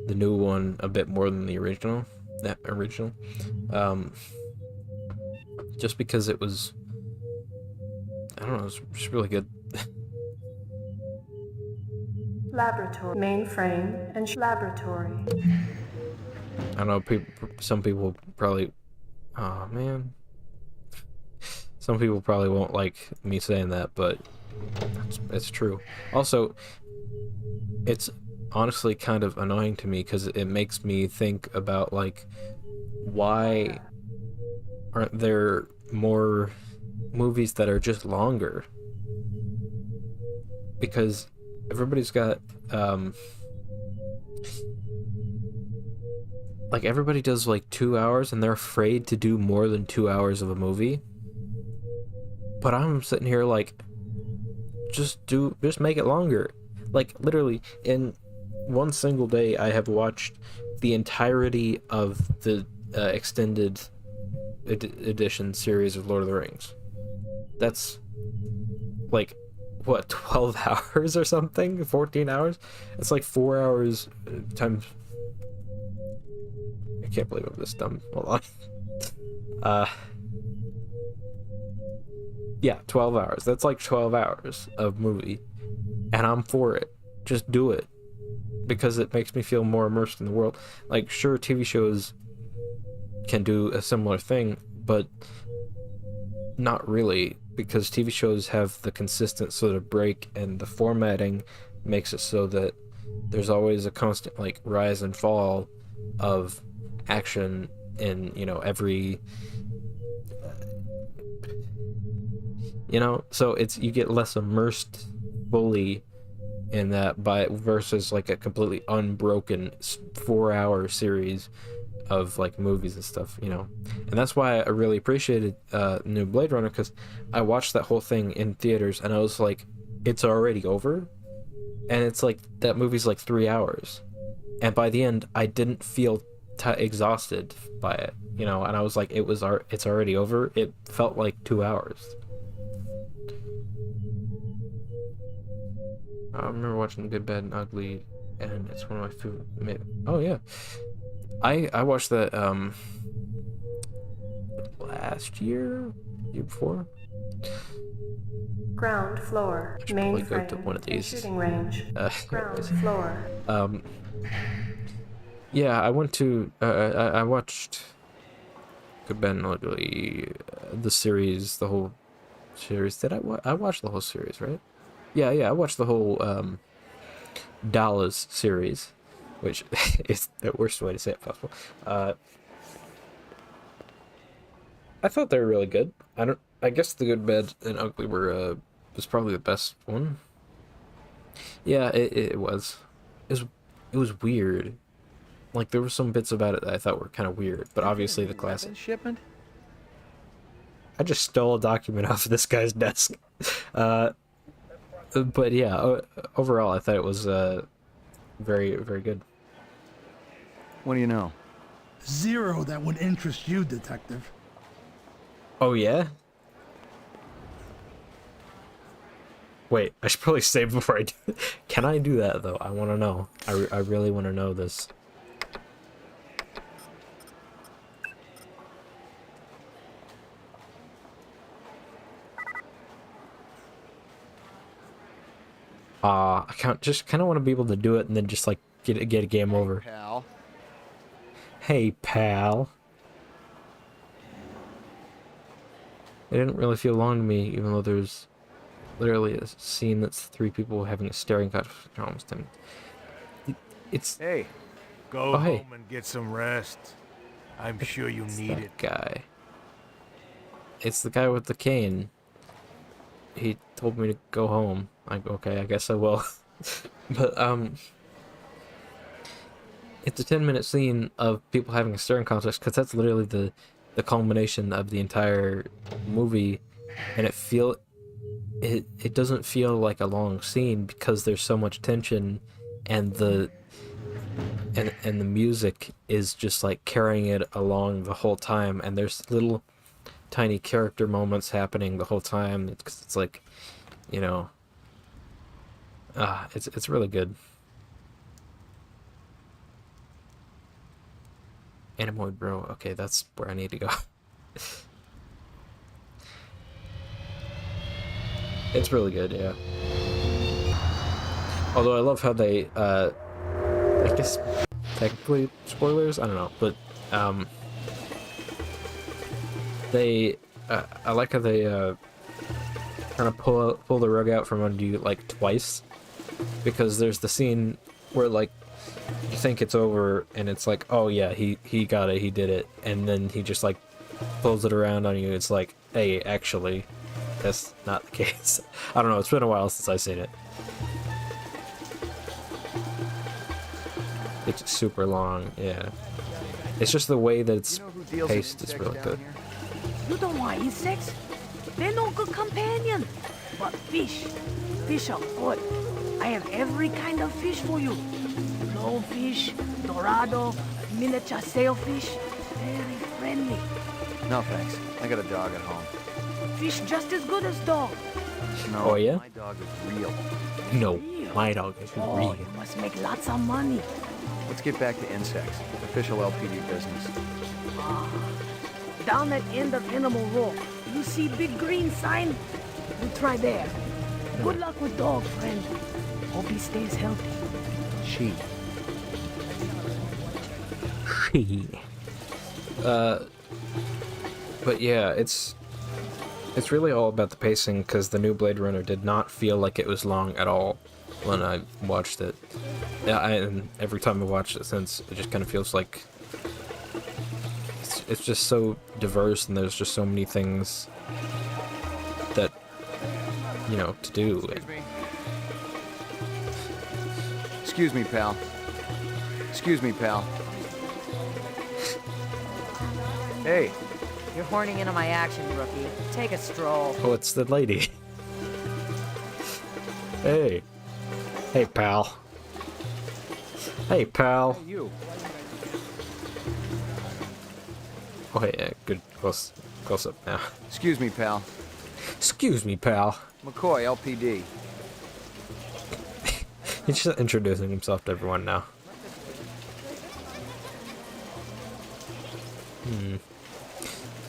new one ait more than the original. That original, just because it was, I don't know, it was just really good. Laboratory. Mainframe and laboratory. I don't know. Some people probably. Oh man. Some people probably won't like me saying that, but it's true. Also, it's honestly kind of annoying to me because it makes me think about, like, why aren't there more movies that are just longer? Because everybody's got, like, everybody does like 2 hours and they're afraid to do more than 2 hours of a movie. But I'm sitting here like, just make it longer. Like, literally, in one single day, I have watched the entirety of the extended edition series of Lord of the Rings. That's, like, what, 12 hours or something? 14 hours? It's like 4 hours times... I can't believe I'm this dumb. Hold on. Yeah, 12 hours. That's like 12 hours of movie. And I'm for it. Just do it. Because it makes me feel more immersed in the world. Like, sure, TV shows can do a similar thing, but not really. Because TV shows have the consistent sort of break, and the formatting makes it so that there's always a constant, like, rise and fall of action in, you know, every... You know, so it's, you get less immersed fully in that versus like a completely unbroken 4-hour series of like movies and stuff, you know. And that's why I really appreciated new Blade Runner, because I watched that whole thing in theaters and I was like, it's already over? And it's like, that movie's like 3 hours. And by the end, I didn't feel exhausted by it, you know, and I was like, it's already over? It felt like 2 hours. I remember watching Good, Bad, and Ugly, and it's one of my favorite... Oh, yeah. I watched that, last year? Year before? Ground floor. Probably go Mainframe to one of these. shooting range. Ground Anyways. floor. Yeah, I went to, I watched Ben literally the series, the whole series. Did I watched the whole series, right? Yeah, I watched the whole Dallas series, which is the worst way to say it possible. I thought they were really good. I guess The Good, Bad, and Ugly was probably the best one. Yeah, it was. It was weird. Like, there were some bits about it that I thought were kind of weird, but obviously the classic. Shipment? I just stole a document off of this guy's desk. But yeah, overall I thought it was very, very good. What do you know? Zero that would interest you, Detective. Oh yeah? Wait, I should probably save before I do. Can I do that though? I want to know. I really want to know this. I kind of want to be able to do it and then just like get a game over. Pal. Hey, pal. It didn't really feel long to me, even though there's literally a scene that's 3 people having a staring contest almost. And it's Hey, go hey. home and get some rest. I'm sure you need it. Guy. It's the guy with the cane. He told me to go home. Okay, I guess I will. But it's a 10-minute scene of people having a staring contest, because that's literally the culmination of the entire movie, and it doesn't feel like a long scene because there's so much tension, and the music is just like carrying it along the whole time, and there's little tiny character moments happening the whole time. It's like, you know, it's really good. Animoid Bro. Okay, that's where I need to go. It's really good, yeah. Although I love how they, I guess technically spoilers. I don't know, but I like how they kind of pull the rug out from under you like twice, because there's the scene where like you think it's over and it's like, oh yeah, he got it, he did it, and then he just like pulls it around on you. It's like, hey, actually that's not the case. I don't know, it's been a while since I've seen it. It's super long, yeah. It's just the way that it's paced is really good. You don't want insects? They're no good companion. But fish are good. I have every kind of fish for you. Blowfish, dorado, miniature sailfish. Very friendly. No thanks. I got a dog at home. Fish just as good as dog. No, oh yeah? My dog is real. No, my dog is Oh, real. you must make lots of money. Let's get back to insects. Official LPD business. Down at end of Animal Row, you see big green sign? We try there. Good luck with dog, friend. Hope he stays healthy. She. But yeah, it's really all about the pacing, because the new Blade Runner did not feel like it was long at all when I watched it. Yeah, and every time I watched it since, it just kind of feels like it's just so diverse, and there's just so many things that, you know, to do. Excuse me, pal. Excuse me, pal. Hey. You're horning into my action, rookie. Take a stroll. Oh, it's the lady. Hey. Hey, pal. Hey, pal. Hey, you. Oh, hey, yeah, good. Close up now. Excuse me, pal. Excuse me, pal. McCoy, LPD. He's just introducing himself to everyone now. Hmm.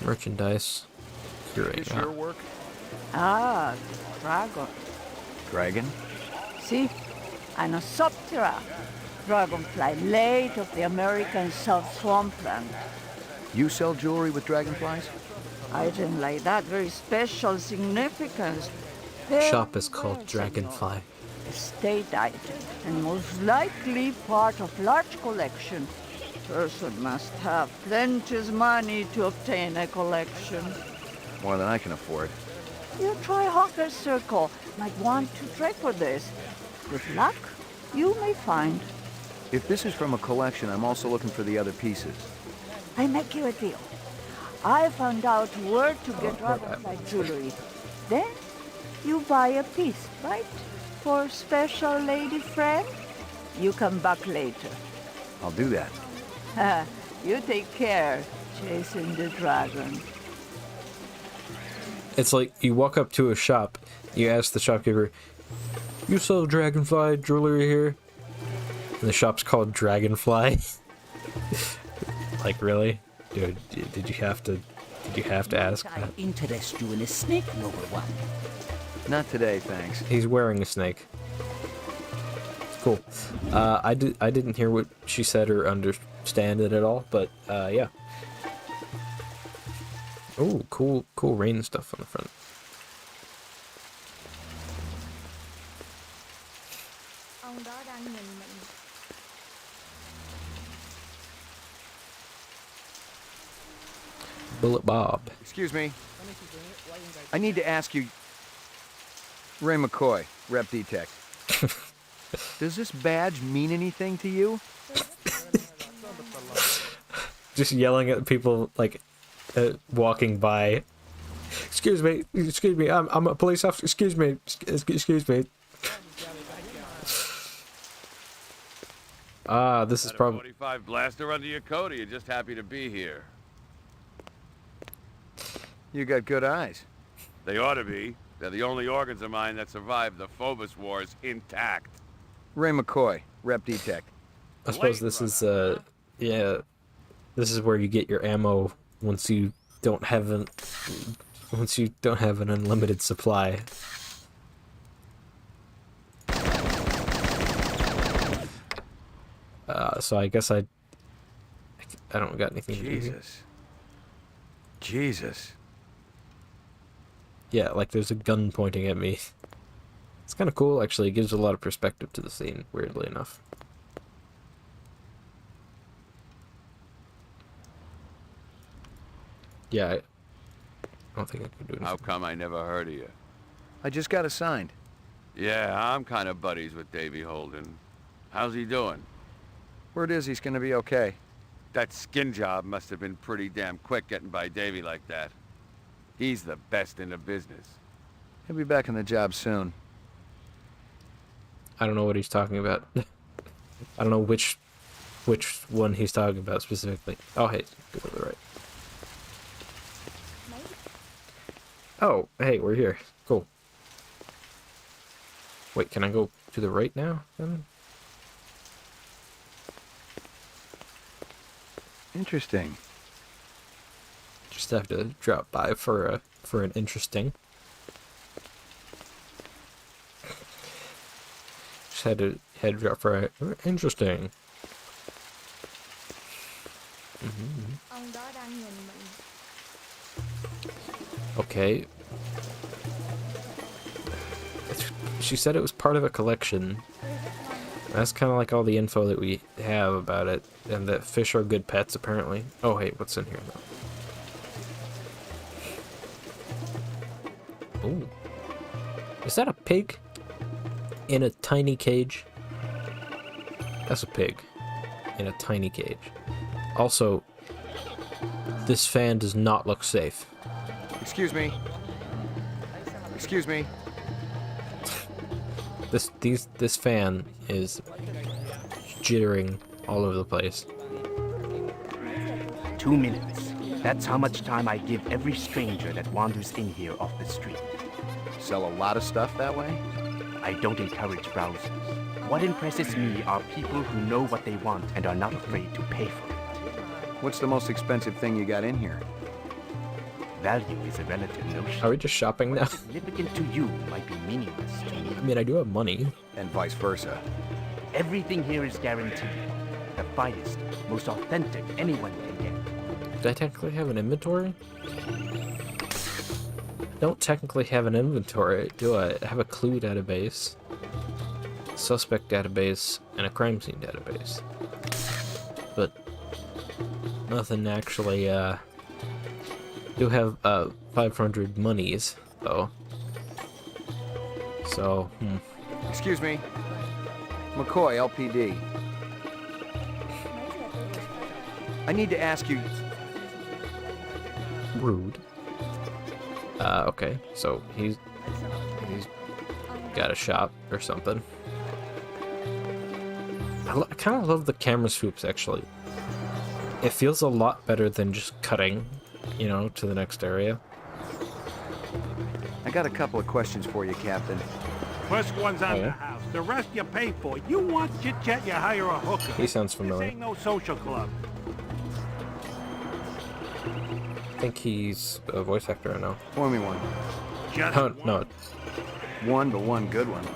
Merchandise. This your work? Ah, dragon. Dragon? See? Anosoptera. Dragonfly, late of the American South Swampland. You sell jewelry with dragonflies? Item like that, very special significance. Shop is called Dragonfly. Estate item, and most likely part of large collection. Person must have plenty's money to obtain a collection. More than I can afford. You try Hawker's Circle. Might want to trade for this. With luck, you may find. If this is from a collection, I'm also looking for the other pieces. I make you a deal. I found out where to get dragonfly jewelry. Then you buy a piece, right? For special lady friend? You come back later. I'll do that. You take care, chasing the dragon. It's like you walk up to a shop, you ask the shopkeeper, "You sell dragonfly jewelry here?" And the shop's called Dragonfly. Like, really? Dude, did you have to ask that? Interest you in a snake, noble one? Not today, thanks. He's wearing a snake. Cool. I didn't hear what she said or understand it at all, but yeah. Oh, cool rain stuff on the front. Bullet Bob. Excuse me. I need to ask you... Ray McCoy, Rep Detect. Does this badge mean anything to you? Just yelling at people, like, walking by. Excuse me, I'm a police officer. Excuse me. This is probably... 45 blaster under your coat, or you're just happy to be here? You got good eyes. They ought to be. They're the only organs of mine that survived the Phobos Wars intact. Ray McCoy, Rep Detect. I suppose this is, yeah, this is where you get your ammo once you don't have an unlimited supply. So I guess I don't got anything to do here. Jesus. Yeah, like there's a gun pointing at me. It's kind of cool, actually. It gives a lot of perspective to the scene, weirdly enough. Yeah, I don't think I could do anything. How come I never heard of you? I just got assigned. Yeah, I'm kind of buddies with Davy Holden. How's he doing? Word is he's gonna be okay. That skin job must have been pretty damn quick getting by Davy like that. He's the best in the business. He'll be back on the job soon. I don't know what he's talking about. I don't know which one he's talking about specifically. Oh, hey, go to the right. Oh, hey, we're here. Cool. Wait, can I go to the right now, then? Interesting. Just have to drop by for an interesting. Just had to drop for a interesting. Okay. She said it was part of a collection. That's kind of like all the info that we have about it, and that fish are good pets, apparently. Oh, hey, what's in here, though? Ooh. Is that a pig? In a tiny cage? That's a pig. In a tiny cage. Also, this fan does not look safe. Excuse me. Excuse me. This fan is jittering all over the place. 2 minutes. That's how much time I give every stranger that wanders in here off the street. Sell a lot of stuff that way? I don't encourage browsers. What impresses me are people who know what they want and are not afraid to pay for it. What's the most expensive thing you got in here? Value is a relative notion. Are we just shopping now? What's significant to you might be meaningless to me. I mean, I do have money. And vice versa. Everything here is guaranteed. The finest, most authentic anyone can get. Do I technically have an inventory? I don't technically have an inventory, do I? I have a clue database, suspect database, and a crime scene database. But nothing actually, do have 500 monies though. So, Excuse me. McCoy, LPD. I need to ask you... Rude. Okay, so he's got a shop or something. I kind of love the camera swoops, actually. It feels a lot better than just cutting, you know, to the next area. I got a couple of questions for you, Captain. First one's on the house. The rest you pay for. You want chit-chat, you hire a hooker. He sounds familiar. This ain't no social club. I think he's a voice actor, I know. Pour me one. Just Oh, no. One, but one good one.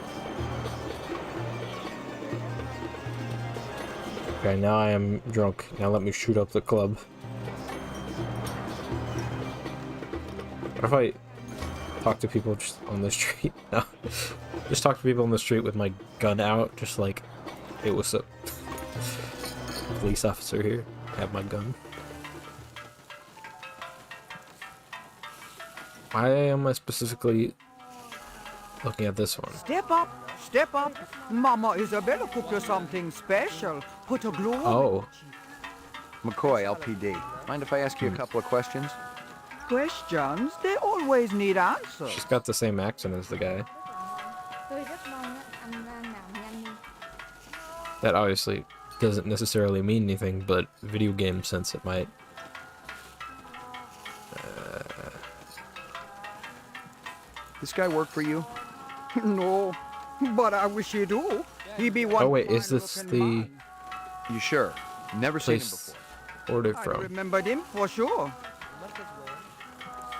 Okay, now I am drunk. Now let me shoot up the club. What if I talk to people just on the street? No. Just talk to people on the street with my gun out, just like, hey, what's up? Police officer here. Have my gun. Why am I specifically looking at this one? Step up, step up. Mama Isabella cooked you something special. Put a glow. Oh. McCoy, LPD. Mind if I ask you a couple of questions? Questions? They always need answers. She's got the same accent as the guy. That obviously doesn't necessarily mean anything, but video game sense it might. This guy work for you? No, but I wish he do. He be one. Oh wait, is this the You sure? Never seen him place before. ordered I from? remembered him for sure.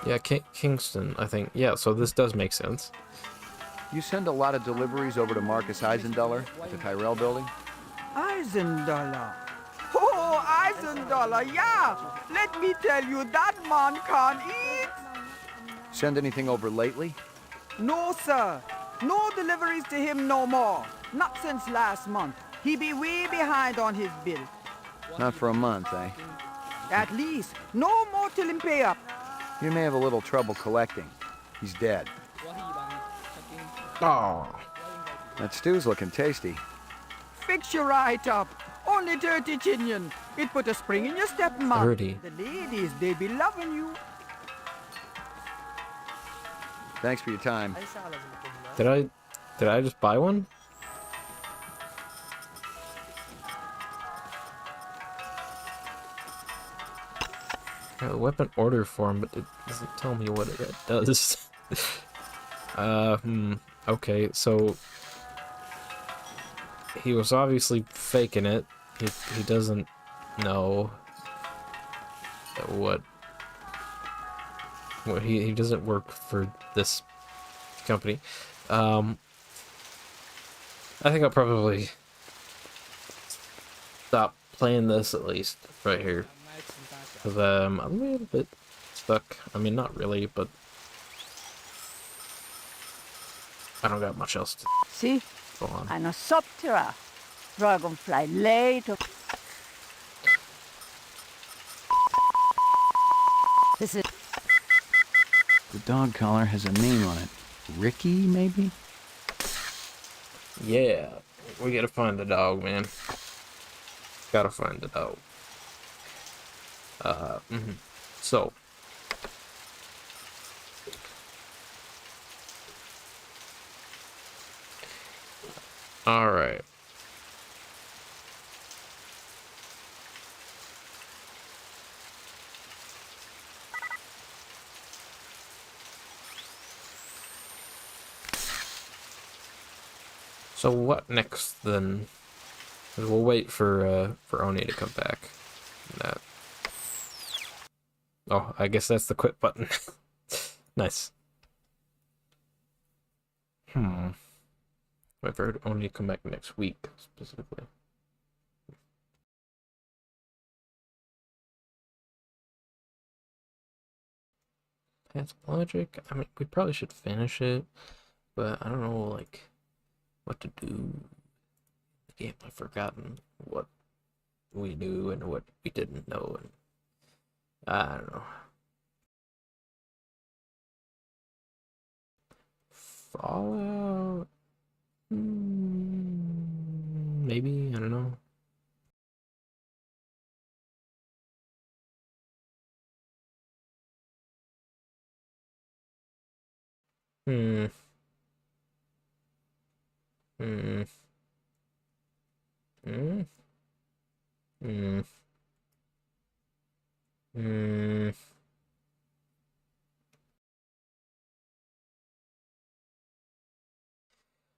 Yeah, Kingston, I think. Yeah, so this does make sense. You send a lot of deliveries over to Marcus Eisendaler at the Tyrell building? Eisendaler. Oh, Eisendaler, yeah. Let me tell you, that man can't eat. Send anything over lately? No, sir. No deliveries to him no more. Not since last month. He be way behind on his bill. Not for a month, eh? At least. No more till him pay up. You may have a little trouble collecting. He's dead. Oh. That stew's looking tasty. Fix you right up. Only 30 chinion. It put a spring in your step, man. 30. The ladies, they be loving you. Thanks for your time. Did I just buy one? Got a weapon order form, but it doesn't tell me what it does. Okay, so he was obviously faking it. He doesn't know what he doesn't work for this company. I think I'll probably stop playing this at least right here. Because I'm a little bit stuck. I mean, not really, but I don't got much else to See? go on. I'm a Soptera. Dragonfly late. This is. The dog collar has a name on it. Ricky, maybe? Yeah, we gotta find the dog, man. Gotta find the dog. So. Alright. So what next then? 'Cause we'll wait for Oni to come back. That Oh, I guess that's the quit button. Nice. I've heard only come back next week, specifically. Path Logic? I mean, we probably should finish it, but I don't know, like, what to do. The game, I've forgotten what we knew and what we didn't know, and I don't know. Fallout? Maybe, I don't know. Hmm. Hmm. Hmm. Hmm. Hmm.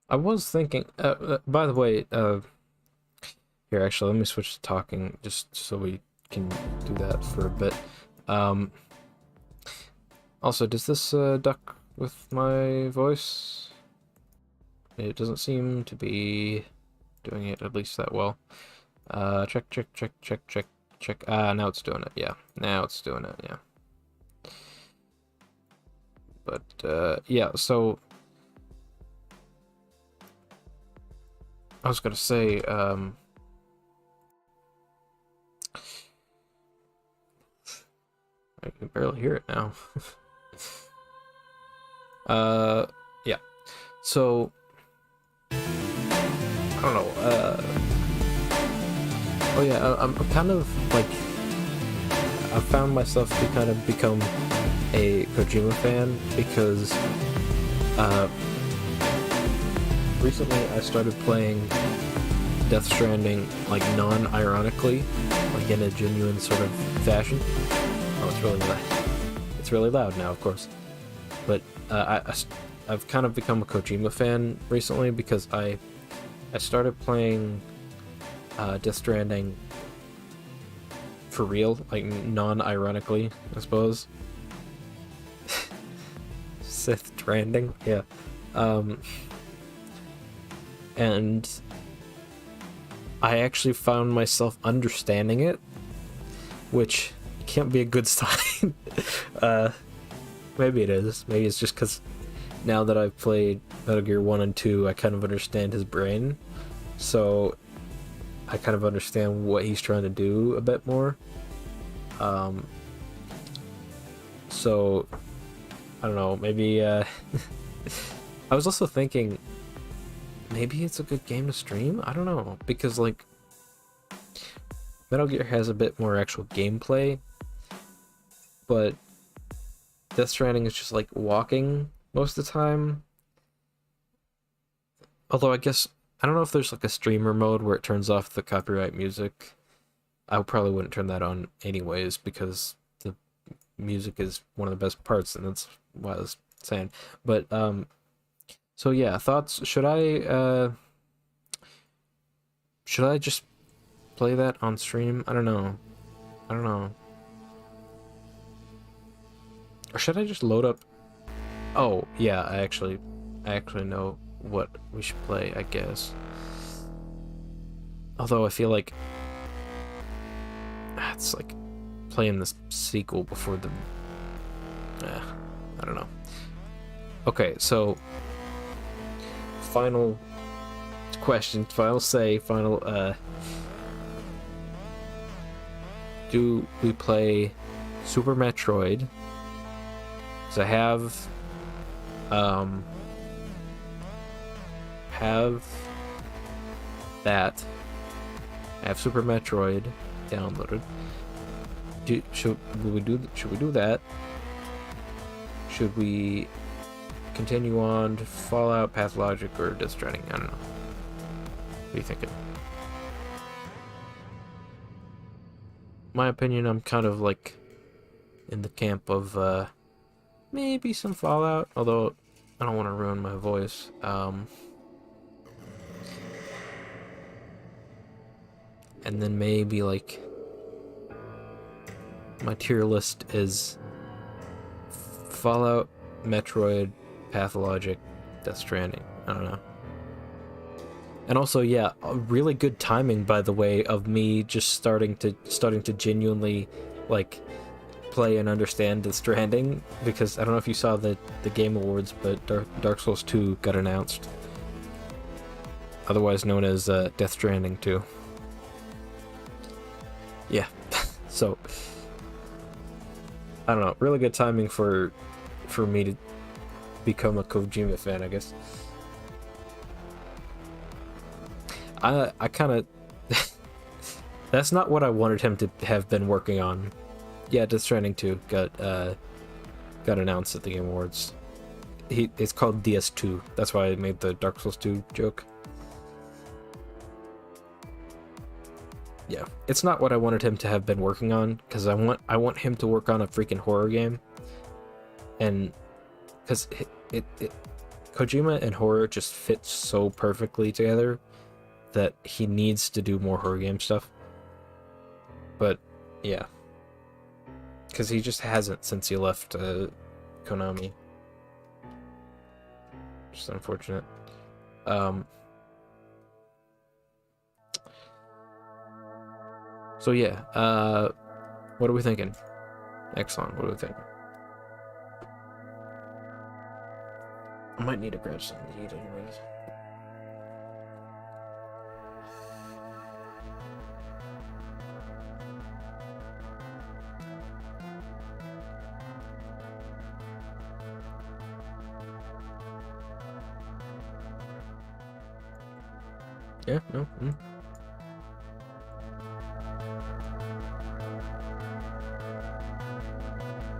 I was thinking, by the way, here, actually, let me switch to talking just so we can do that for a bit. Also, does this duck with my voice? It doesn't seem to be doing it at least that well. Check, check, check, check, check, check. Ah, now it's doing it, yeah. Now it's doing it, yeah. But, yeah, so... I was gonna say, I can barely hear it now. Yeah. So, I don't know, oh yeah, I'm kind of, like, I found myself to kind of become a Kojima fan because, recently I started playing Death Stranding, like, non-ironically, like, in a genuine sort of fashion. Oh, it's really loud. It's really loud now, of course. But, I've kind of become a Kojima fan recently because I started playing Death Stranding for real, like non-ironically, I suppose. Sith Stranding, yeah. And I actually found myself understanding it, which can't be a good sign. Maybe it is. Maybe it's just because now that I've played Metal Gear 1 and 2, I kind of understand his brain. So I kind of understand what he's trying to do a bit more. So I don't know, maybe I was also thinking maybe it's a good game to stream? I don't know, because like Metal Gear has a bit more actual gameplay, but Death Stranding is just like walking most of the time. Although I guess I don't know if there's like a streamer mode where it turns off the copyright music. I probably wouldn't turn that on anyways because the music is one of the best parts, and that's what I was saying. But so yeah, thoughts. Should I just play that on stream? I don't know. Or should I just load up? Oh yeah, I actually know what we should play, I guess. Although I feel like it's like playing this sequel before the I don't know. Okay, so final question, final say, final do we play Super Metroid? Because I have that. I have Super Metroid downloaded. Should we do that? Should we continue on to Fallout, Path Logic, or Death Stranding? I don't know. What are you thinking? My opinion, I'm kind of like in the camp of maybe some Fallout, although I don't want to ruin my voice. And then maybe like my tier list is Fallout, Metroid, Pathologic, Death Stranding. I don't know. And also, yeah, really good timing, by the way, of me just starting to genuinely like play and understand Death Stranding, because I don't know if you saw the Game Awards, but Dark Souls 2 got announced, otherwise known as Death Stranding 2. Yeah, so I don't know, really good timing for me to become a Kojima fan, I guess. I kind of that's not what I wanted him to have been working on. Yeah, Death Stranding 2 got announced at the Game Awards. It's called DS2. That's why I made the Dark Souls 2 joke. Yeah, it's not what I wanted him to have been working on, because I want him to work on a freaking horror game, and because Kojima and horror just fit so perfectly together that he needs to do more horror game stuff. But yeah, because he just hasn't since he left Konami. Just unfortunate. So yeah, what are we thinking? Exxon, what are we thinking? I might need to grab something to eat anyways. Yeah, no.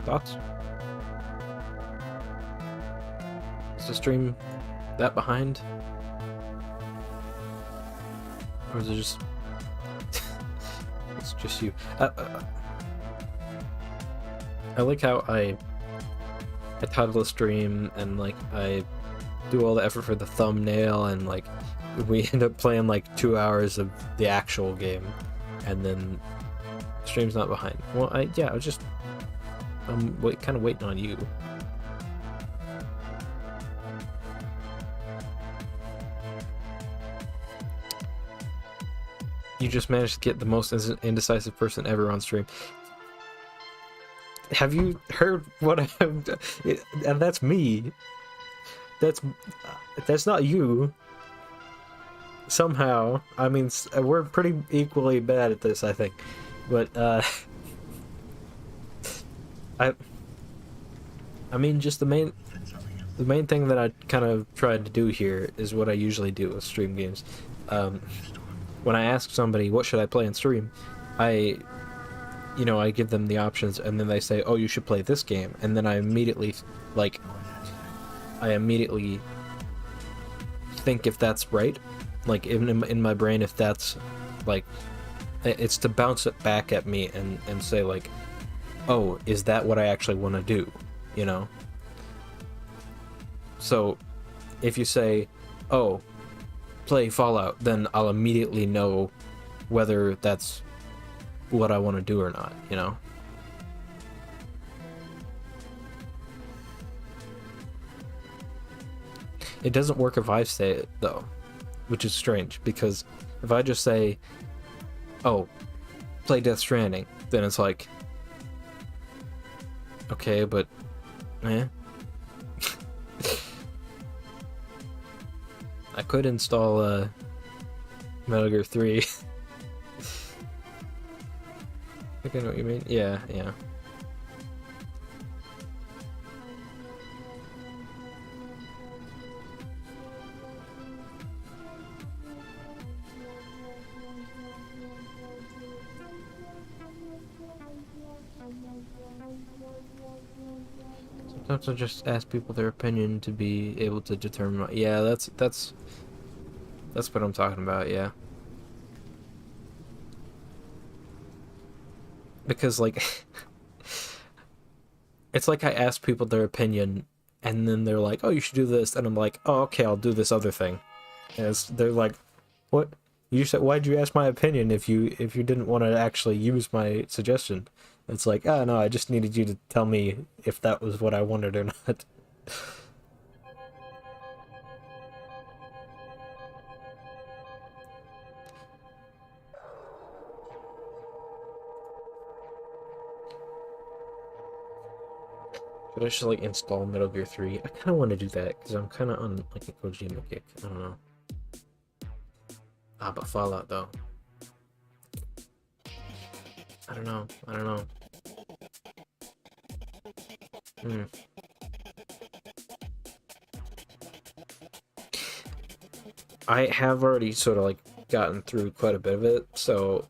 Thoughts? Is the stream that behind? Or is it just... it's just you. I like how I title the stream and like I do all the effort for the thumbnail, and like we end up playing like 2 hours of the actual game, and then the stream's not behind. Well, I'm kind of waiting on you. You just managed to get the most indecisive person ever on stream. Have you heard what I've done? And that's me. That's not you. Somehow, I mean, we're pretty equally bad at this, I think. But I mean, just the main thing that I kind of tried to do here is what I usually do with stream games. When I ask somebody what should I play in stream, I give them the options, and then they say, "Oh, you should play this game," and then I immediately think if that's right, like in my brain, if that's like, it's to bounce it back at me and say like, oh, is that what I actually want to do, you know? So if you say, oh, play Fallout, then I'll immediately know whether that's what I want to do or not, you know? It doesn't work if I say it, though, which is strange, because if I just say, oh, play Death Stranding, then it's like, okay, but, I could install Metal Gear 3. I think I know what you mean. Yeah. Sometimes I just ask people their opinion to be able to determine. Yeah, that's what I'm talking about. Yeah. Because like it's like I ask people their opinion, and then they're like, oh, you should do this, and I'm like, oh, okay, I'll do this other thing, and they're like, what? You said, why'd you ask my opinion if you didn't want to actually use my suggestion? It's like, oh no, I just needed you to tell me if that was what I wanted or not. Should I just like install Metal Gear 3? I kind of want to do that because I'm kind of on like a Kojima kick. I don't know. Ah, but Fallout though. I don't know. I don't know. Hmm. I have already sort of like gotten through quite a bit of it, so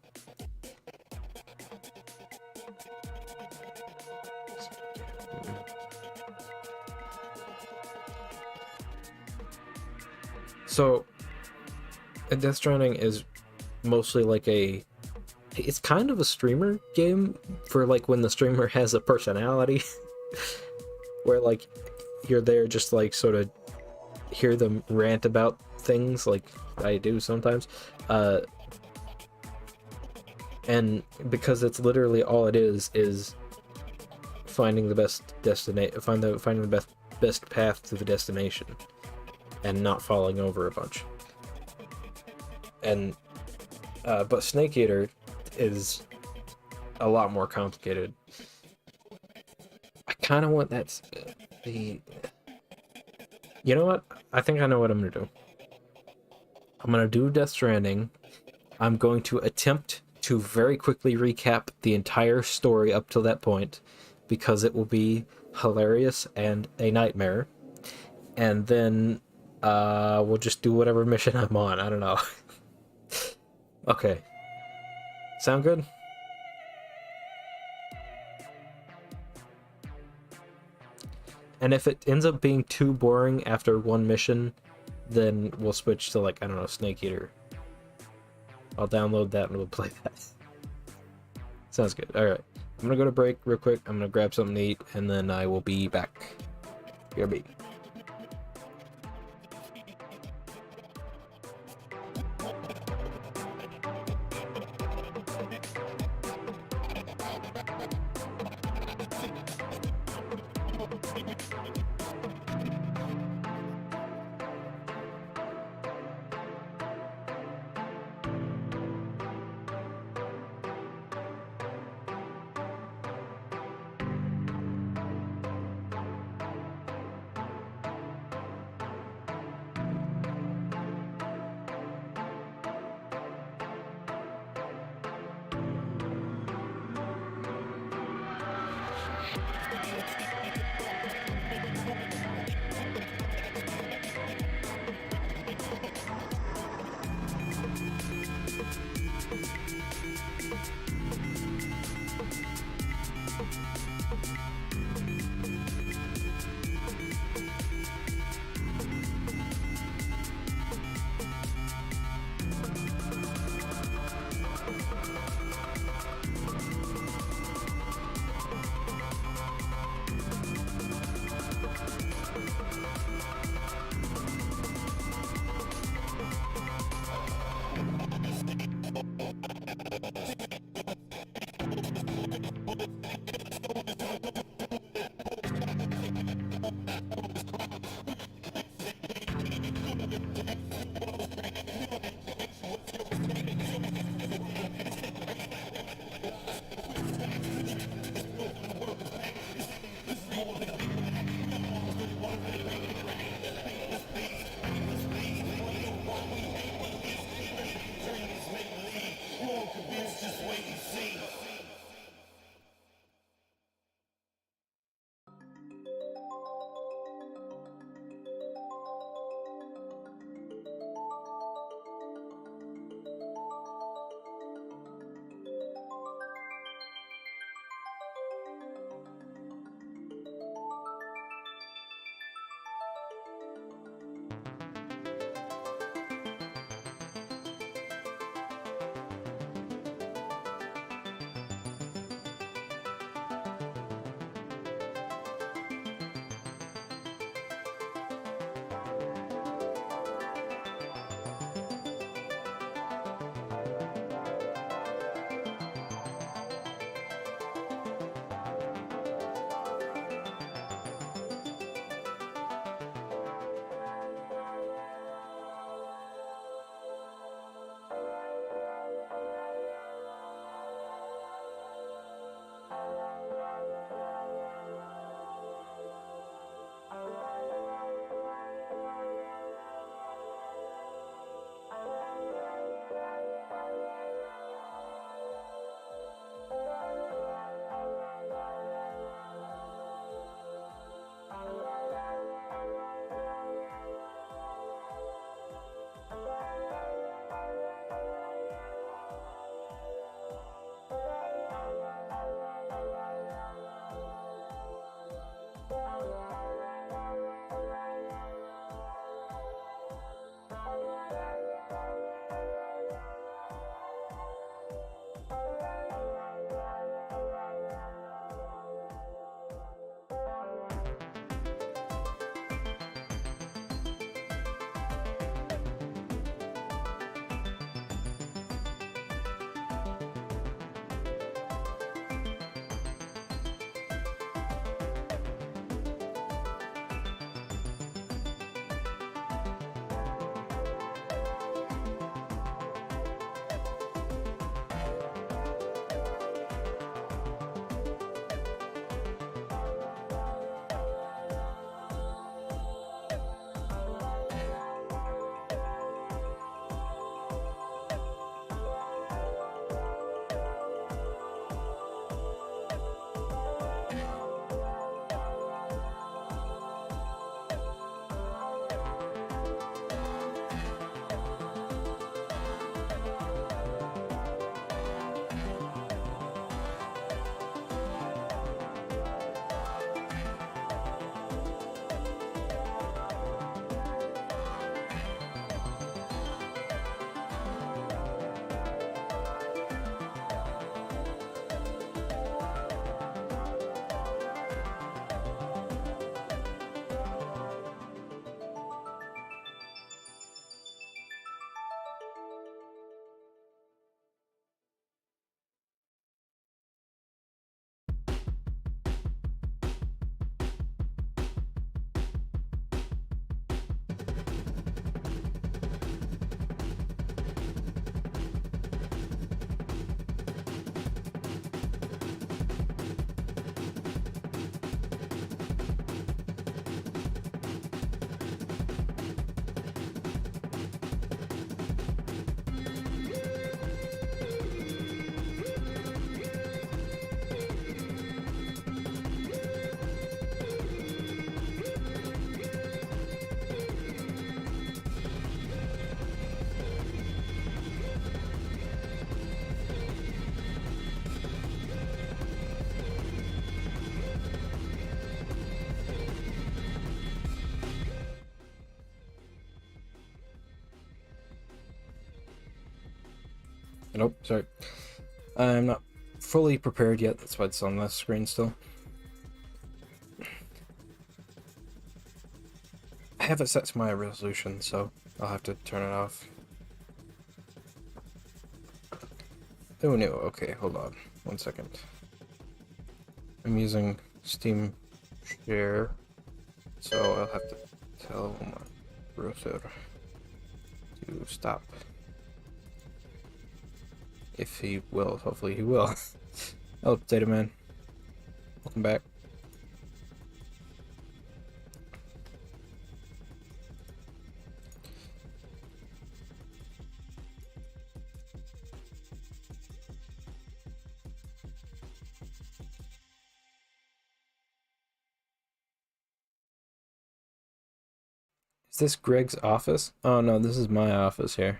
Death Stranding is mostly like it's kind of a streamer game for like when the streamer has a personality where like you're there just like sort of hear them rant about things like I do sometimes, and because it's literally all it is finding the best finding the best path to the destination and not falling over a bunch. And but Snake Eater is a lot more complicated. I kind of want you know what? I think I know what I'm gonna do. I'm gonna do Death Stranding. I'm going to attempt to very quickly recap the entire story up till that point, because it will be hilarious and a nightmare. And then we'll just do whatever mission I'm on. I don't know. Okay. Sound good? And if it ends up being too boring after one mission, then we'll switch to like, I don't know, Snake Eater. I'll download that and we'll play that. Sounds good. Alright. I'm gonna go to break real quick. I'm gonna grab something to eat and then I will be back. BRB. Nope, sorry. I'm not fully prepared yet, that's why it's on the screen still. I have it set to my resolution, so I'll have to turn it off. Oh no, okay, hold on. 1 second. I'm using Steam Share, so I'll have to tell my browser to stop. If he will, hopefully he will. Hello, Potato Man. Welcome back. Is this Greg's office? Oh no, this is my office here.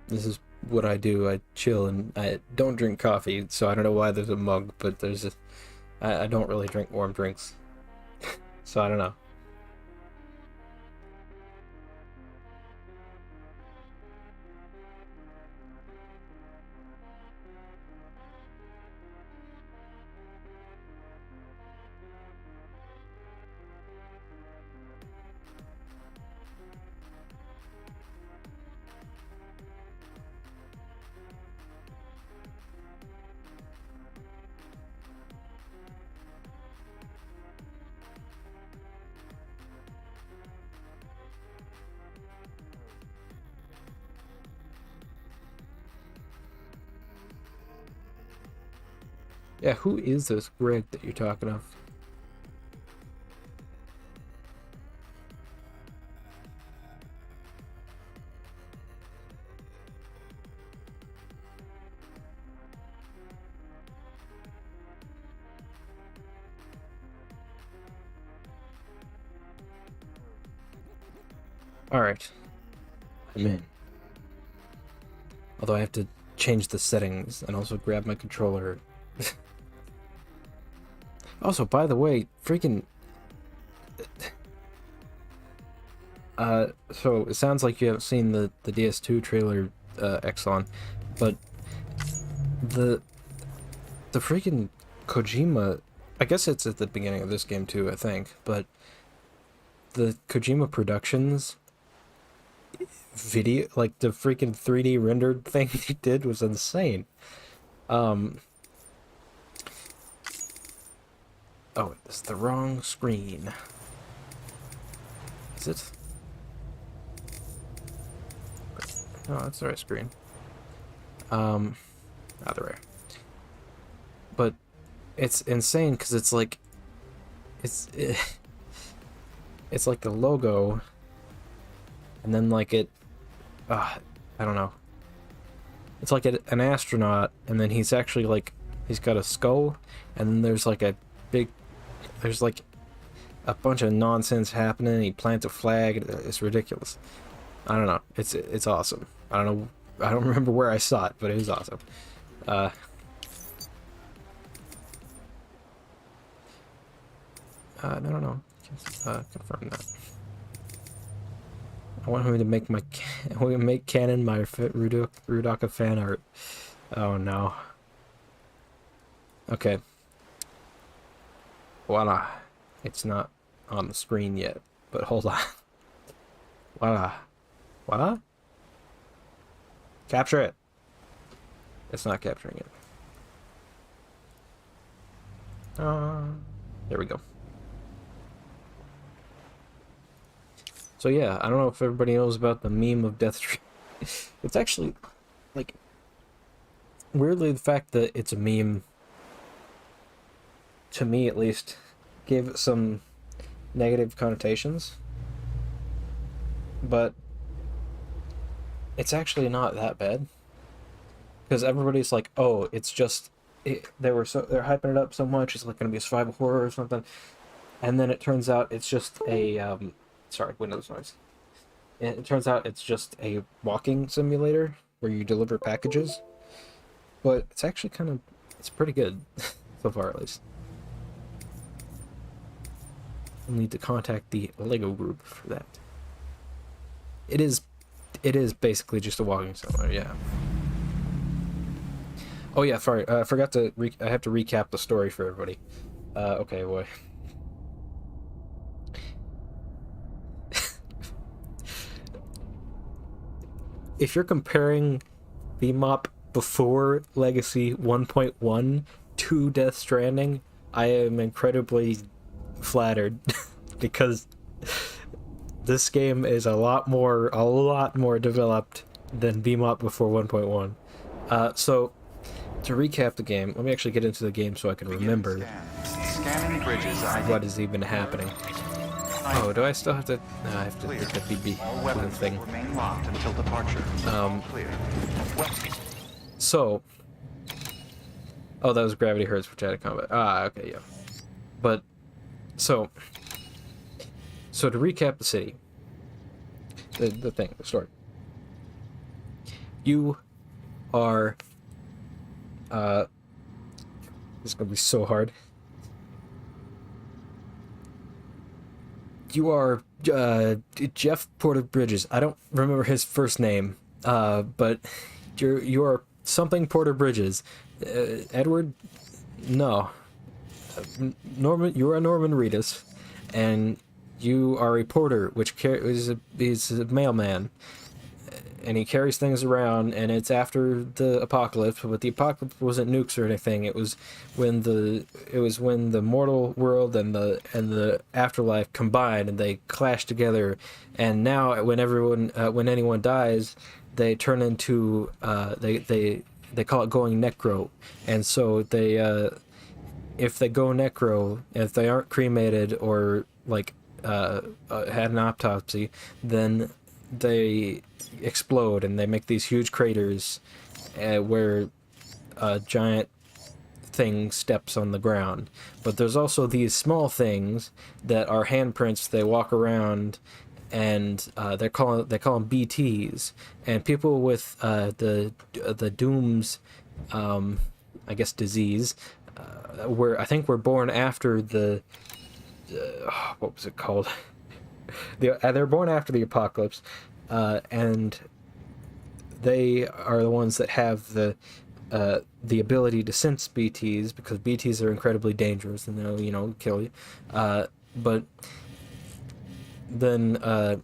This is what I do. I chill and I don't drink coffee, so I don't know why there's a mug, but there's a... I don't really drink warm drinks. So I don't know. Yeah, who is this Greg that you're talking of? Alright. I'm in. Although I have to change the settings and also grab my controller. Also, by the way, freaking... so it sounds like you haven't seen the DS2 trailer, Exxon, but the freaking Kojima... I guess it's at the beginning of this game too, I think, but the Kojima Productions video, like the freaking 3D rendered thing he did was insane. Oh, it's the wrong screen. Is it? No, that's the right screen. Other way. But it's insane because it's like, it's like the logo, and then like it, I don't know. It's like an astronaut, and then he's actually like, he's got a skull, and then there's like a big, there's like a bunch of nonsense happening. He plants a flag. It's ridiculous. I don't know. It's awesome. I don't know. I don't remember where I saw it, but it was awesome. No, no. Confirm that. I want him to make my, I want him to make canon my Rudaka fan art. Oh no. Okay. Voila. It's not on the screen yet, but hold on. Voila. Voila? Capture it. It's not capturing it. There we go. So yeah, I don't know if everybody knows about the meme of Death Tree. It's actually, like, weirdly the fact that it's a meme, to me at least, gave it some negative connotations. But it's actually not that bad. Because everybody's like, oh, it's just, they're hyping it up so much, it's like going to be a survival horror or something. And then it turns out it's just a, sorry, Windows noise. It turns out it's just a walking simulator where you deliver packages. But it's actually kind of, it's pretty good, so far at least. You'll need to contact the Lego group for that. It is it is basically just a walking simulator, yeah. Oh yeah, sorry, I forgot to I have to recap the story for everybody. Okay, boy. If you're comparing BMOP before Legacy 1.1 to Death Stranding, I am incredibly flattered because this game is a lot more developed than BMOP before 1.1. So to recap the game, let me actually get into the game so I can remember what is even happening. Oh, do I still have to? No, I have to hit the BB thing. Remain locked until departure. So, oh, that was Gravity Hurts for Chat Combat. Ah, okay, yeah. But so to recap the city, the story. You are this is gonna be so hard. You are Jeff Porter Bridges. I don't remember his first name, but you are something Porter Bridges. Edward? No. Norman. You are Norman Reedus, and you are a porter, which is a mailman, and he carries things around. And it's after the apocalypse, but the apocalypse wasn't nukes or anything. It was when the mortal world and the afterlife combined, and they clash together. And now, when anyone dies, they turn into they call it going necro, and so if they go necro, if they aren't cremated or had an autopsy, then they explode and they make these huge craters where a giant thing steps on the ground. But there's also these small things that are handprints. They walk around, and they call them BTs. And people with the Doom's I guess disease I think we're born after the what was it called? They're born after the apocalypse, and they are the ones that have the ability to sense BTs, because BTs are incredibly dangerous and they'll kill you. But then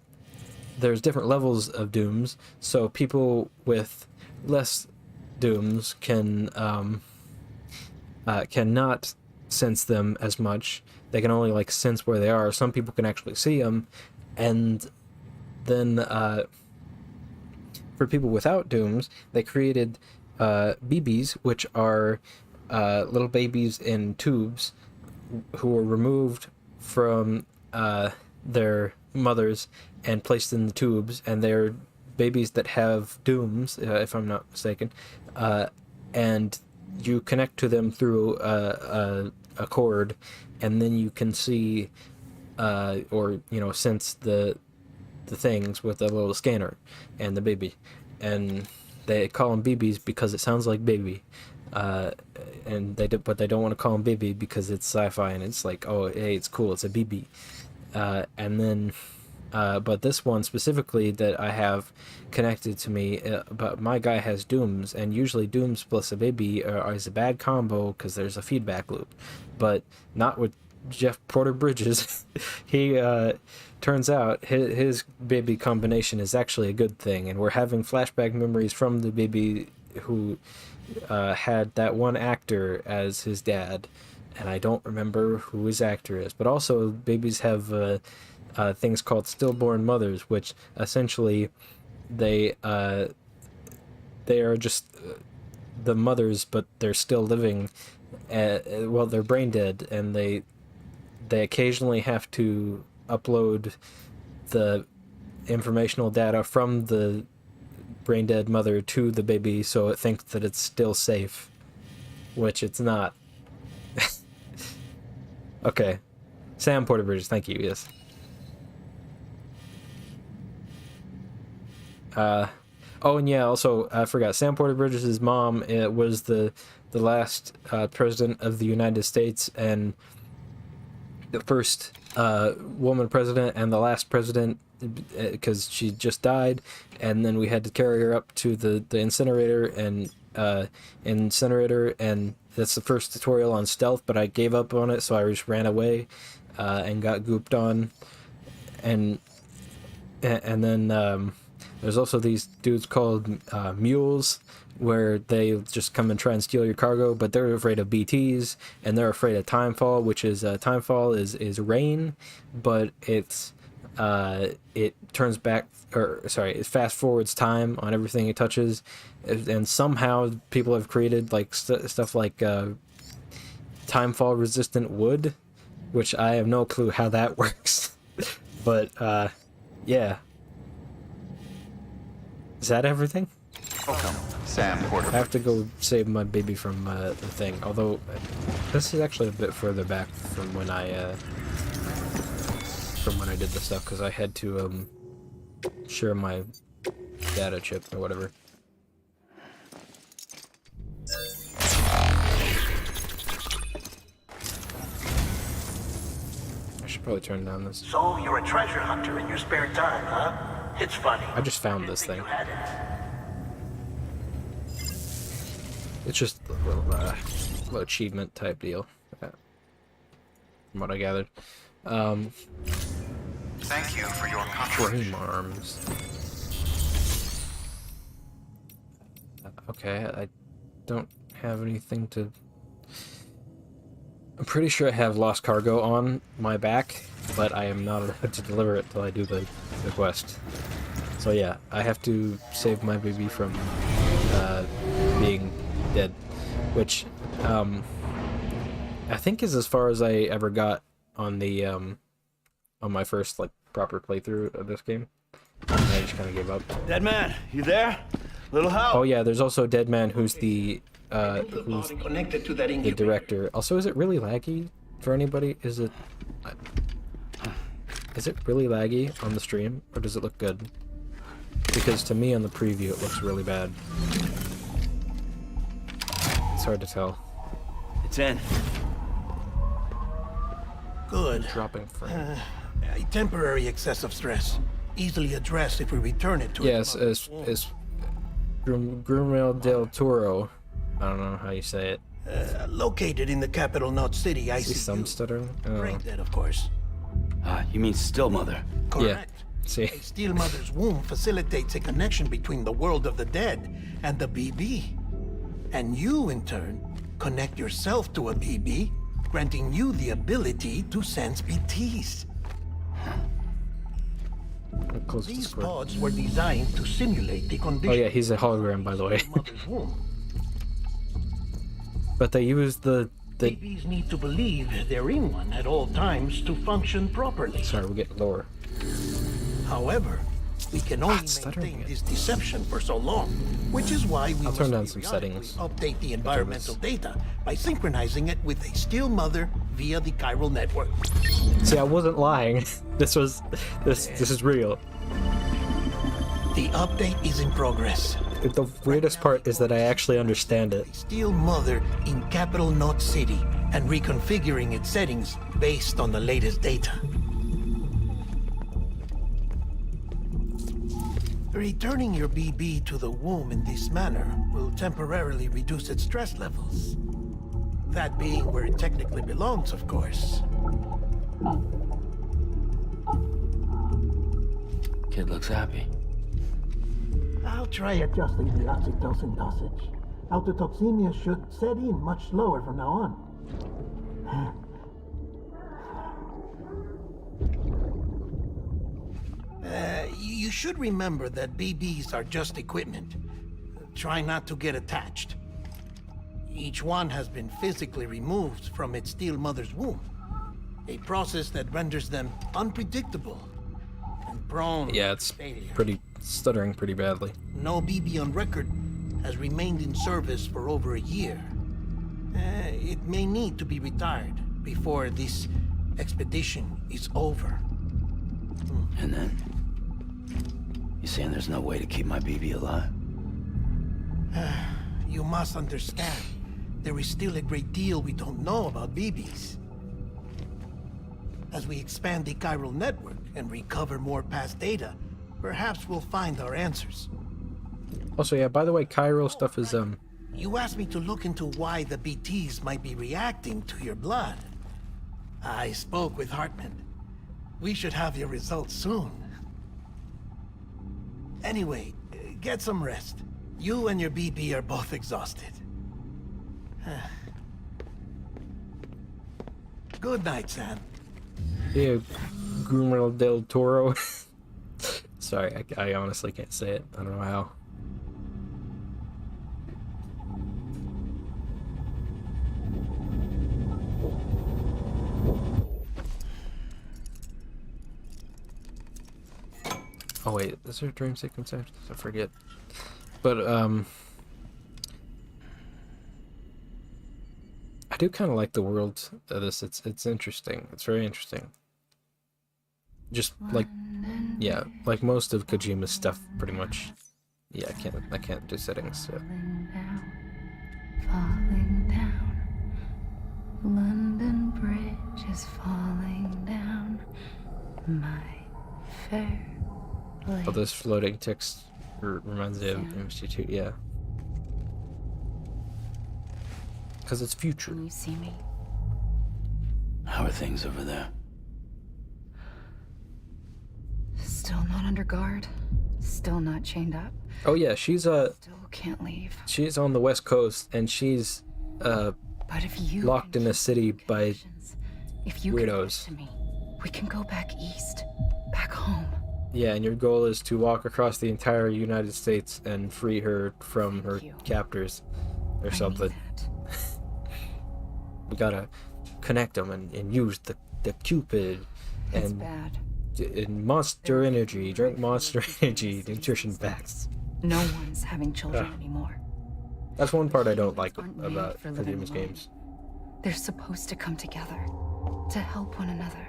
there's different levels of Dooms, so people with less Dooms cannot sense them as much. They can only sense where they are. Some people can actually see them, and then for people without Dooms, they created BBs, which are little babies in tubes who were removed from their mothers and placed in the tubes, and they're babies that have Dooms, if I'm not mistaken, and you connect to them through a cord, and then you can see or sense the things with a little scanner and the baby, and they call them BBs because it sounds like baby, but they don't want to call them baby because it's sci-fi and it's like, oh hey, it's cool, it's a BB, and then but this one specifically that I have connected to me, but my guy has Dooms, and usually Dooms plus a baby is a bad combo because there's a feedback loop, but not with Jeff Porter Bridges. He turns out his baby combination is actually a good thing, and we're having flashback memories from the baby who had that one actor as his dad, and I don't remember who his actor is. But also babies have things called stillborn mothers, which essentially they are just the mothers, but they're still living. Well, they're brain dead, and they occasionally have to upload the informational data from the brain dead mother to the baby so it thinks that it's still safe, which it's not. Okay, Sam Porter Bridges, thank you. Yes. Oh, and yeah, also I forgot, Sam Porter Bridges' mom was the last president of the United States, and the first woman president, and the last president because she just died, and then we had to carry her up to the incinerator and that's the first tutorial on stealth, but I gave up on it, so I just ran away and got gooped on, and then there's also these dudes called mules, where they just come and try and steal your cargo, but they're afraid of BTs, and they're afraid of timefall, which is timefall is rain, but it turns back, or sorry, it fast forwards time on everything it touches, and somehow people have created like stuff like timefall resistant wood, which I have no clue how that works. But yeah, is that everything? Welcome, Sam Porter. I have to go save my baby from the thing. Although this is actually a bit further back from when I did this stuff, because I had to share my data chip or whatever. I should probably turn down this. So you're a treasure hunter in your spare time, huh? It's funny. I just found this thing. It's just a little achievement type deal, from what I gathered. Thank you for your contribution. Flame arms. Okay, I don't have anything to... I'm pretty sure I have lost cargo on my back, but I am not allowed to deliver it till I do the quest. So yeah, I have to save my baby from being dead, which I think is as far as I ever got on the on my first like proper playthrough of this game. And I just kind of gave up. Dead man, you there? Little help. Oh yeah, there's also Dead Man, who's the Connected to that the director. Also, is it really laggy for anybody? Is it really laggy on the stream, or does it look good? Because to me on the preview it looks really bad. It's hard to tell. It's in. Good. Dropping frame. A temporary excess of stress, easily addressed if we return it to yes, as Guillermo del Toro. I don't know how you say it. Located in the capital Knot City, I see some stuttering. Oh. Brain dead, of course. You mean Still Mother? Correct. Yeah. See. A Steel Mother's womb facilitates a connection between the world of the dead and the BB. And you, in turn, connect yourself to a BB, granting you the ability to sense BTs. These pods were designed to simulate the condition. Oh yeah, he's a hologram, by the way. But they use the BBs need to believe they're in one at all times to function properly. Sorry, we're getting lower. However, we can only maintain this deception for so long, which is why we I'll must turn down some settings. update the environmental data by synchronizing it with a Steel Mother via the chiral network. See, I wasn't lying. This is real. The update is in progress. The weirdest part is that I actually understand it. Steel Mother in capital Knot City and reconfiguring its settings based on the latest data. Returning your BB to the womb in this manner will temporarily reduce its stress levels. That being where it technically belongs, of course. Kid looks happy. I'll try adjusting the oxytocin dosage. Autotoxemia should set in much slower from now on. You should remember that BBs are just equipment. Try not to get attached. Each one has been physically removed from its Steel Mother's womb. A process that renders them unpredictable and prone it's to failure. pretty stuttering pretty badly. No BB on record has remained in service for over a year. It may need to be retired before this expedition is over. And then? You saying there's no way to keep my BB alive? You must understand, there is still a great deal we don't know about BBs. As we expand the chiral network and recover more past data, perhaps we'll find our answers. Also, yeah, by the way, chiral stuff is, You asked me to look into why the BTs might be reacting to your blood. I spoke with Hartman. We should have your results soon. Anyway, get some rest. You and your BB are both exhausted. Good night, Sam. yeah, Guillermo del Toro. Sorry, I honestly can't say it. I don't know how. Oh wait, is there a dream sequence after this? I forget. But I do kind of like the world of this. It's interesting. It's very interesting. Just like, yeah, like most of Kojima's stuff, pretty much. Yeah, I can't do settings. So. Falling down. London Bridge is falling down. My fair. Oh, this floating text reminds me of MST2, yeah. Because it's future. Can you see me? How are things over there? Still not under guard. Still not chained up. Oh yeah, she's Still can't leave. she's on the West Coast and she's But if you locked in a city by if you weirdos. To me, we can go back east, back home. Yeah, and your goal is to walk across the entire United States and free her from her captors or something. We gotta connect them and use the Cupid It's and, bad. and Monster Energy, drink Monster Energy, nutrition facts. No one's having children anymore. That's one part I don't like about for living Kojima's alone. games. They're supposed to come together, to help one another.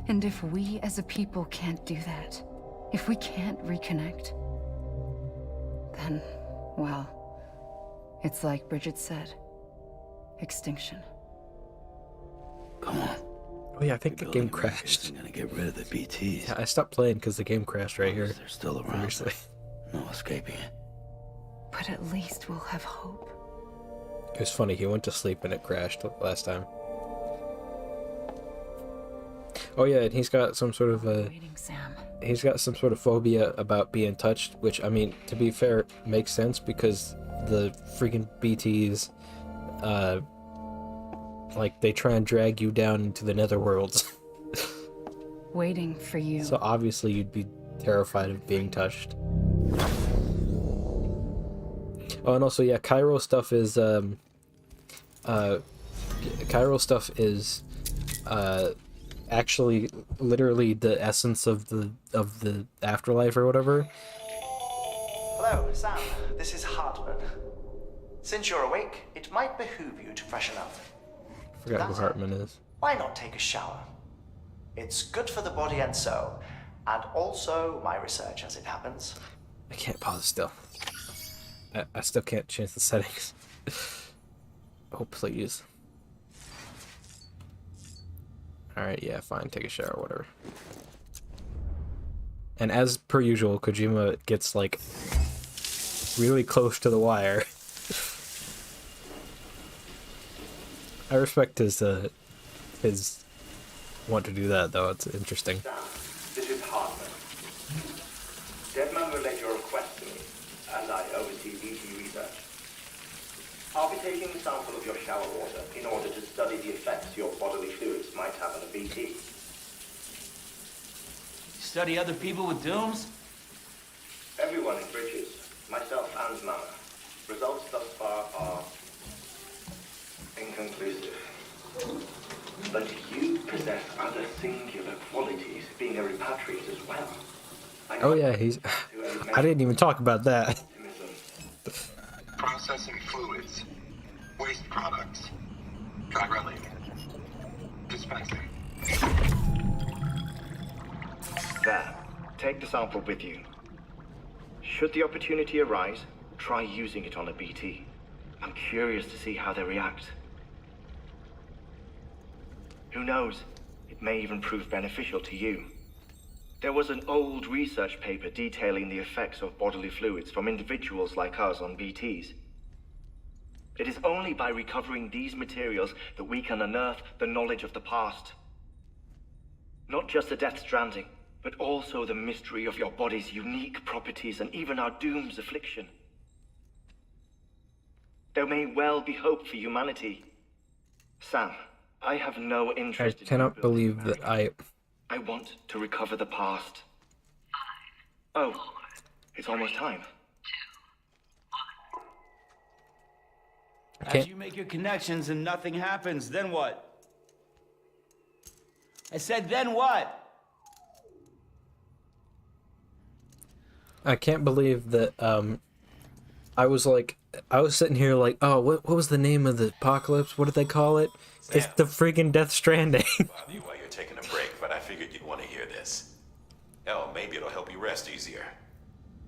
And if we as a people can't do that, if we can't reconnect, then, well, it's like Bridget said, extinction. Come on. Oh yeah, I think the game crashed. I'm gonna get rid of the BTs. Yeah, I stopped playing because the game crashed right here. They're still around. Seriously. No escaping it. But at least we'll have hope. It was funny, he went to sleep and it crashed last time. Oh yeah, and he's got some sort of he's got some sort of phobia about being touched, which, I mean, to be fair, makes sense because the freaking BTs, like, they try and drag you down into the netherworlds. Waiting for you. So obviously you'd be terrified of being touched. Oh, and also, yeah, chiral stuff is, actually literally the essence of the afterlife or whatever. Hello, Sam. This is Hartman. Since you're awake, it might behoove you to freshen up. I forgot who Hartman is. Why not take a shower? It's good for the body and soul, and also my research as it happens. I can't pause still. I still can't change the settings. Oh, please. Alright, yeah, fine, take a shower, whatever. And as per usual, Kojima gets, like, really close to the wire. I respect his want to do that, though. It's interesting. This is Hartman. Deadman relayed your request to me, and I oversee BT research. I'll be taking a sample of your shower water in order to study the effects your bodily fluids might have on a BT. Study other people with dooms? Everyone in Bridges, myself and Mama. Results thus far are inconclusive. But you possess other singular qualities, being a repatriate as well. Oh yeah, I didn't even talk about that. Processing fluids, waste products, dry dispensing. There, take the sample with you. Should the opportunity arise, try using it on a BT. I'm curious to see how they react. Who knows? It may even prove beneficial to you. There was an old research paper detailing the effects of bodily fluids from individuals like us on BTs. It is only by recovering these materials that we can unearth the knowledge of the past. Not just the Death Stranding, but also the mystery of your body's unique properties and even our doom's affliction. There may well be hope for humanity. Sam, I have no I interest in cannot believe that I want to recover the past. Oh, it's almost time. As you make your connections and nothing happens, then what? I said, then what? I can't believe that I was sitting here like, oh, what was the name of the apocalypse? What did they call it? It's the freaking Death Stranding. Bother you while you're taking a break, but I figured you'd want to hear this. Hell, maybe it'll help you rest easier.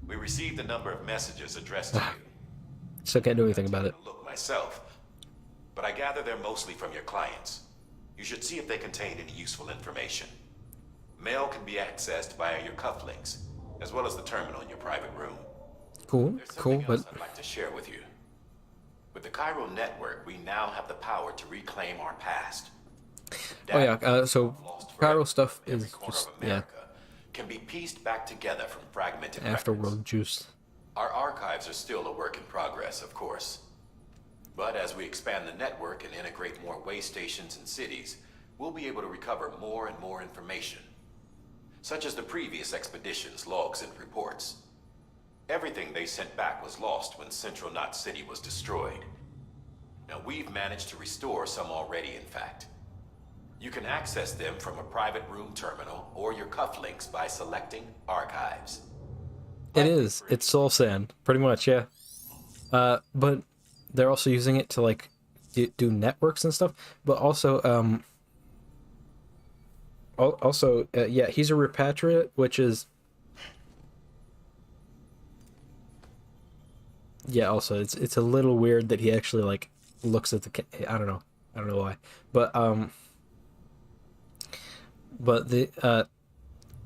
We received a number of messages addressed to you. Still can't do anything about it. Look myself, but I gather they're mostly from your clients. You should see if they contain any useful information. Mail can be accessed via your cufflinks, as well as the terminal in your private room. Cool, cool, but I'd like to share with you. With the Cairo network, we now have the power to reclaim our past. oh yeah, so Cairo stuff is just Can be pieced back together from fragmented afterworld juice. Our archives are still a work in progress, of course. But as we expand the network and integrate more way stations and cities, we'll be able to recover more and more information, such as the previous expedition's logs and reports. Everything they sent back was lost when Central Knot City was destroyed. Now we've managed to restore some already, in fact. You can access them from a private room terminal or your cufflinks by selecting Archives. It is. It's Soul Sand, pretty much, yeah. But they're also using it to like do networks and stuff. But also, yeah, he's a repatriate, which is yeah. Also, it's a little weird that he actually like looks at the. I don't know why, but the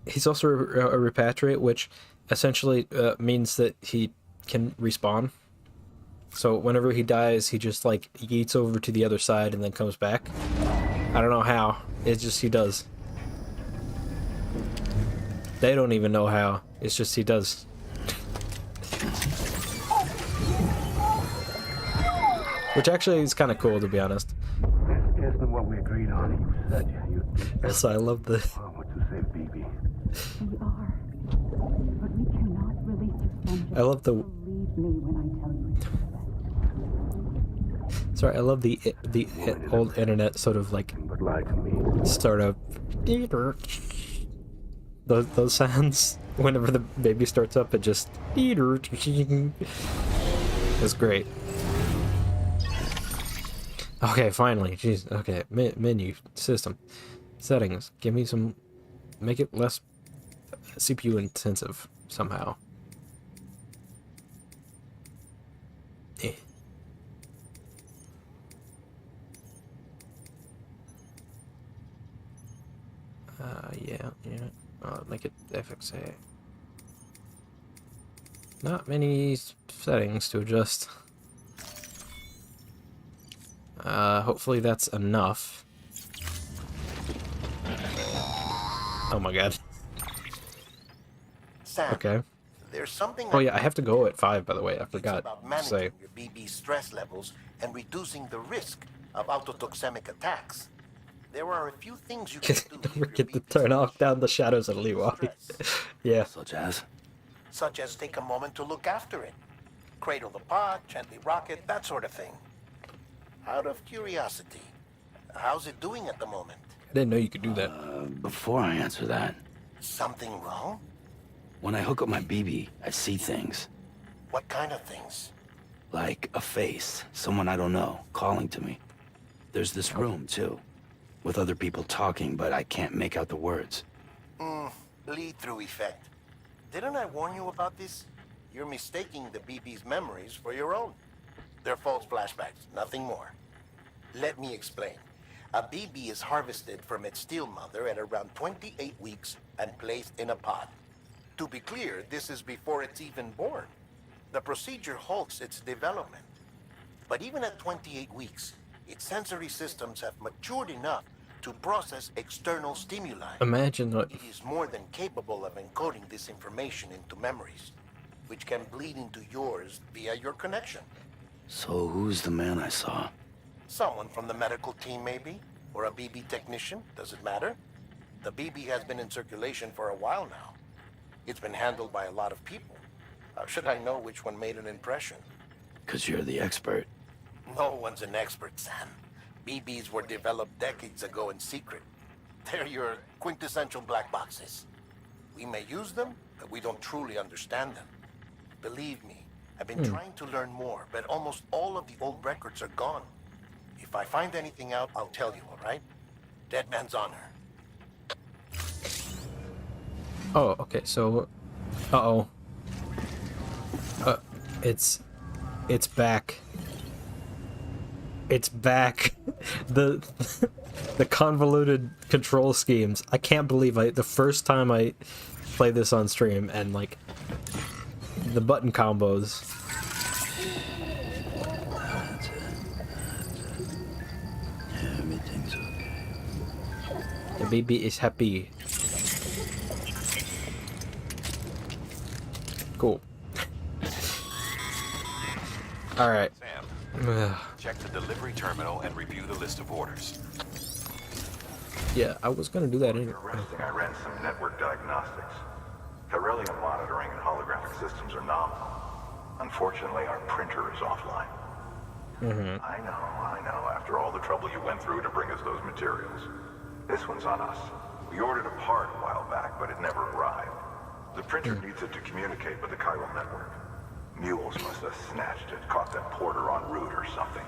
he's also a repatriate, which essentially means that he can respawn. So whenever he dies, he just like yeets over to the other side and then comes back. I don't know how. It's just he does. They don't even know how. It's just he does. Which actually is kind of cool, to be honest. Isn't what we agreed on. You said you. So I love the. I want to save BB. We are, but we cannot release your son. I love the. Believe me when I tell you it's Sorry, I love the old internet sort of like startup. Those sounds whenever the baby starts up, it just it's great. Okay, finally, jeez. Okay, menu system settings. Give me some. Make it less CPU intensive somehow. Yeah. Make it FXA. Not many settings to adjust. Hopefully that's enough. Oh my god. Sam, okay. There's something. Oh yeah, I have to go at 5, by the way. I forgot about to managing say. your BB stress levels and reducing the risk of autotoxemic attacks. There are a few things you can do. Don't forget to turn off down the shadows of Leeway. Yeah. Such as take a moment to look after it. Cradle the pod, gently rock it, that sort of thing. Out of curiosity, how's it doing at the moment? I didn't know you could do that. Before I answer that, Something wrong? when I hook up my BB, I see things. What kind of things? Like a face, someone I don't know, calling to me. There's this room, too, with other people talking, but I can't make out the words. Lead-through effect. Didn't I warn you about this? You're mistaking the BB's memories for your own. They're false flashbacks, nothing more. Let me explain. A BB is harvested from its steel mother at around 28 weeks and placed in a pod. To be clear, this is before it's even born. The procedure halts its development. But even at 28 weeks, its sensory systems have matured enough to process external stimuli. Imagine what... It is more than capable of encoding this information into memories, which can bleed into yours via your connection. So who's the man I saw? Someone from the medical team, maybe? Or a BB technician? Does it matter? The BB has been in circulation for a while now. It's been handled by a lot of people. How should I know which one made an impression? 'Cause you're the expert. No one's an expert, Sam. BBs were developed decades ago in secret. They're your quintessential black boxes. We may use them, but we don't truly understand them. Believe me, I've been trying to learn more, but almost all of the old records are gone. If I find anything out, I'll tell you, all right? Dead man's honor. Oh, okay, so... Uh-oh. It's back. It's back. The convoluted control schemes. I can't believe the first time I played this on stream and like the button combos. Everything's okay. The baby is happy. Cool. All right. Sam, check the delivery terminal and review the list of orders. Yeah, I was gonna do that anyway. I ran some network diagnostics. Beryllium monitoring and holographic systems are nominal. Unfortunately, our printer is offline. I know. After all the trouble you went through to bring us those materials. This one's on us. We ordered a part a while back, but it never arrived. The printer needs it to communicate with the chiral network. Mules must have snatched it, caught that porter en route or something.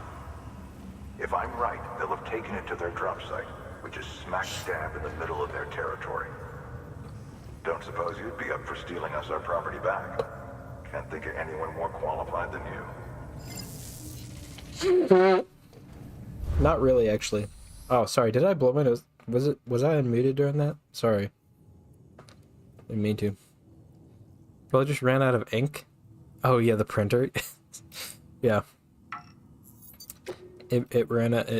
If I'm right, they'll have taken it to their drop site, which is smack dab in the middle of their territory. Don't suppose you'd be up for stealing us our property back? Can't think of anyone more qualified than you. Not really, actually. Oh, sorry. Did I blow my nose? Was I unmuted during that? Sorry. Didn't mean to. Well, I just ran out of ink. Oh yeah, the printer. Yeah. It ran out.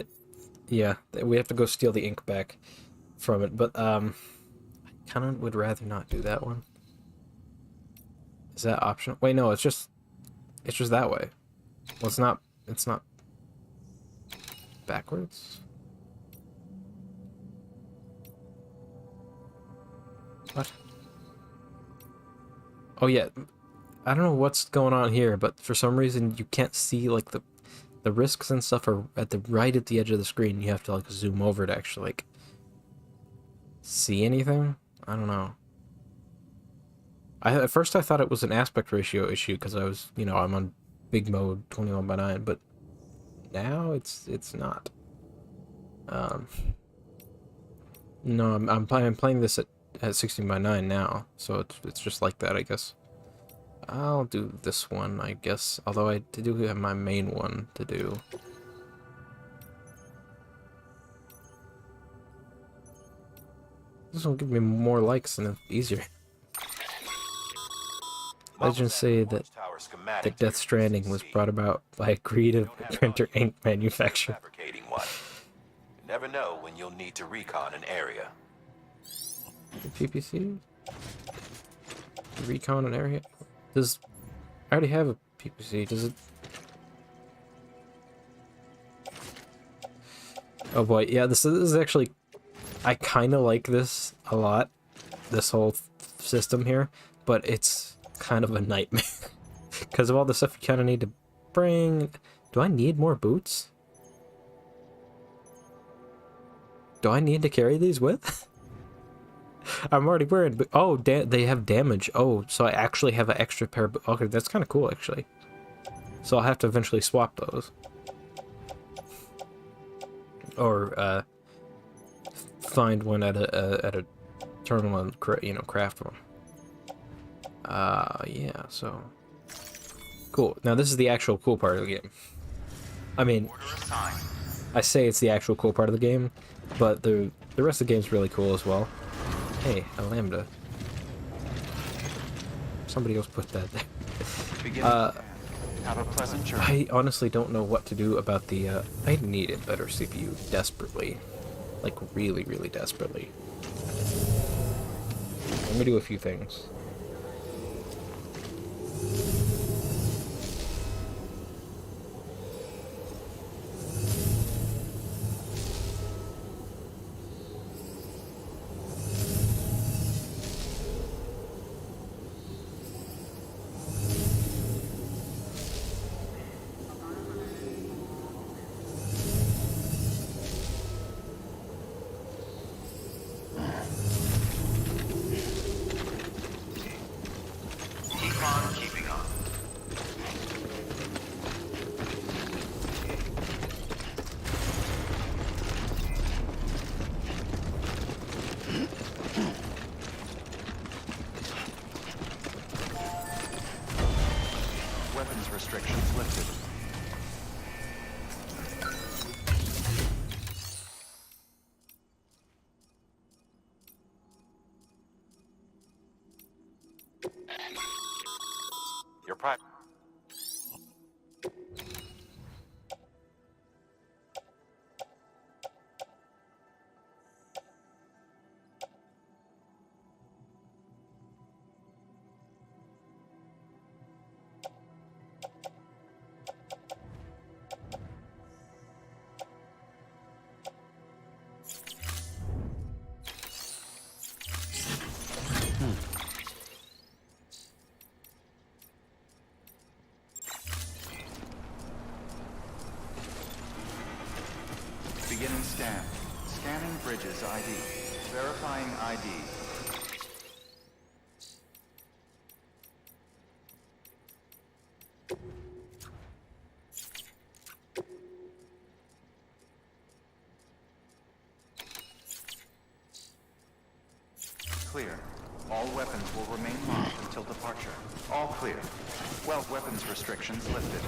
Yeah, we have to go steal the ink back from it. But I kind of would rather not do that one. Is that optional? Wait, no. It's just that way. Well, it's not. It's not backwards. What? Oh yeah, I don't know what's going on here, but for some reason you can't see like the risks and stuff are at the edge of the screen. You have to like zoom over to actually like see anything. I don't know. At first I thought it was an aspect ratio issue because I was, I'm on big mode 21:9, but now it's not. No, I'm playing this at 16:9 now, so it's just like that, I guess. I'll do this one, I guess, although I do have my main one to do. This will give me more likes and it's easier. Legends say that the Death Stranding was brought about by a creative printer ink manufacturer. Fabricating one. You never know when you'll need to recon an area. PPC? Recon an area? I already have a PPC, does it? Oh boy, yeah, this is actually... I kind of like this a lot, this whole system here, but it's kind of a nightmare. Because of all the stuff you kind of need to bring... Do I need more boots? Do I need to carry these with? I'm already wearing... Oh, they have damage. Oh, so I actually have an extra pair of... Okay, that's kind of cool, actually. So I'll have to eventually swap those. Or, find one at a terminal and, craft one. Yeah, so... Cool. Now, this is the actual cool part of the game. I mean... I say it's the actual cool part of the game, but the rest of the game's really cool as well. Hey, a lambda. Somebody else put that there. Have a pleasant journey. I honestly don't know what to do about the, I need a better CPU desperately. Like, really, really desperately. Let me do a few things. Keep on keeping on. Weapons restrictions lifted. Your prime. Beginning scan. Scanning Bridges ID. Verifying ID. Clear. All weapons will remain locked until departure. All clear. Well, weapons restrictions lifted.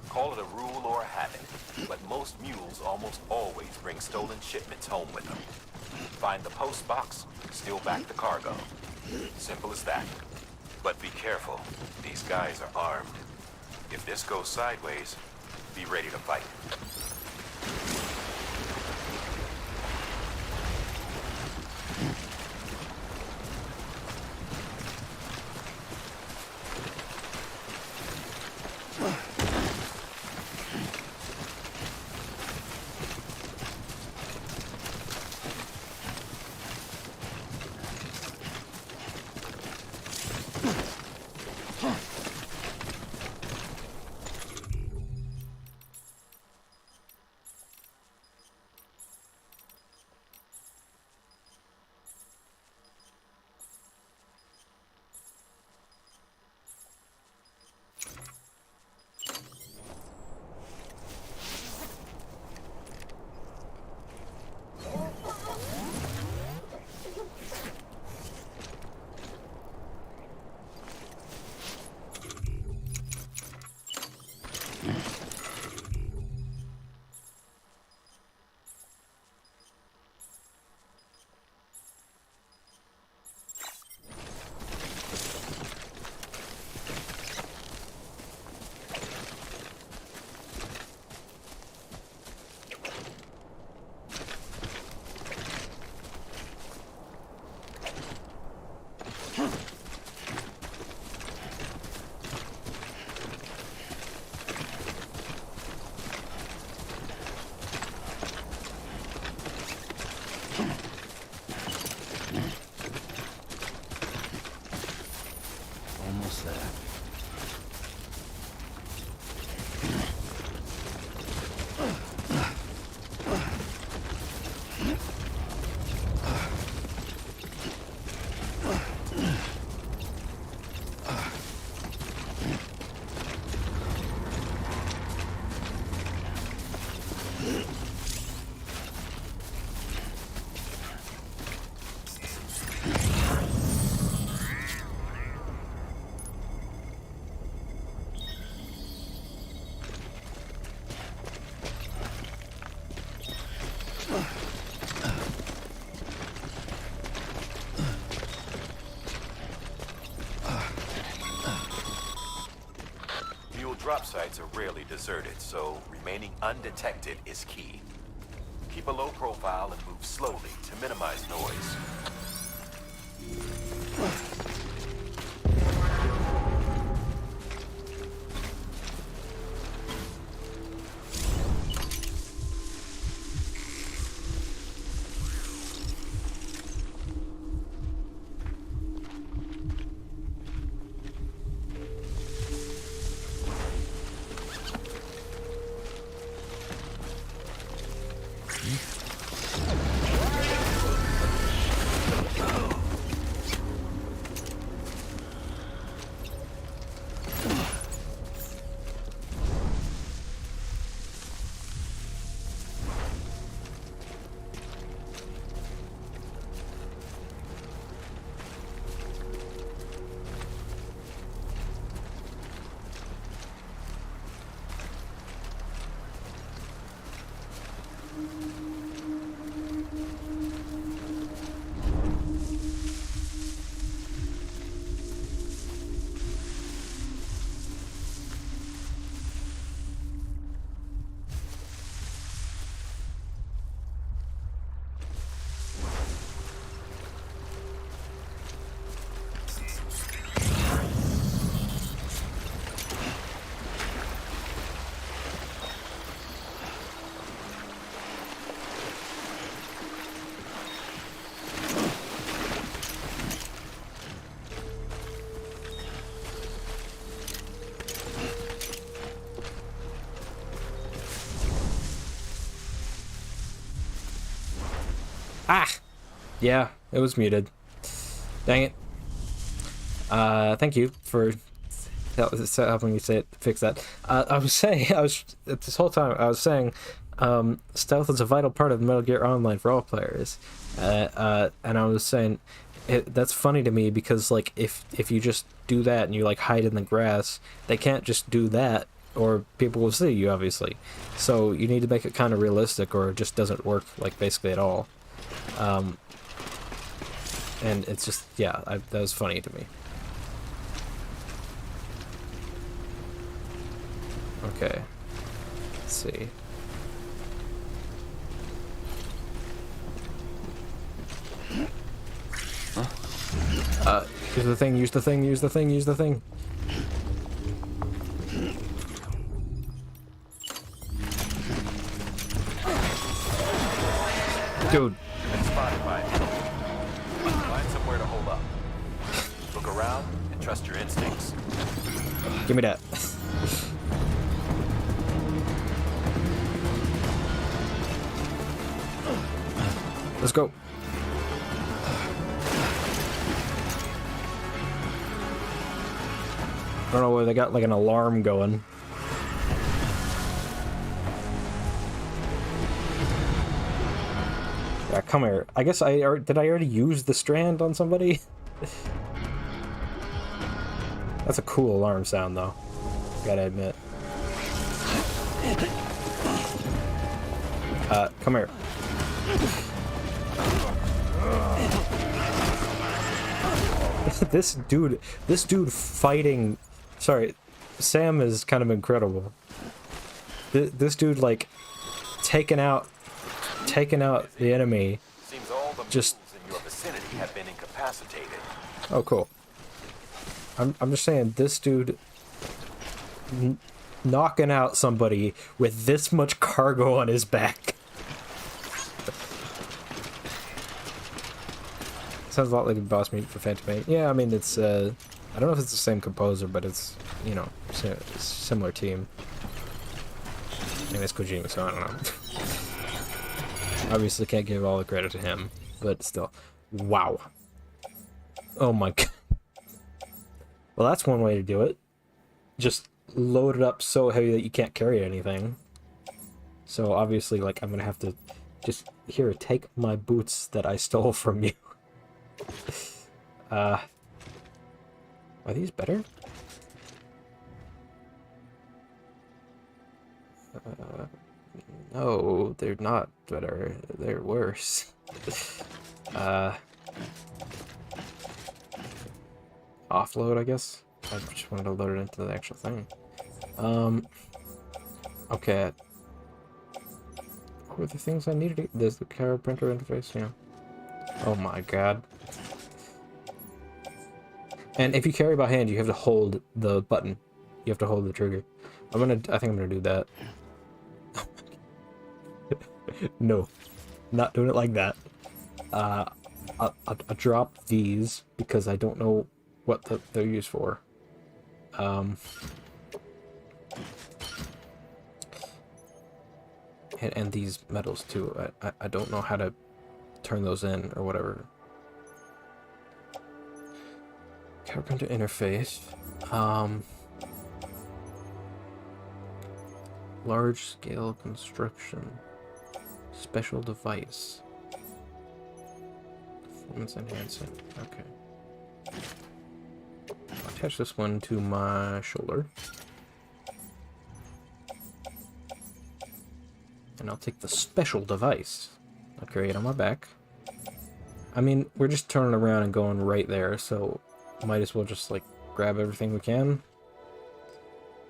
Call it a rule or a habit, but most mules almost always bring stolen shipments home with them. Find the post box, steal back the cargo. Simple as that. But be careful. These guys are armed. If this goes sideways, be ready to fight. Fuel drop sites are rarely deserted, so remaining undetected is key. Keep a low profile and move slowly to minimize noise. Ah! Yeah, it was muted. Dang it. Thank you for helping me fix that. I was saying, this whole time, I was saying, stealth is a vital part of Metal Gear Online for all players. And I was saying, that's funny to me because, like, if you just do that and you, like, hide in the grass, they can't just do that, or people will see you, obviously. So you need to make it kind of realistic, or it just doesn't work, like, basically at all. And it's just, yeah, that was funny to me. Okay. Let's see. Use the thing, use the thing, use the thing, use the thing. Dude. Been spotted by it. Find somewhere to hold up. Look around and trust your instincts. Give me that. Let's go. I don't know whether they got like an alarm going. Yeah, come here. I guess did I already use the strand on somebody? That's a cool alarm sound though. Gotta admit. Come here. This dude fighting. Sorry, Sam is kind of incredible. This dude, like, taking out the enemy. Seems all the just in your vicinity have been incapacitated. Oh, cool. I'm just saying, this dude knocking out somebody with this much cargo on his back. Sounds a lot like a boss music for Phantom 8. Yeah, I mean, it's, I don't know if it's the same composer, but it's, you know, similar team. And it's Kojima, so I don't know. Obviously can't give all the credit to him, but still. Wow. Oh my god. Well, that's one way to do it. Just load it up so heavy that you can't carry anything. So obviously, like, I'm gonna have to just, here, take my boots that I stole from you. Are these better? No, they're not better. They're worse. Offload, I guess. I just wanted to load it into the actual thing. Okay. What were the things I needed? There's the car printer interface, yeah. Oh my god. And if you carry by hand, you have to hold the button. You have to hold the trigger. I think I'm gonna do that. No, not doing it like that. I'll drop these because I don't know what they're used for. And these metals too. I don't know how to turn those in or whatever. Carpenter interface. Large scale construction. Special device. Performance enhancing. Okay. I'll attach this one to my shoulder. And I'll take the special device. I'll carry it on my back. I mean, we're just turning around and going right there, so might as well just, like, grab everything we can.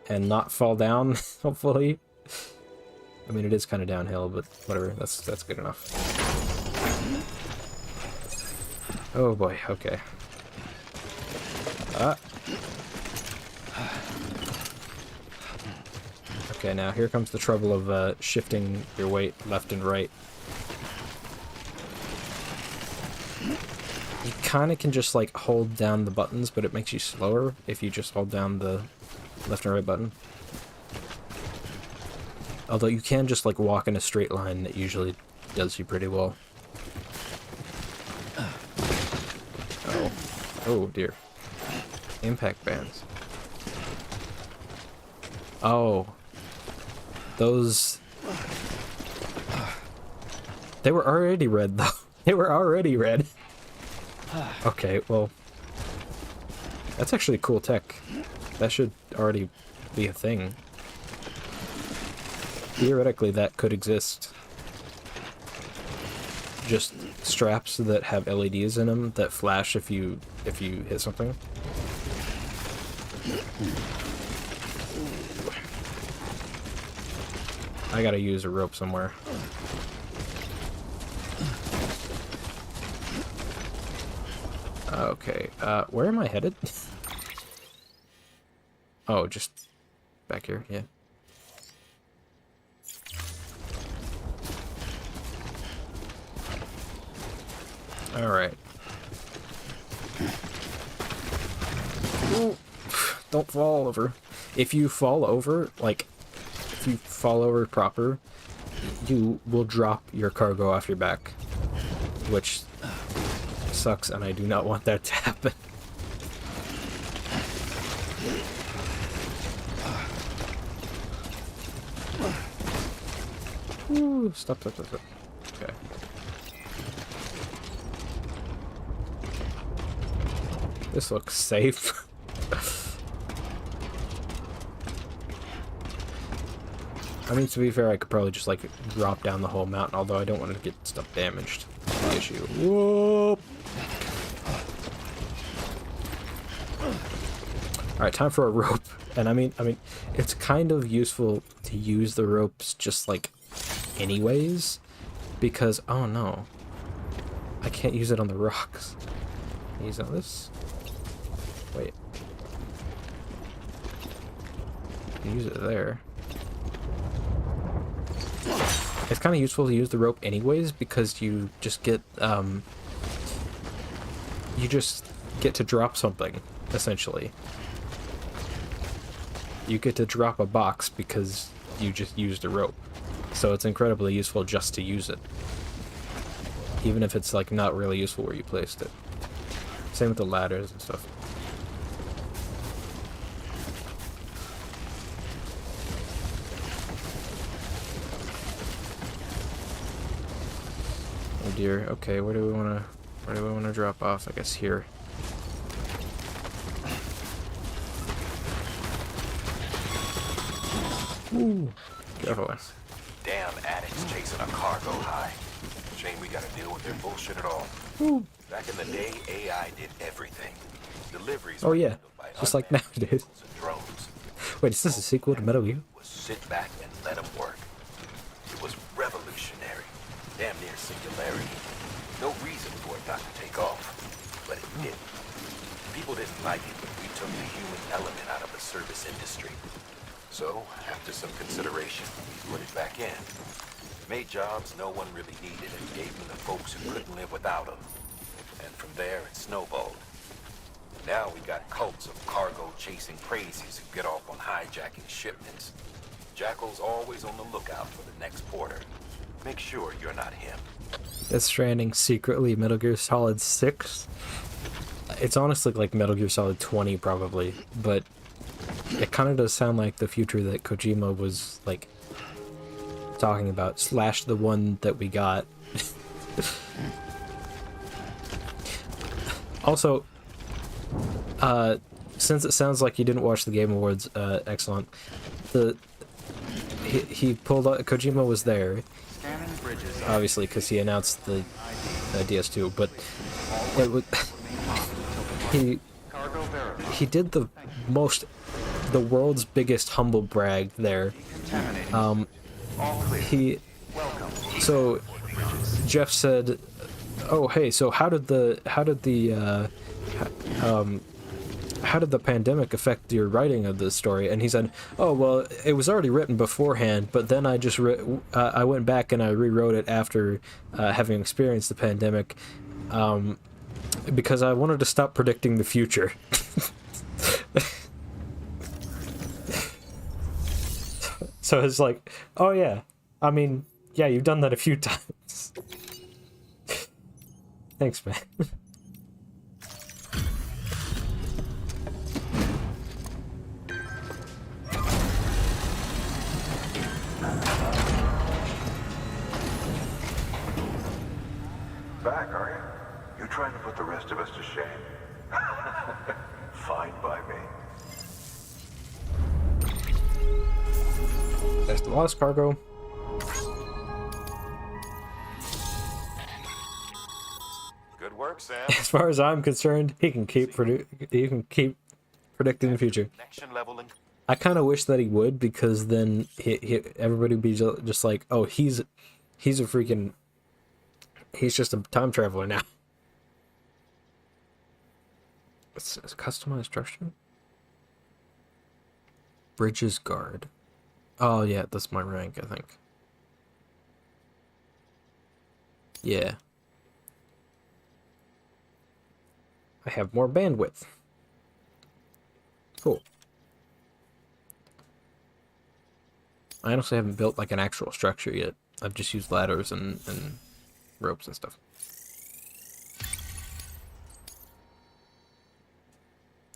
And not fall down, hopefully. I mean, it is kind of downhill, but whatever. That's good enough. Oh boy, okay. Okay, now here comes the trouble of shifting your weight left and right. You kind of can just like hold down the buttons, but it makes you slower if you just hold down the left and right button. Although you can just like walk in a straight line, that usually does you pretty well. Oh, oh dear. Impact bands. Oh. Those... They were already red, though. They were already red. Okay, well... That's actually cool tech. That should already be a thing. Theoretically, that could exist. Just straps that have LEDs in them that flash if you hit something. I gotta use a rope somewhere. Okay, where am I headed? Oh, just back here, yeah. Alright. Don't fall over. If you fall over, like, if you fall over proper, you will drop your cargo off your back. Which sucks, and I do not want that to happen. Ooh, stop. Okay. This looks safe. I mean, to be fair, I could probably just, like, drop down the whole mountain, although I don't want to get stuff damaged. That's the issue. Whoop! Alright, time for a rope. And I mean, it's kind of useful to use the ropes just, like, anyways, because, oh no, I can't use it on the rocks. Can I use it on this? Wait. I can use it there. It's kind of useful to use the rope anyways, because you just get to drop something, essentially. You get to drop a box because you just used a rope. So it's incredibly useful just to use it. Even if it's, like, not really useful where you placed it. Same with the ladders and stuff. Oh dear. Okay, where do we want to drop off? I guess here. Ooh. Careful. Damn is chasing a cargo high. Shame we gotta deal with their bullshit at all. Back in the day, AI did everything. Deliveries Oh were yeah, handled by just like unmanned nowadays. vehicles and drones. Wait, is this a sequel to Metal Gear? Sit back and let them work. It was revolutionary, damn near singularity. No reason for it not to take off, but it did. People didn't like it when we took the human element out of the service industry. So, after some consideration, we put it back in. Made jobs no one really needed and gave them to folks who couldn't live without them. And from there, it snowballed. Now we got cults of cargo-chasing crazies who get off on hijacking shipments. Jackal's always on the lookout for the next porter. Make sure you're not him. Death Stranding secretly Metal Gear Solid 6. It's honestly like Metal Gear Solid 20 probably, but it kind of does sound like the future that Kojima was like talking about, slash the one that we got. Also, since it sounds like you didn't watch the Game Awards, excellent. He pulled out, Kojima was there, obviously, because he announced the DS2, but it was, he did the world's biggest humble brag there. So Jeff said, "Oh hey, so how did the pandemic affect your writing of this story?" And he said, "Oh well, it was already written beforehand, but then I just I went back and I rewrote it after having experienced the pandemic, because I wanted to stop predicting the future." So it's like, oh yeah, I mean, yeah, you've done that a few times. Thanks, man. Back, are you? You trying to put the rest of us to shame? Fine by me. That's the lost cargo. Good work, Sam. As far as I'm concerned, he can keep predicting the future. I kind of wish that he would, because then everybody would be just like, oh, he's just a time traveler now. It's customized structure. Bridges guard. Oh yeah, that's my rank, I think. Yeah. I have more bandwidth. Cool. I honestly haven't built like an actual structure yet. I've just used ladders and ropes and stuff.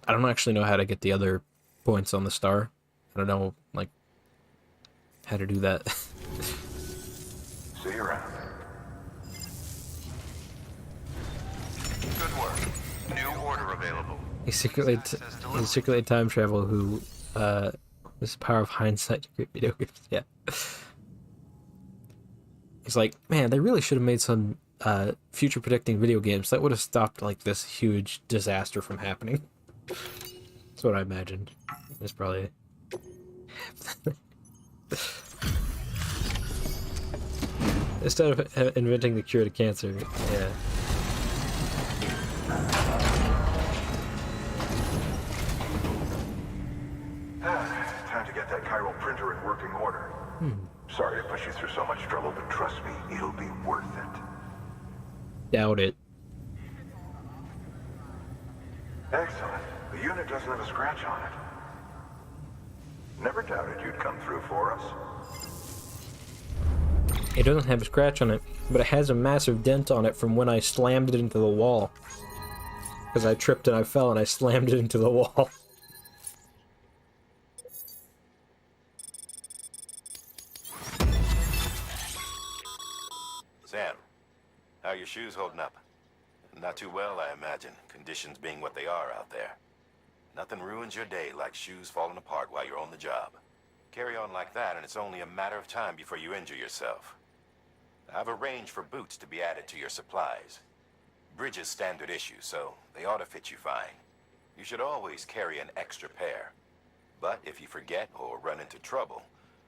I don't actually know how to get the other points on the star. I don't know, like, how to do that. See you around. Good work. New order available. He's secretly time travel who, with the power of hindsight to create video games. Yeah. He's like, man, they really should have made some future predicting video games. That would have stopped like this huge disaster from happening. That's what I imagined. It's probably instead of inventing the cure to cancer. Yeah. Time to get that chiral printer in working order. Sorry to push you through so much trouble, but trust me, it'll be worth it. Doubt it. Excellent. The unit doesn't have a scratch on it. Never doubted you'd come through for us. It doesn't have a scratch on it, but it has a massive dent on it from when I slammed it into the wall. Because I tripped and I fell and I slammed it into the wall. Sam, how are your shoes holding up? Not too well, I imagine, conditions being what they are out there. Nothing ruins your day like shoes falling apart while you're on the job. Carry on like that, and it's only a matter of time before you injure yourself. I've arranged for boots to be added to your supplies. Bridges standard issue, so they ought to fit you fine. You should always carry an extra pair. But if you forget or run into trouble,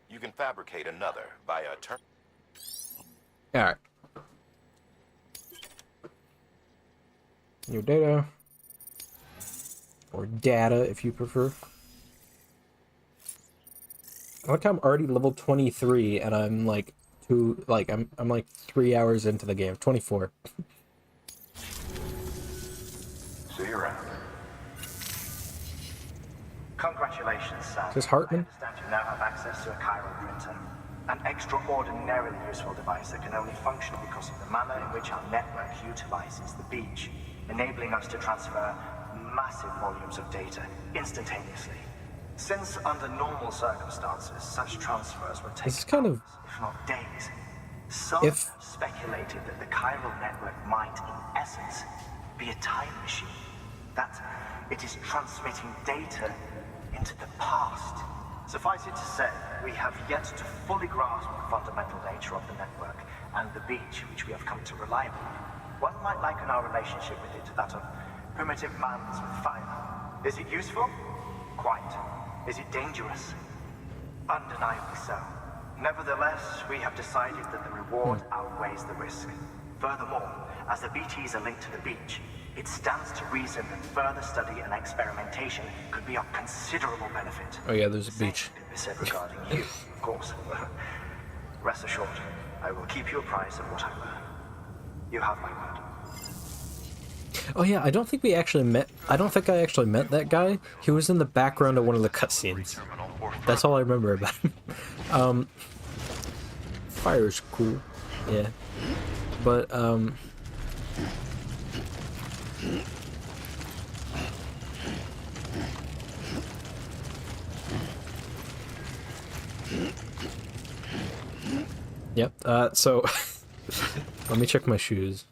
you can fabricate another via a turn. Alright. Your data. Or data, if you prefer. I like I'm already level 23, and I'm like I'm like 3 hours into the game. 24. See you around. Congratulations, Sam. Is this Hartman? I understand you now have access to a chiral printer. An extraordinarily useful device that can only function because of the manner in which our network utilizes the beach, enabling us to transfer massive volumes of data instantaneously. Since under normal circumstances, such transfers would take This is kind of, hours, if not days. Some have speculated that the chiral network might, in essence, be a time machine. That it is transmitting data into the past. Suffice it to say, we have yet to fully grasp the fundamental nature of the network and the beach which we have come to rely upon. One might liken our relationship with it to that of primitive man's with fire. Is it useful? Quite. Is it dangerous? Undeniably so. Nevertheless, we have decided that the reward outweighs the risk. Furthermore, as the BTs are linked to the beach, it stands to reason that further study and experimentation could be of considerable benefit. oh yeah, there's a beach. Same could be said regarding you, of course. Rest assured, I will keep you apprised of what I learn. You have my word. Oh yeah, I don't think we actually met. I don't think I actually met that guy. He was in the background of one of the cutscenes. That's all I remember about him. Fire's cool, yeah, but yep. So let me check my shoes.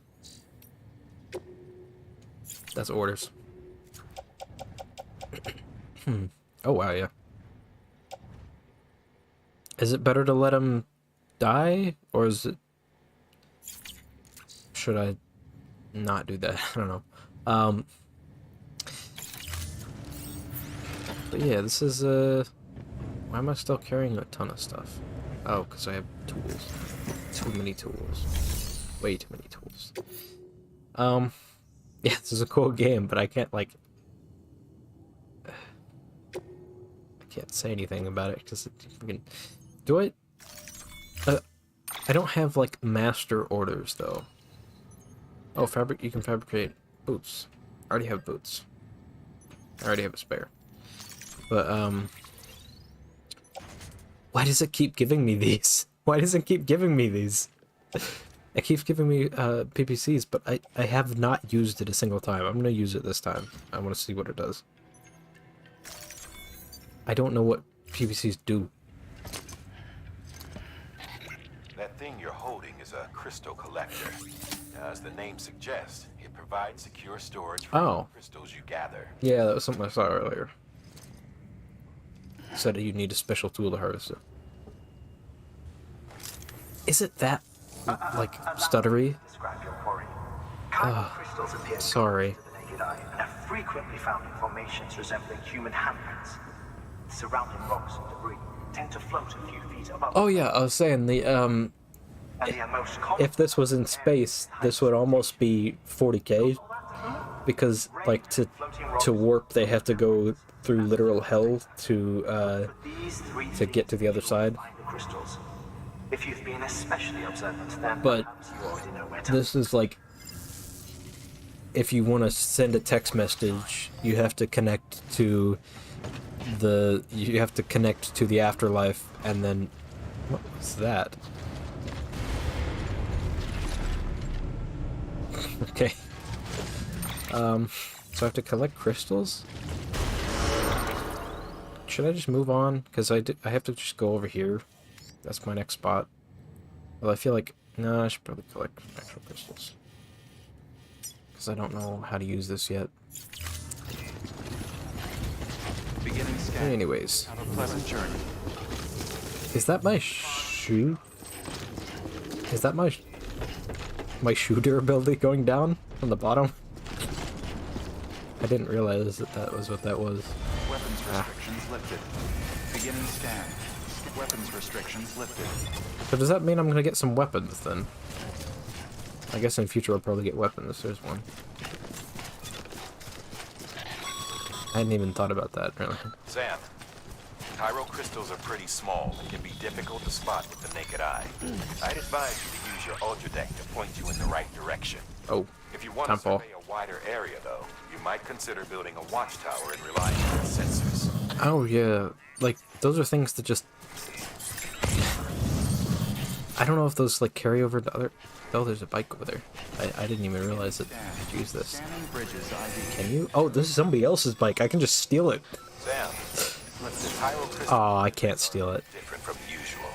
That's orders. Oh wow, yeah. Is it better to let him die, or is it... should I not do that? I don't know. But yeah, this is why am I still carrying a ton of stuff? Oh, because I have tools. Too many tools. Way too many tools. Yeah, this is a cool game, but I can't, like... I can't say anything about it, because it fucking... Do I... I don't have, like, master orders, though. Oh, you can fabricate boots. I already have boots. I already have a spare. But, why does it keep giving me these? Why does it keep giving me these? It keeps giving me PPCs, but I have not used it a single time. I'm gonna use it this time. I want to see what it does. I don't know what PPCs do. That thing you're holding is a crystal collector. As the name suggests, it provides secure storage for all crystals you gather. Yeah, that was something I saw earlier. It said you need a special tool to harvest it. Is it that, like, stuttery? Sorry. To the naked eye and are frequently found in formations resembling human handprints. Surrounding rocks and debris tend to float a few feet above. Oh yeah, I was saying if this was in space, this would almost be 40k, because like to warp they have to go through literal hell to get to the other side. If you've been especially observant, then but you already know where to this is like, if you want to send a text message, you have to connect to the afterlife, and then what was that? Okay. So I have to collect crystals? Should I just move on? Because I have to just go over here. That's my next spot. Well, I feel like... no, I should probably collect actual crystals. Because I don't know how to use this yet. Beginning scan. Anyways. Have a pleasant journey. Is that my shoe? Is that my shoe durability going down from the bottom? I didn't realize that that was what that was. Weapons restrictions lifted. Beginning scan. Weapons restrictions lifted. So does that mean I'm gonna get some weapons then? I guess in future I'll probably get weapons. There's one. I hadn't even thought about that, really. Sam, Cairo crystals are pretty small and can be difficult to spot with the naked eye. I'd advise you to use your ultra deck to point you in the right direction. Oh, if you want to survey a wider area, though, you might consider building a watchtower and relying on its sensors. Oh yeah, like those are things that just. I don't know if those like carry over to other. Oh, there's a bike over there. I didn't even realize that I could use this. Can you? Oh, this is somebody else's bike. I can just steal it. Sam, Cairo crystals Oh, I can't steal it. different from usual.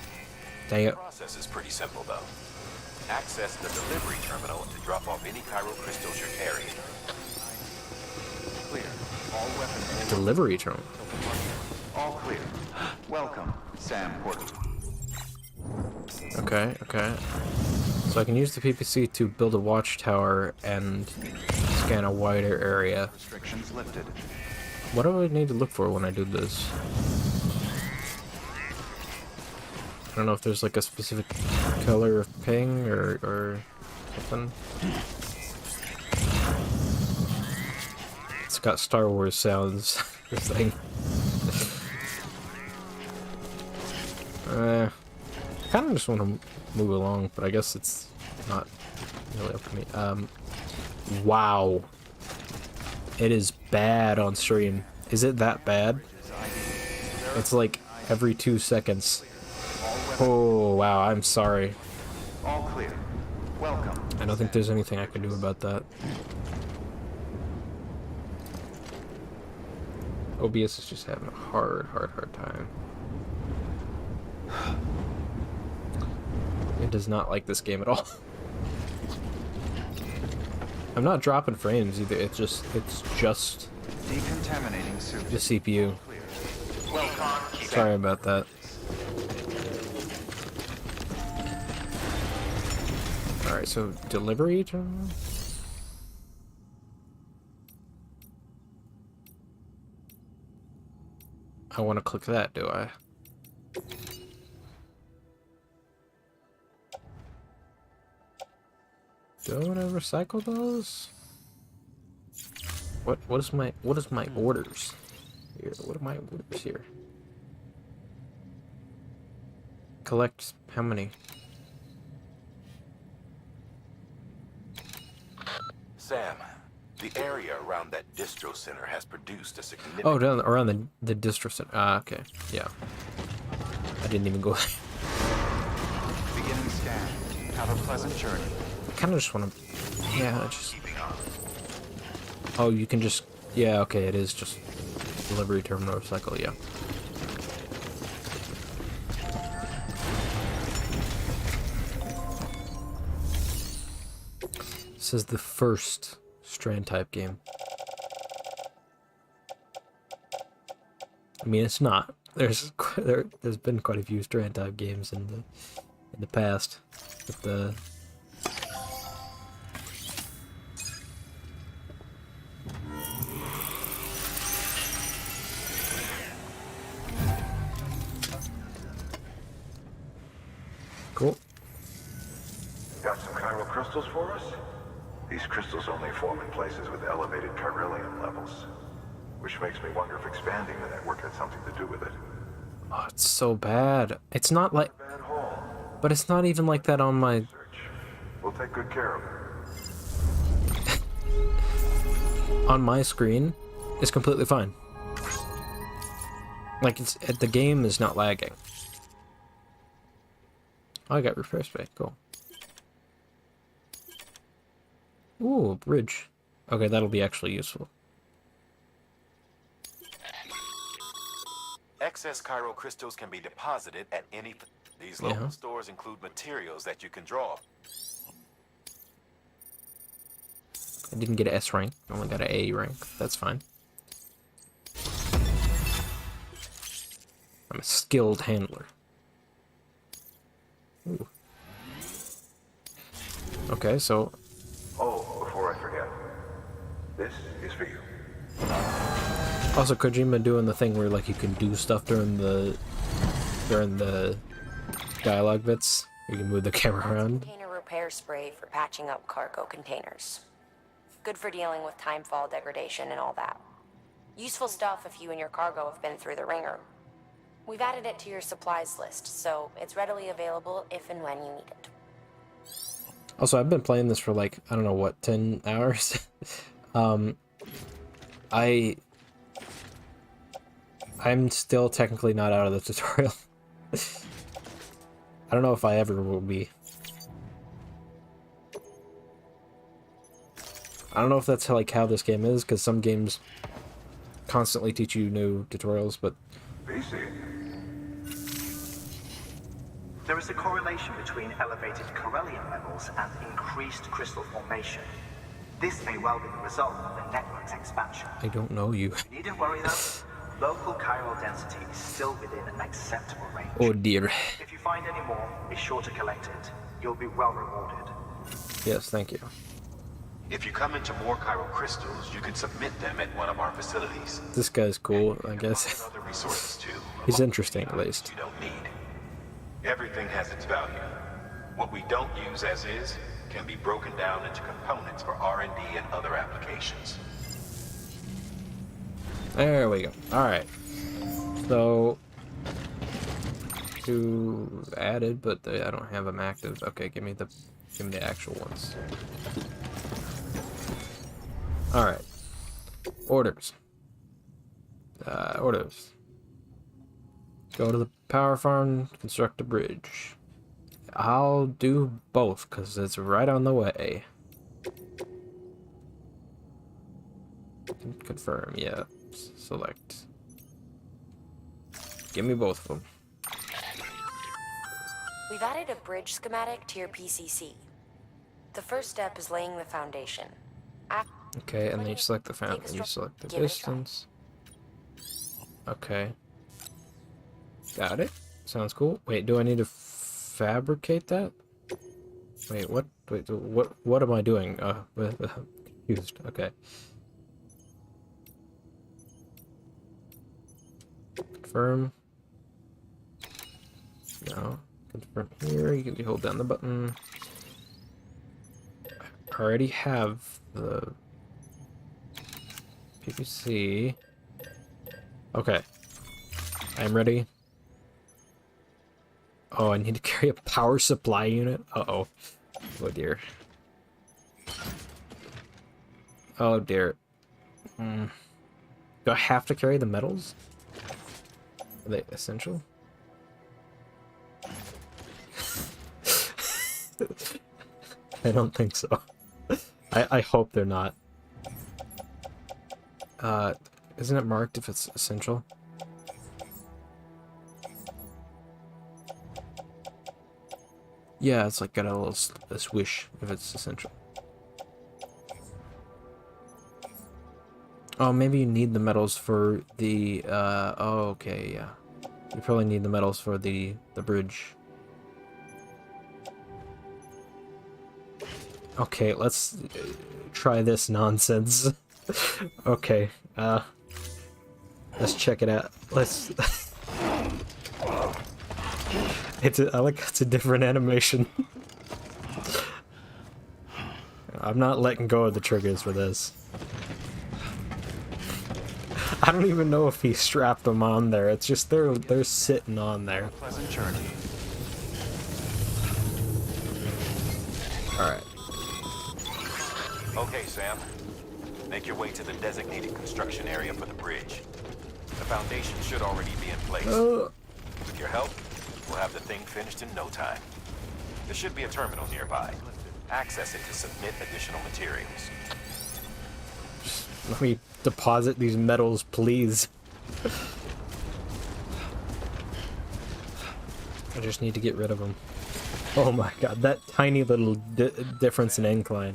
Dang it. The process is pretty simple, though. Access the delivery terminal to drop off any Cairo crystals you're carrying. Clear. All weapons. Delivery terminal. All clear. Welcome, Sam Porter. Okay, okay. So I can use the PPC to build a watchtower and scan a wider area. Restrictions lifted. What do I need to look for when I do this? I don't know if there's like a specific color of ping or something. It's got Star Wars sounds, this thing. I kind of just want to move along, but I guess it's not really up to me. Wow. It is bad on stream. Is it that bad? It's like every 2 seconds. Oh, wow, I'm sorry. All clear. Welcome. I don't think there's anything I can do about that. OBS is just having a hard time. It does not like this game at all. I'm not dropping frames either. It's just decontaminating suit. The CPU. Sorry about that. Alright, so delivery terminal? I want to click that, do I? Do I want to recycle those? What is my orders here? What are my orders here? Collect how many? Sam, the area around that distro center has produced a significant... Oh, down around the distro center. Ah, okay. Yeah. I didn't even go. Beginning scan. Have a pleasant journey. I kind of just want to... Yeah, I just... Oh, you can just... Yeah, okay, it is just delivery terminal recycle, yeah. This is the first Strand type game. I mean, it's not. There's been quite a few Strand type games in the past, but the... Cool. Got some chiral crystals for us? These crystals only form in places with elevated chiralium levels, which makes me wonder if expanding the network had something to do with it. Oh, it's so bad. It's not like... But it's not even like that on my... We'll take good care of it. On my screen, it's completely fine. Like, the game is not lagging. Oh, I got repair spec. Cool. Ooh, a bridge. Okay, that'll be actually useful. Excess chiral crystals can be deposited at any... These local stores include materials that you can draw. I didn't get an S rank. I only got an A rank. That's fine. I'm a skilled handler. Ooh. Okay, so... Oh, before I forget, this is for you. Also, Kojima doing the thing where, like, you can do stuff during the dialogue bits. You can move the camera around. Container repair spray for patching up cargo containers. Good for dealing with timefall degradation and all that. Useful stuff if you and your cargo have been through the ringer. We've added it to your supplies list, so it's readily available if and when you need it. Also, I've been playing this for like, I don't know what, 10 hours? I'm still technically not out of the tutorial. I don't know if I ever will be. I don't know if that's like how this game is, because some games constantly teach you new tutorials, but... There is a correlation between elevated Corellium levels and increased crystal formation. This may well be the result of the network's expansion. I don't know you. You needn't worry though. Local chiral density is still within an acceptable range. Oh dear. If you find any more, be sure to collect it. You'll be well rewarded. Yes, thank you. If you come into more chiral crystals, you can submit them at one of our facilities. This guy's cool, I guess. Other resources too. He's interesting, at least. You don't need. Everything has its value. What we don't use as is can be broken down into components for R&D and other applications. There we go. Alright. So... two added, but I don't have them active. Okay, give me the actual ones. Alright. Orders. Orders. Go to the power farm, construct a bridge. I'll do both, because it's right on the way. Confirm, yeah. Select. Give me both of them. We've added a bridge schematic to your PCC. The first step is laying the foundation. Okay, and then you select the fountain, you select the distance. Okay. Got it. Sounds cool. Wait, do I need to fabricate that? Wait, what? Wait, what am I doing? Confused. Okay. Confirm. No. Confirm here. You can hold down the button. I already have the PPC. Okay. I'm ready. Oh, I need to carry a power supply unit? Uh-oh. Oh, dear. Oh, dear. Do I have to carry the metals? Are they essential? I don't think so. I hope they're not. Isn't it marked if it's essential? Yeah, it's like got a little swish if it's essential. Oh, maybe you need the metals for the, oh, okay, yeah. You probably need the metals for the bridge. Okay, let's try this nonsense. Okay, let's check it out. Let's... I like it's a different animation. I'm not letting go of the triggers for this. I don't even know if he strapped them on there. It's just they're sitting on there. Pleasant journey. All right. Okay, Sam. Make your way to the designated construction area for the bridge. The foundation should already be in place. With your help, we'll have the thing finished in no time. There should be a terminal nearby. Access it to submit additional materials. Just let me deposit these metals, please. I just need to get rid of them. Oh my god, that tiny little difference in incline.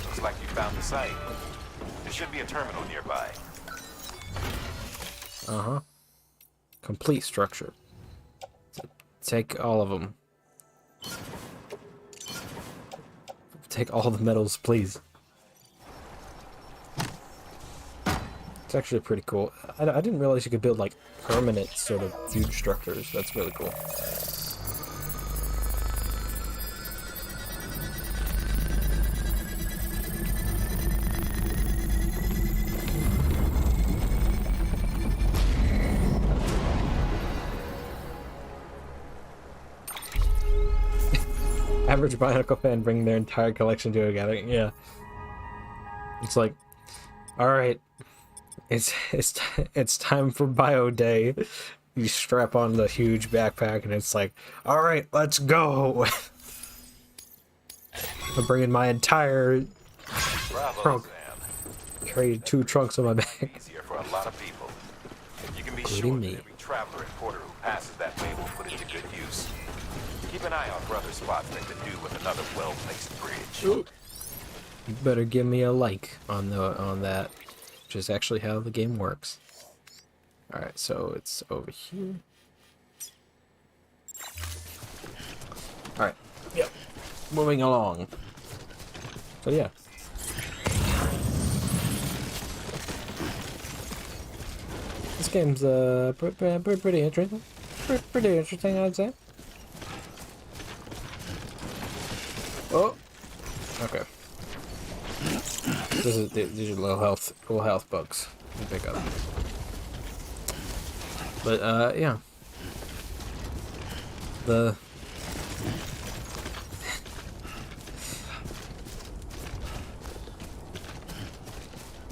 Looks like you found the site. There should be a terminal nearby. Uh-huh. Complete structure. So take all of them. take all the metals, please. It's actually pretty cool. I didn't realize you could build, like, permanent sort of huge structures. That's really cool. Average Bionicle fan bringing their entire collection to a gathering. Yeah. It's like, alright, it's time for Bio Day. You strap on the huge backpack and it's like, alright, let's go. I'm bringing my entire trunk. Carry 2 trunks on my back. Easier for a lot of people. You can be Including sure me. that every traveler and porter who passes that way will put it to good use. Keep an eye out for other spots that could do with another well-placed bridge. You better give me a like on that, which is actually how the game works. Alright, so it's over here. Alright, yep. Moving along. So yeah. This game's pretty interesting. Pretty interesting, I'd say. Oh, okay. These are low health bugs to pick up. But yeah. I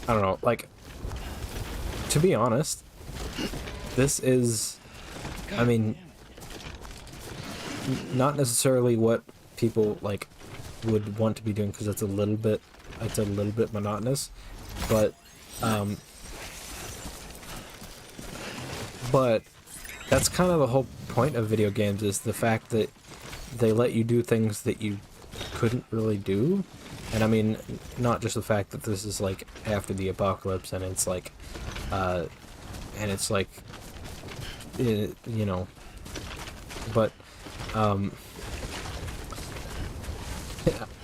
don't know, like, to be honest, this is, I mean, not necessarily what people, like, would want to be doing, because it's a little bit monotonous, but that's kind of the whole point of video games, is the fact that they let you do things that you couldn't really do. And I mean, not just the fact that this is like after the apocalypse and it's like you know, but and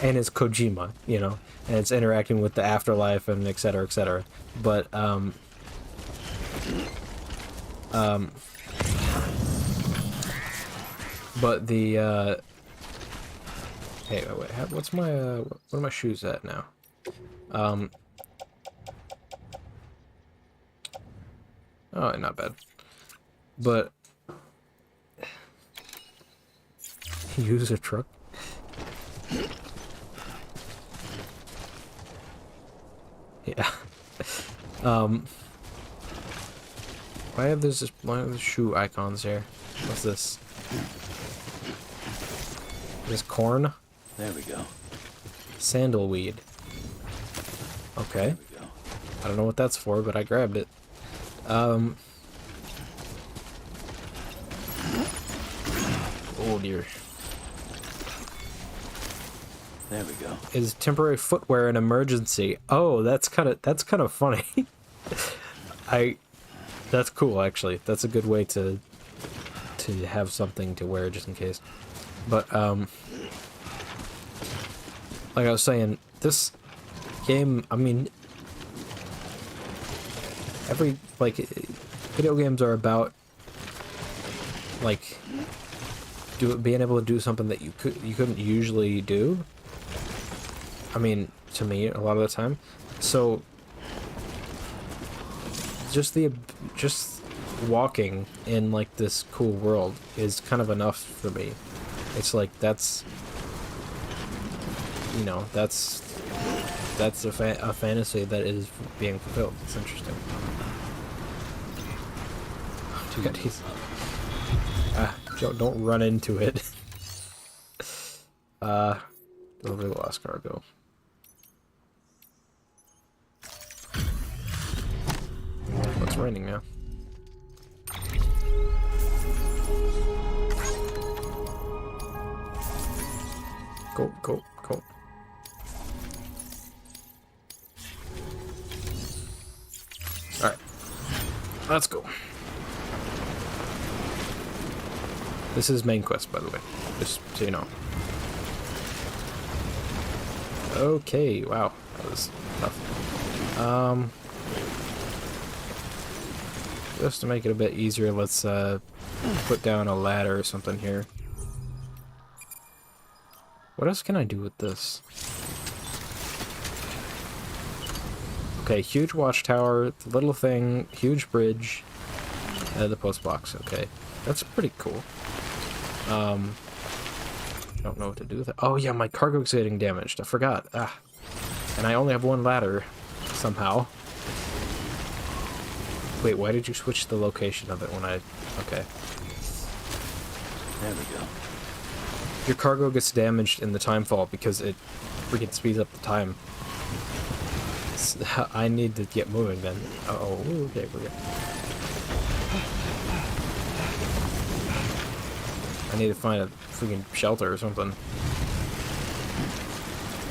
it's Kojima, you know, and it's interacting with the afterlife and et cetera, but the hey, wait, what's my what are my shoes at now? Oh, not bad. But use a truck. Yeah. Why have this shoe icons here? What's this? This corn? There we go. Sandalweed. Okay. I don't know what that's for, but I grabbed it. Oh dear. There we go. Is temporary footwear an emergency? Oh, that's kind of funny. That's cool, actually. That's a good way to have something to wear just in case. But like I was saying, this game, I mean, video games are about like being able to do something that you couldn't usually do. I mean, to me, a lot of the time. So just walking in like this cool world is kind of enough for me. It's like that's, you know, that's a fantasy that is being fulfilled. It's interesting. Dude, he's don't run into it. Deliver the lost cargo. It's raining now. Go. Alright. Let's go. This is main quest, by the way. Just so you know. Okay, wow, that was tough. Just to make it a bit easier, let's put down a ladder or something here. What else can I do with this? Okay, huge watchtower, the little thing, huge bridge, the post box. Okay, that's pretty cool. Don't know what to do with it. Oh yeah, my cargo's getting damaged. I forgot. Ah, and I only have one ladder somehow. Wait, why did you switch the location of it when I... Okay. There we go. Your cargo gets damaged in the time fall because it freaking speeds up the time. I need to get moving then. Uh-oh, okay, we're good. I need to find a freaking shelter or something.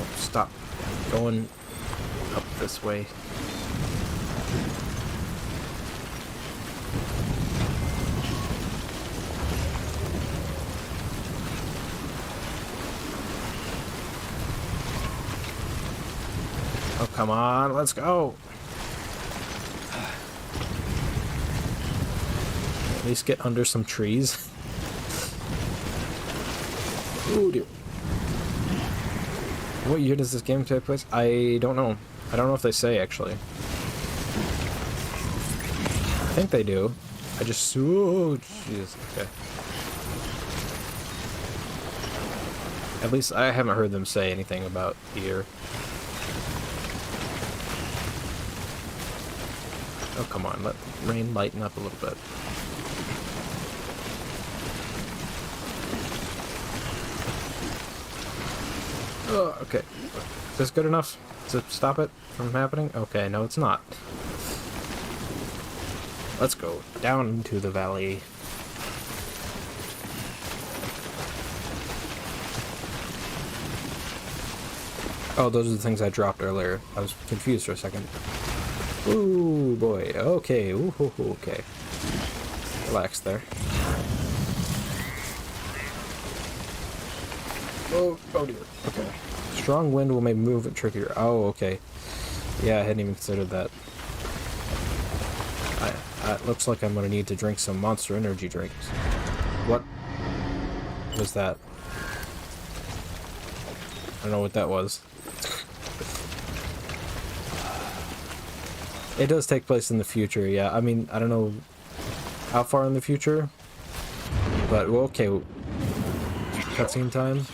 Oh, stop going up this way. Oh, come on, let's go. At least get under some trees. Oh dear. What year does this game take place? I don't know. I don't know if they say, actually. I think they do. I just... Oh, jeez. Okay. At least I haven't heard them say anything about the year. Oh, come on. Let rain lighten up a little bit. Oh, okay. Is this good enough to stop it from happening? Okay, no, it's not. Let's go down into the valley. Oh, those are the things I dropped earlier. I was confused for a second. Ooh, boy. Okay. Ooh, okay. Relax there. Oh dear. Okay. Strong wind will make movement trickier. Oh, okay. Yeah, I hadn't even considered that. It looks like I'm gonna need to drink some Monster Energy drinks. What was that? I don't know what that was. It does take place in the future, yeah. I mean, I don't know how far in the future, but well, okay. Cutscene time?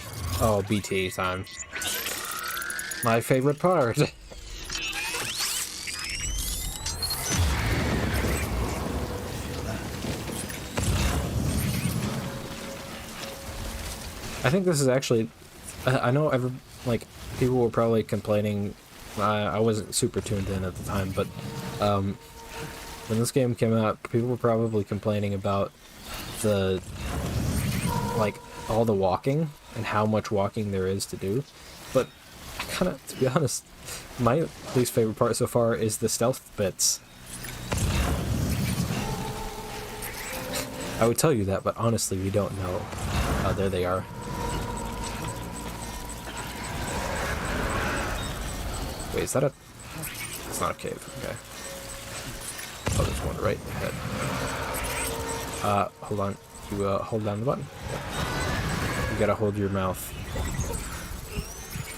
Oh, BT time. My favorite part. I think this is actually... I know people were probably complaining. I wasn't super tuned in at the time, but when this game came out, people were probably complaining about the all the walking and how much walking there is to do. But kind of, to be honest, my least favorite part so far is the stealth bits. I would tell you that, but honestly, we don't know. There they are. Wait, is that a... It's not a cave, okay. Oh, there's one right ahead. Hold on. You, hold down the button. Yeah. You gotta hold your mouth.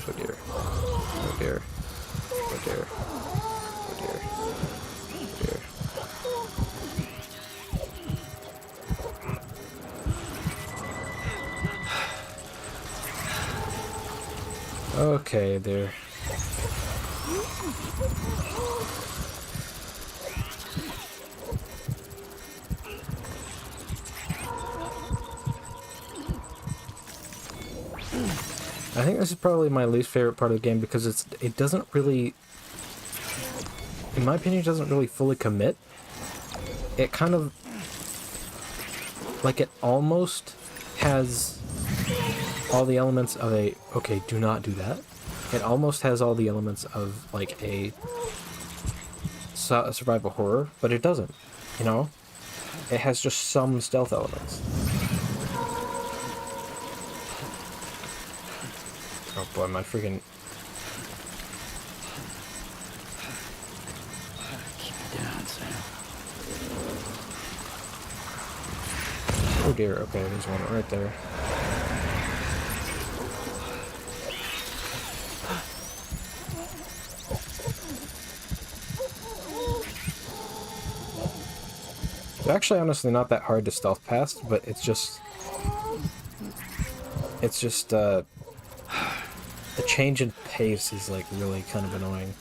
Oh dear. Oh dear. Oh dear. Oh dear. Oh dear. Okay, there. I think this is probably my least favorite part of the game because it doesn't really, in my opinion, it doesn't really fully commit. It kind of, it almost has all the elements of a, okay, do not do that. It almost has all the elements of, a survival horror, but it doesn't, you know? It has just some stealth elements. Oh boy, my freaking Oh dear, okay, there's one right there. It's actually honestly not that hard to stealth past, but it's just the change in pace is like really kind of annoying.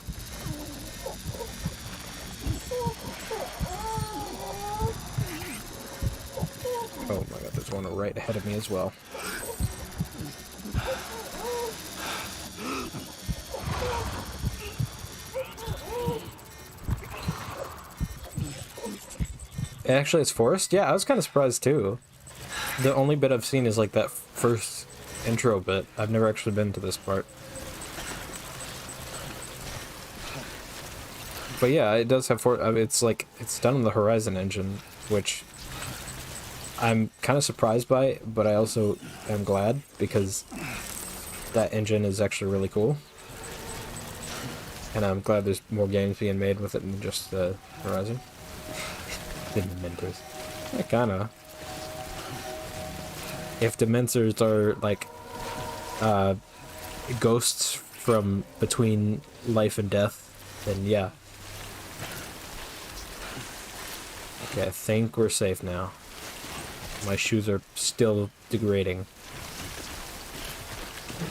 Oh my god, there's one right ahead of me as well. Actually, it's forest? Yeah, I was kind of surprised too. The only bit I've seen is like that first intro bit. I've never actually been to this part. But yeah, it does have I mean, it's like, it's done in the Horizon engine, which I'm kind of surprised by, but I also am glad because that engine is actually really cool. And I'm glad there's more games being made with it than just Horizon. The Dementors. Yeah, kinda. If Dementors are like ghosts from between life and death, then yeah. Okay, I think we're safe now. My shoes are still degrading.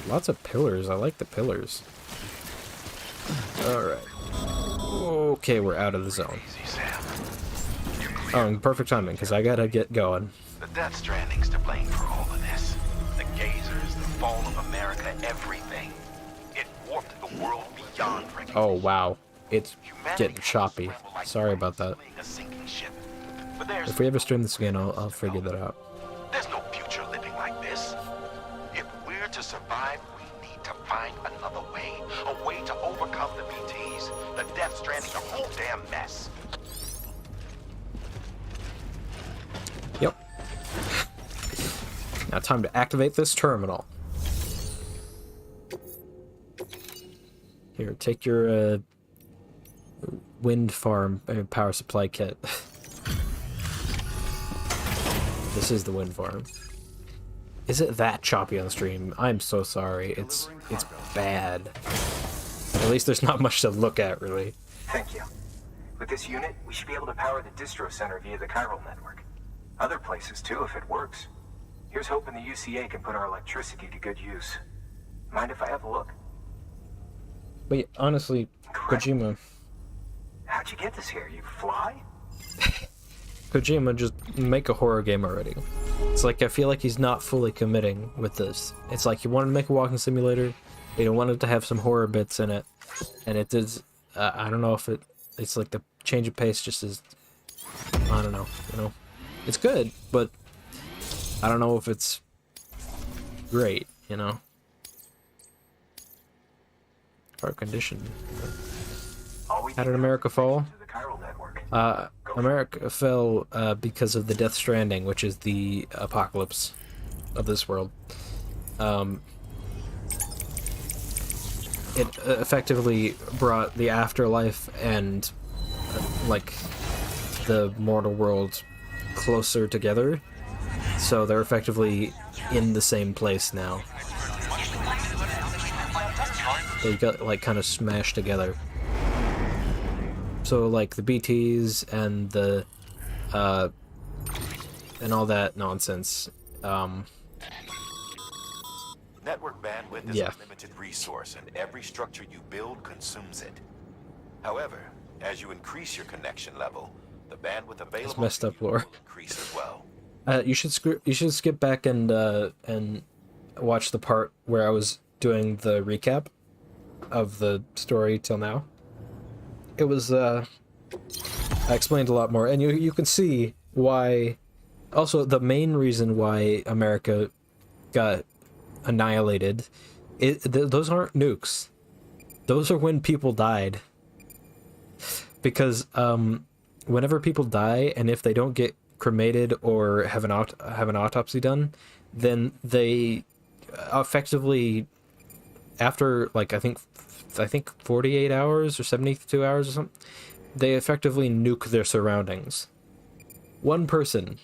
Lots of pillars. I like the pillars. Alright. Okay, we're out of the zone. Oh, perfect timing, because I gotta get going. The Death Stranding's to blame for all of this. The gazers, the fall of America, everything. It warped the world beyond recognition. Oh, wow. It's getting choppy. Sorry about that. If we ever stream this again, I'll figure that out. There's no future living like this. If we're to survive, we need to find another way. A way to overcome the BTs, the Death Stranding, the whole damn mess. Yep. Now time to activate this terminal. Here, take your wind farm power supply kit. This is the wind farm. Is it that choppy on the stream? I'm so sorry. It's bad. At least there's not much to look at, really. Thank you. With this unit, we should be able to power the distro center via the chiral network. Other places too, if it works. Here's hoping the UCA can put our electricity to good use. Mind if I have a look? But honestly, Kojima... How'd you get this here? You fly? Kojima, just make a horror game already. It's like, I feel like he's not fully committing with this. It's like, he wanted to make a walking simulator, he wanted to have some horror bits in it, and it does, I don't know if it's like the change of pace just is, I don't know, you know? It's good, but I don't know if it's great, you know? Part condition. How did America fall? America fell because of the Death Stranding, which is the apocalypse of this world. It effectively brought the afterlife and like the mortal world closer together, so they're effectively in the same place now. They got like kind of smashed together. So like the BTs and the and all that nonsense. Network bandwidth is a limited resource, and every structure you build consumes it. However, as you increase your connection level, the bandwidth available That's messed up, lore. will increase as well. You should skip back and watch the part where I was doing the recap of the story till now. It was I explained a lot more, and you can see why. Also, the main reason why America got annihilated, those aren't nukes. Those are when people died. Because whenever people die, and if they don't get cremated or have an autopsy done, then they effectively, after like I think 48 hours or 72 hours or something, they effectively nuke their surroundings. One person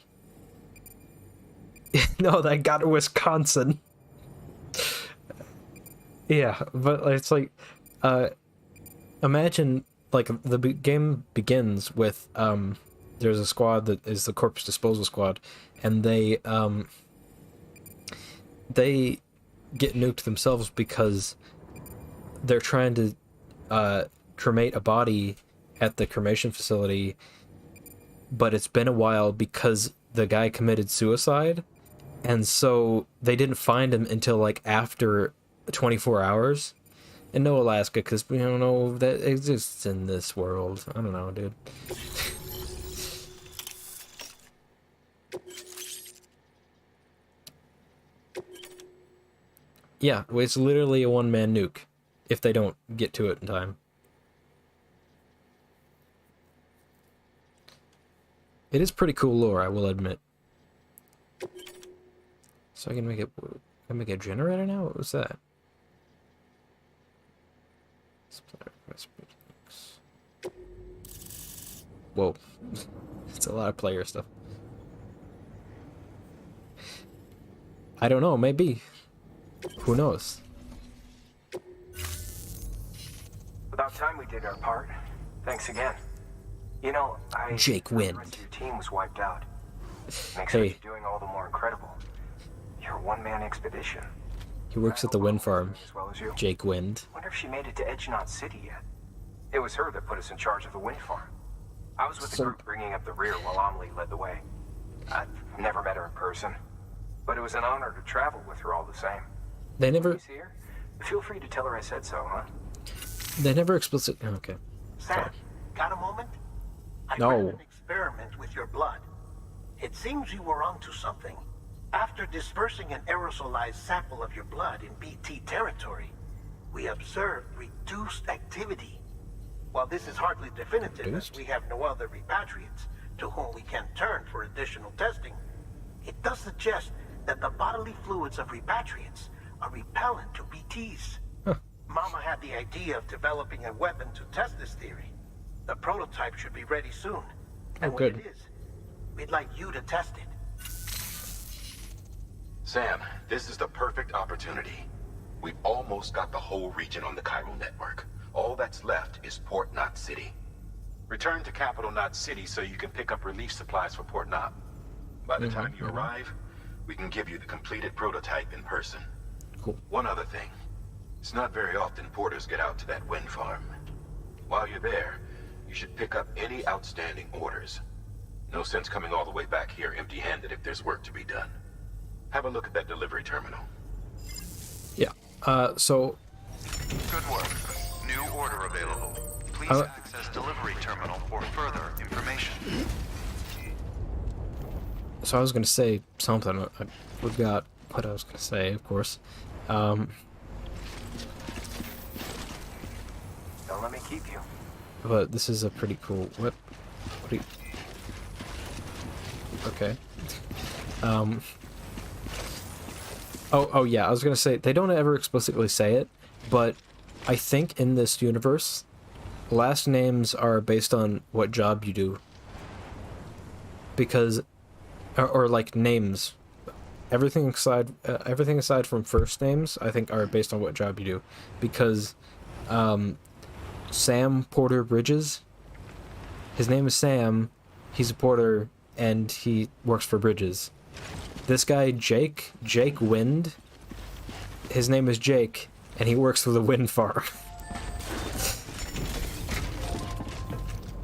No, that got to Wisconsin. Yeah, but it's like, imagine, like, the game begins with, there's a squad that is the corpse disposal squad, and they get nuked themselves because they're trying to, cremate a body at the cremation facility, but it's been a while because the guy committed suicide, and so they didn't find him until, like, after 24 hours. And no Alaska, because we don't know that exists in this world. I don't know, dude. Yeah, it's literally a one-man nuke, if they don't get to it in time. It is pretty cool lore, I will admit. So I can make a generator now? What was that? Whoa. It's a lot of player stuff. I don't know, maybe. Who knows? About time we did our part. Thanks again. You know, Jake Wind. The rest of your team was wiped out. Makes Hey. what you're doing all the more incredible. You're a one-man expedition. He works at the wind farm. As well as you. Jake Wind. Wonder if she made it to Edgenot City yet. It was her that put us in charge of the wind farm. I was with the group bringing up the rear while Amelie led the way. I've never met her in person, but it was an honor to travel with her all the same. They never. You see her? Feel free to tell her I said so, huh? They never explicit. Okay. Sam, got a moment? I No. ran an experiment with your blood. It seems you were onto something. After dispersing an aerosolized sample of your blood in BT territory, we observed reduced activity. While this is hardly definitive, as we have no other repatriates to whom we can turn for additional testing, it does suggest that the bodily fluids of repatriates are repellent to BTs. Mama had the idea of developing a weapon to test this theory. The prototype should be ready soon. And when good. it is, we'd like you to test it. Sam, this is the perfect opportunity. We've almost got the whole region on the chiral network. All that's left is Port Knot City. Return to Capital Knot City so you can pick up relief supplies for Port Knot. By the time you arrive, we can give you the completed prototype in person. Cool. One other thing. It's not very often porters get out to that wind farm. While you're there, you should pick up any outstanding orders. No sense coming all the way back here empty-handed if there's work to be done. Have a look at that delivery terminal. Yeah. So. Good work. New order available. Please access delivery terminal for further information. So I was gonna say something. I forgot what I was gonna say, of course. Don't let me keep you. But this is a pretty cool. What do you... Okay. Oh yeah, I was gonna say they don't ever explicitly say it, but I think in this universe, last names are based on what job you do. Because, or like names, everything aside from first names, I think are based on what job you do. Because, Sam Porter Bridges, his name is Sam, he's a porter, and he works for Bridges. This guy, Jake Wind, his name is Jake, and he works for the wind farm.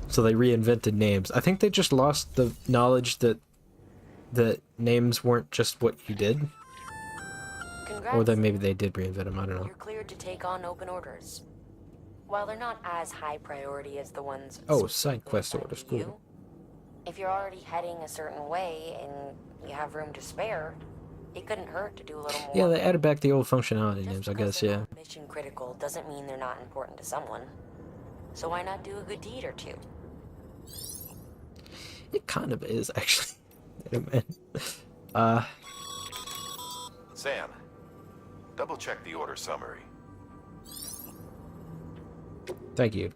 So they reinvented names. I think they just lost the knowledge that names weren't just what you did. Congrats. Or that maybe they did reinvent them, I don't know. You're cleared to take on open orders. While they're not as high priority as the ones... Oh, side quest orders, cool. If you're already heading a certain way and you have room to spare, it couldn't hurt to do a little more. Yeah, they added back the old functionality names, I guess, yeah. Mission critical doesn't mean they're not important to someone. So why not do a good deed or two? It kind of is, actually. Sam, double check the order summary. Thank you.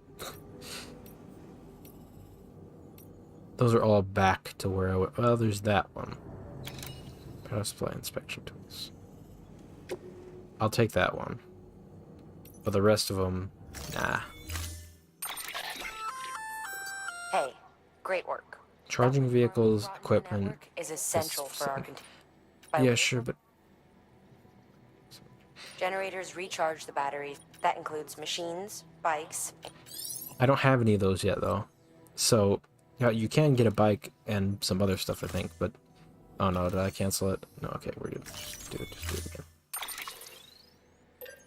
Those are all back to where I went. Well, there's that one. I Supply inspection tools. I'll take that one. But the rest of them, nah. Hey, great work. Charging vehicles, equipment Is essential for our yeah, sure, but generators recharge the batteries. That includes machines, bikes. I don't have any of those yet, though. So, you can get a bike and some other stuff, I think, but... Oh no, did I cancel it? No, okay, we're good. Just do it again.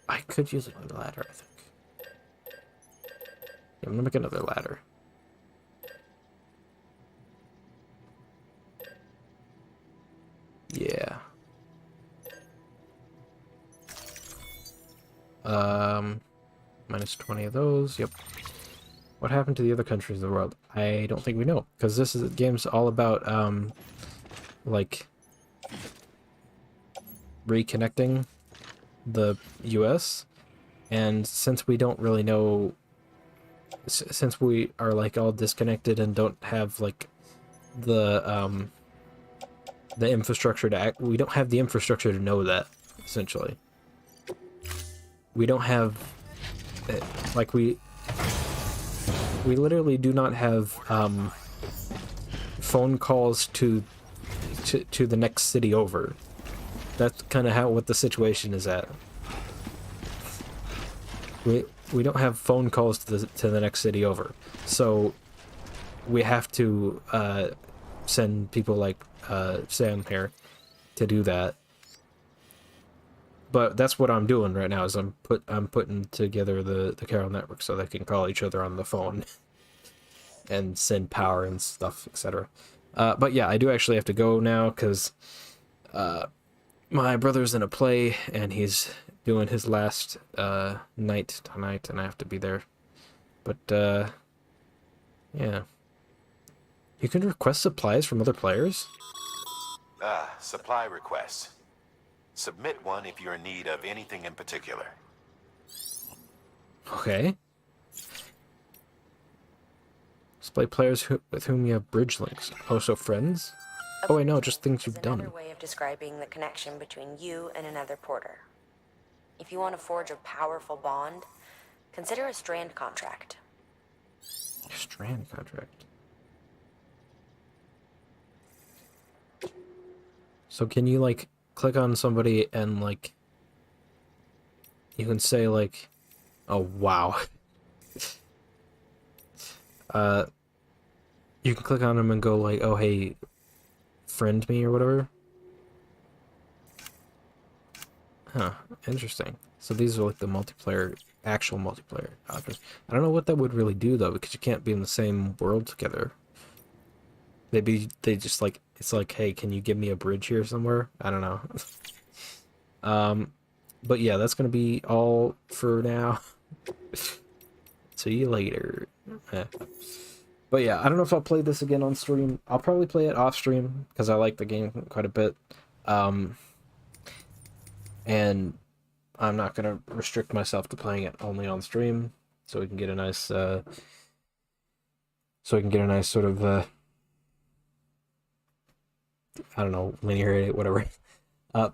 I could use another ladder, I think. Yeah, I'm gonna make another ladder. Yeah. Minus 20 of those, yep. What happened to the other countries of the world? I don't think we know, because this game's all about, like, reconnecting the US, and since we don't really know, since we are, like, all disconnected and don't have, like, the infrastructure to act, we don't have the infrastructure to know that, essentially. We don't have, like, we literally do not have, phone calls to the next city over. That's kind of what the situation is at. We don't have phone calls to the next city over, so we have to send people like Sam here to do that. But that's what I'm doing right now. Is I'm putting together the Carol network so they can call each other on the phone and send power and stuff, etc. But yeah, I do actually have to go now because my brother's in a play and he's doing his last night tonight, and I have to be there. But yeah, you can request supplies from other players. Supply requests. Submit one if you're in need of anything in particular. Okay. Display players with whom you have bridge links. Oh, so friends? Oh, I know, just things you've done. Another way of describing the connection between you and another porter. If you want to forge a powerful bond, consider a strand contract. Strand contract. So can you, like, click on somebody and, like, you can say, like, oh, wow. You can click on them and go, like, oh, hey, friend me or whatever. Huh, interesting. So these are, like, the multiplayer, actual multiplayer options. I don't know what that would really do, though, because you can't be in the same world together. Maybe they just, like, it's like, hey, can you give me a bridge here somewhere? I don't know. But yeah, that's gonna be all for now. See you later. But yeah, I don't know if I'll play this again on stream. I'll probably play it off stream, because I like the game quite a bit. And I'm not gonna restrict myself to playing it only on stream, so we can get a nice, sort of, I don't know, linear, whatever.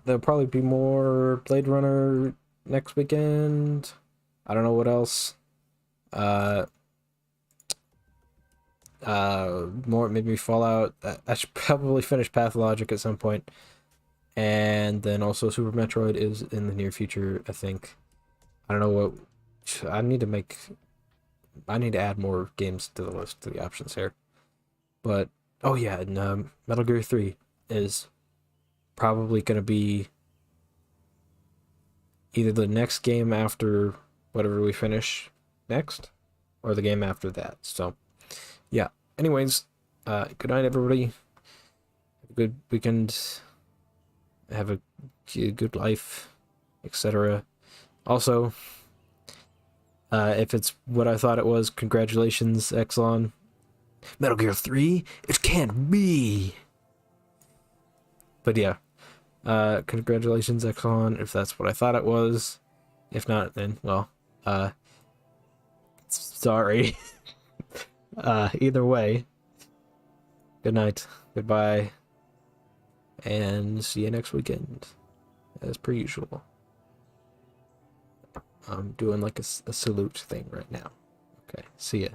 There'll probably be more Blade Runner next weekend. I don't know what else. More, maybe Fallout. I should probably finish Pathologic at some point. And then also Super Metroid is in the near future, I think. I don't know what... I need to add more games to the list, to the options here. But, oh yeah, and Metal Gear 3 is probably going to be either the next game after whatever we finish next, or the game after that. So, yeah. Anyways, good night, everybody. Have a good weekend. Have a good life, etc. Also, if it's what I thought it was, congratulations, Exelon. Metal Gear 3? It can't be! But yeah, congratulations, Exelon, if that's what I thought it was. If not, then, well, sorry. Either way, good night, goodbye. And see you next weekend, as per usual. I'm doing like a salute thing right now. Okay, see ya.